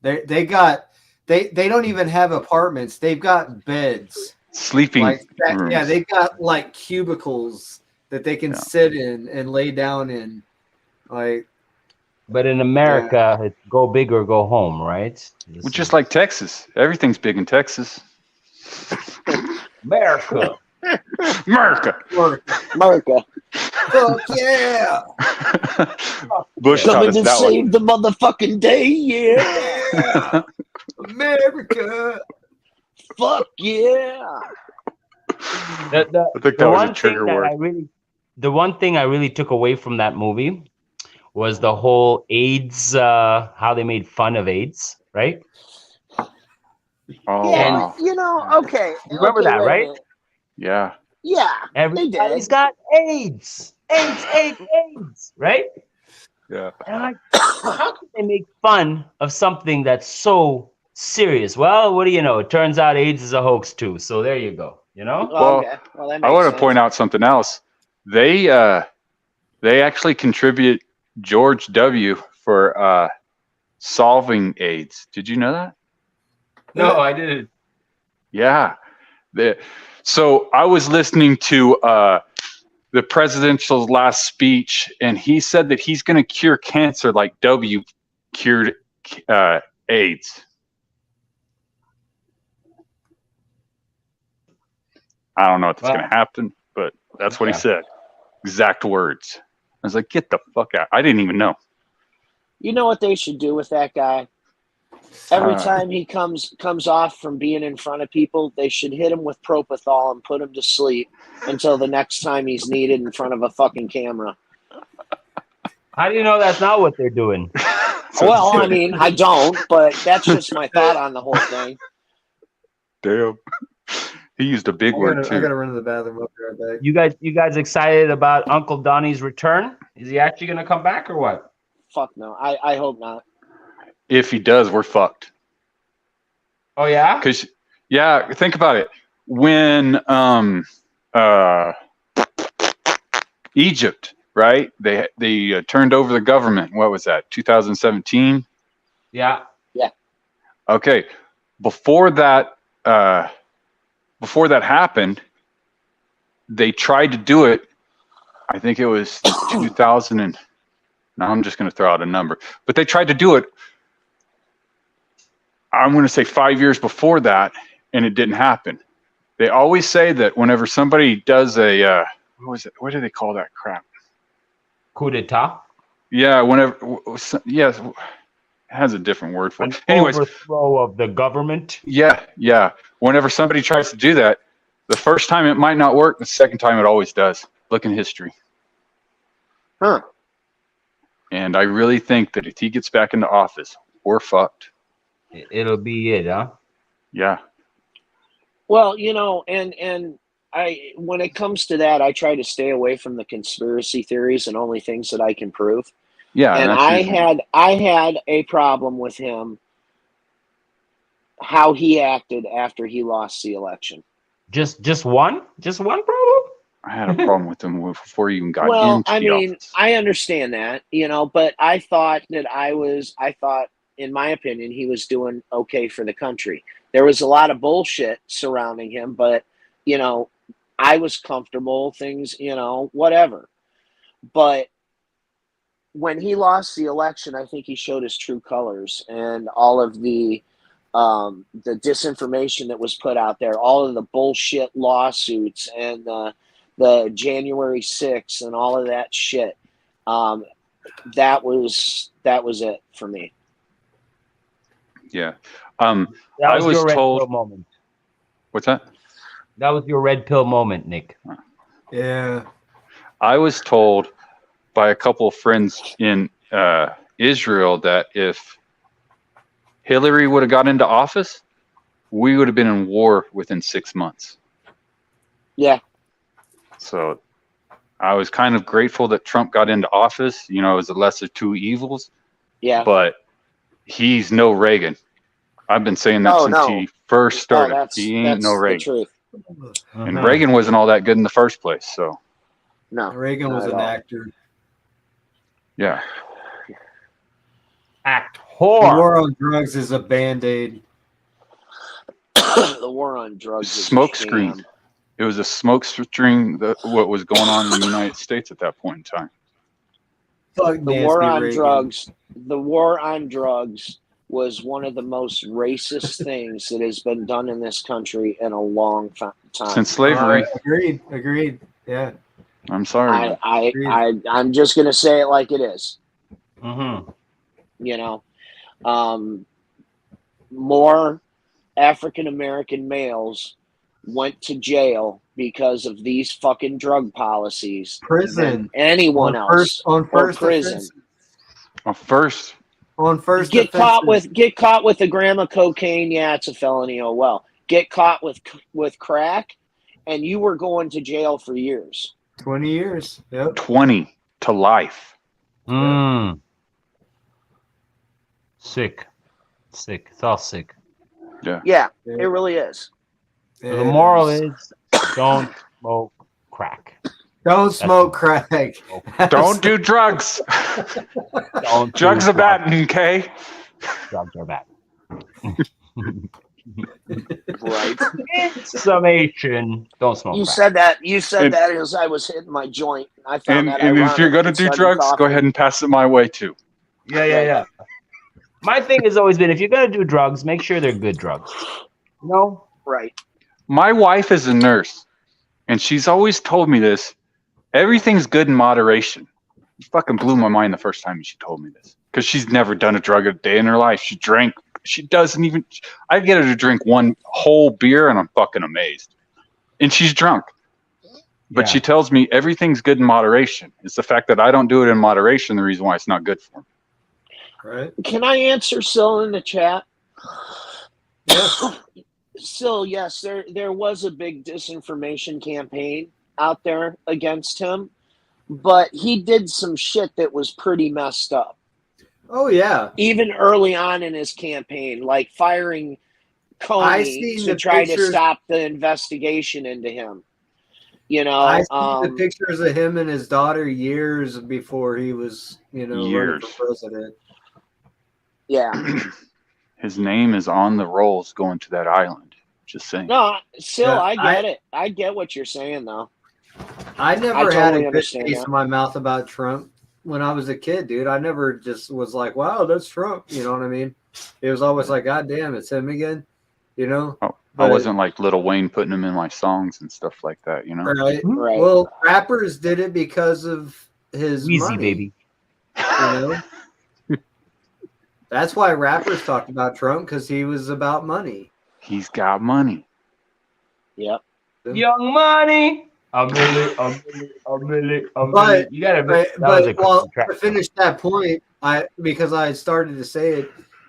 They don't even have apartments. They've got beds. Sleeping rooms. Yeah, they've got like cubicles that they can sit in and lay down in. But in America, it's go big or go home, right? Just like Texas. Everything's big in Texas. America. Fuck yeah. Bush coming to save the motherfucking day, yeah. America. Fuck yeah. I think that was a trigger word. The one thing I really took away from that movie was the whole AIDS, how they made fun of AIDS, right? Oh, yeah, wow. You know, okay. You remember that, right? Yeah. Yeah. Everybody's got AIDS. AIDS, right? Yeah. And I'm like, how can they make fun of something that's so serious? Well, what do you know? It turns out AIDS is a hoax too. So there you go. You know? Well, I want to point out something else. They actually contribute George W. for solving AIDS. Did you know that? No, I didn't. Yeah. So I was listening to the presidential last speech, and he said that he's going to cure cancer like W cured AIDS. I don't know if it's going to happen, but that's what he said. Exact words. I was like, get the fuck out. I didn't even know. You know what they should do with that guy? Every time he comes off from being in front of people, they should hit him with propofol and put him to sleep until the next time he's needed in front of a fucking camera. How do you know that's not what they're doing? Well, I mean, I don't, but that's just my thought on the whole thing. Damn. He used a big word too. I gotta run to the bathroom. I'll be right back. You guys excited about Uncle Donnie's return? Is he actually gonna come back or what? Fuck no. I hope not. If he does, we're fucked. Oh yeah? Because think about it. When Egypt, right? They turned over the government. What was that? 2017? Yeah. Yeah. Okay. Before that happened, they tried to do it. I think it was 2000 and now I'm just going to throw out a number, but they tried to do it. I'm going to say 5 years before that, and it didn't happen. They always say that whenever somebody does a what do they call that crap? Coup d'etat. Yeah, it has a different word for it. Anyways, overthrow of the government. Yeah. Whenever somebody tries to do that, the first time it might not work, the second time it always does. Look in history. Huh. And I really think that if he gets back into office, we're fucked. It'll be it, huh? Yeah. Well, and when it comes to that, I try to stay away from the conspiracy theories and only things that I can prove. Yeah. And I had a problem with him, how he acted after he lost the election. Just one? Just one problem? I had a problem with him before he even got into the office. I understand that, but I thought, in my opinion, he was doing okay for the country. There was a lot of bullshit surrounding him, but, you know, I was comfortable, things, you know, whatever. But when he lost the election, I think he showed his true colors, and all of the disinformation that was put out there, all of the bullshit lawsuits, and the January 6th and all of that shit. That was it for me. Yeah. That I was your red told. pill moment. What's that? That was your red pill moment, Nick. Yeah. I was told by a couple of friends in Israel that if Hillary would have got into office, we would have been in war within 6 months. Yeah. So I was kind of grateful that Trump got into office. You know, it was the lesser two evils. Yeah. But he's no Reagan. I've been saying that since he first started. He ain't no Reagan. The truth. And Reagan wasn't all that good in the first place. So No, Reagan was an actor. yeah. The war on drugs is a band-aid. The war on drugs is Smoke screen. It was a smoke screen what was going on in the United States at that point in time. Fuck The war on drugs. The war on drugs was one of the most racist things that has been done in this country in a long time. Since slavery. Agreed. Yeah. I'm sorry. I'm just gonna say it like it is. Mm-hmm. You know, more African American males went to jail because of these fucking drug policies. Prison. Anyone else on first prison. Offense. On first. Get caught with a gram of cocaine. Yeah, it's a felony. Oh well. Get caught with crack, and you were going to jail for years. 20 years. Yep. 20 to life. Mm. Sick. It's all sick. Yeah, it really is. So the moral is don't smoke crack. Don't smoke crack. Don't do drugs. Drugs are bad, okay? Drugs are bad. Right. In summation, don't smoke crack. You said that as I was hitting my joint. I found that and ironic. if you're going to do drugs, go ahead and pass it my way, too. Yeah. My thing has always been, if you're going to do drugs, make sure they're good drugs. No? Right. My wife is a nurse, and she's always told me this. Everything's good in moderation. It fucking blew my mind the first time she told me this. Because she's never done a drug a day in her life. She drank. She doesn't even. I get her to drink one whole beer, and I'm fucking amazed. And she's drunk. But she tells me everything's good in moderation. It's the fact that I don't do it in moderation the reason why it's not good for me. Right. Can I answer Sil in the chat? Yes. Sil, yes, there was a big disinformation campaign out there against him, but he did some shit that was pretty messed up. Oh yeah. Even early on in his campaign, like firing Comey to try to stop the investigation into him. You know, I see the pictures of him and his daughter years before he was, running for president. Yeah. His name is on the rolls going to that island. Just saying. No, Sil, I get it. I get what you're saying, though. I never had a good taste in my mouth about Trump when I was a kid, dude. I never just was like, wow, that's Trump. You know what I mean? It was always like, God damn, it's him again. You know? Oh, I wasn't like Lil Wayne putting him in my songs and stuff like that, you know? Right. Well, rappers did it because of his Easy, money. baby. You know? That's why rappers talked about Trump, because he was about money. He's got money. Yep. Young Money. A million. But, You gotta to finish that point, because I started to say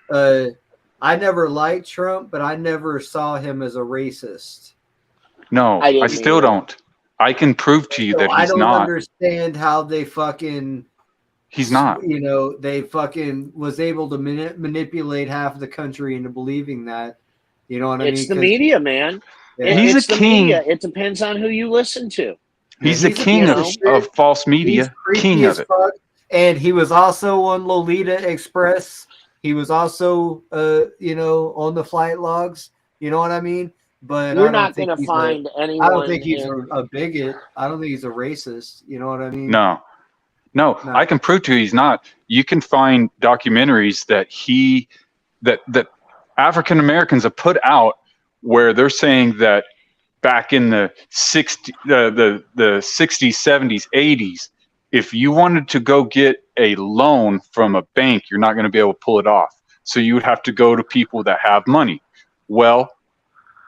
it, I never liked Trump, but I never saw him as a racist. No, I still don't. I can prove to you that he's not. I don't understand how they fucking... He's not. They fucking was able to manipulate half the country into believing that. You know what I mean? It's the media, man. Yeah. He's a king. Media. It depends on who you listen to. He's the king of false media. King of it. And he was also on Lolita Express. He was also, on the flight logs. You know what I mean? But You're I don't not think going to he's find I anyone. don't think he's a bigot. I don't think he's a racist. You know what I mean? No, No. I can prove to you he's not. You can find documentaries that African Americans have put out where they're saying that back in the 60s, the 60s, 70s, 80s, if you wanted to go get a loan from a bank, you're not going to be able to pull it off. So you would have to go to people that have money. Well,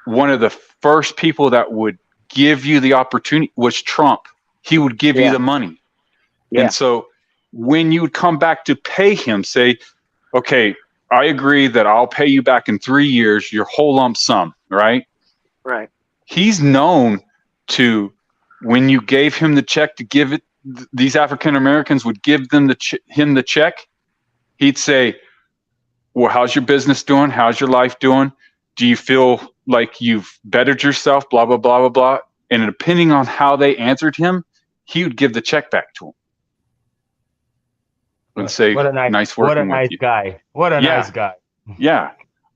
one of the first people that would give you the opportunity was Trump. He would give you the money. Yeah. And so when you would come back to pay him, say, okay, I agree that I'll pay you back in 3 years, your whole lump sum, right? Right. He's known to, when you gave him the check to give it, these African Americans would give them him the check. He'd say, well, how's your business doing? How's your life doing? Do you feel like you've bettered yourself? Blah, blah, blah, blah, blah. And depending on how they answered him, he would give the check back to him and say, what a nice working with you. Guy. What a nice guy. Yeah.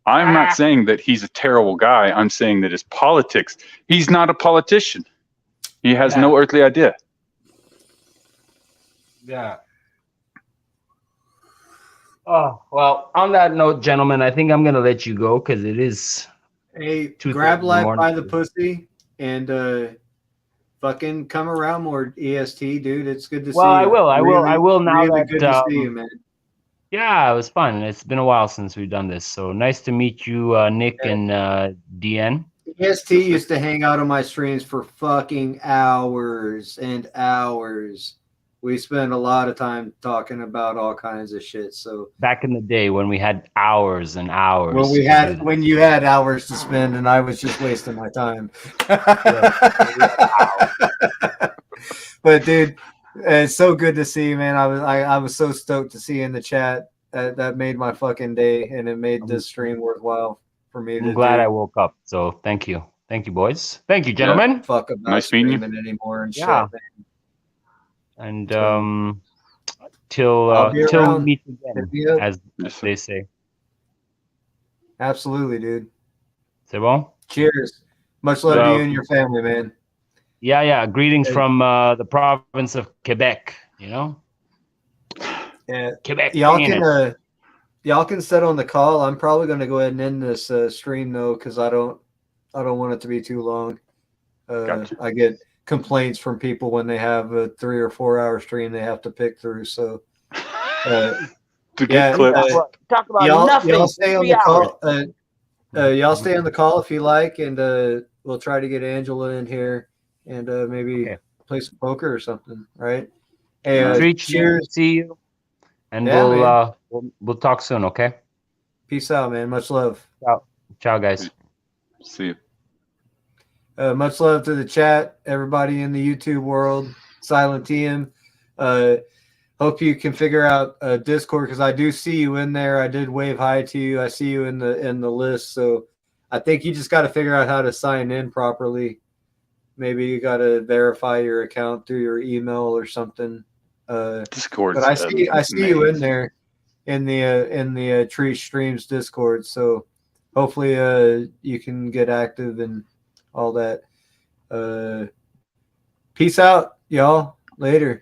I'm not saying that he's a terrible guy. I'm saying that his politics, he's not a politician. He has no earthly idea. Yeah. Oh, well, on that note, gentlemen, I think I'm going to let you go because it is. Hey, grab life by the pussy and fucking come around more, EST, dude. It's good to see you. I will now really that good to see you, man. Yeah, it was fun. It's been a while since we've done this. So nice to meet you, Nick and DN. EST used to hang out on my streams for fucking hours and hours. We spent a lot of time talking about all kinds of shit. So back in the day when we had hours and hours. When you had hours to spend and I was just wasting my time. But dude, it's so good to see you, man. I was so stoked to see you in the chat. That made my fucking day, and it made this stream worthwhile for me. I'm glad I woke up. So thank you, boys. Thank you, gentlemen. Yeah, fuck about nice meeting you anymore and shit. Man. And till we meet again, as they say. Absolutely, dude. C'est bon? Cheers. Much love to you and your family, man. Yeah. Greetings from the province of Quebec. You know. Yeah. Quebec. Y'all can sit on the call. I'm probably going to go ahead and end this stream though, because I don't want it to be too long. Gotcha. I get complaints from people when they have a 3 or 4 hour stream they have to pick through. So to get clips. Talk about nothing. Y'all stay on the call. Y'all stay on the call if you like, and we'll try to get Angela in here and maybe play some poker or something, right? Hey, Treach, cheers. See you, and we'll talk soon. Okay. Peace out, man. Much love. Ciao, guys. See you. Much love to the chat, everybody in the YouTube world, Silent TM. Hope you can figure out Discord because I do see you in there. I did wave hi to you. I see you in the list. So I think you just got to figure out how to sign in properly. Maybe you got to verify your account through your email or something. Discord. But I see you in there in the Treach Streams Discord. So hopefully you can get active and all that. Peace out, y'all. Later.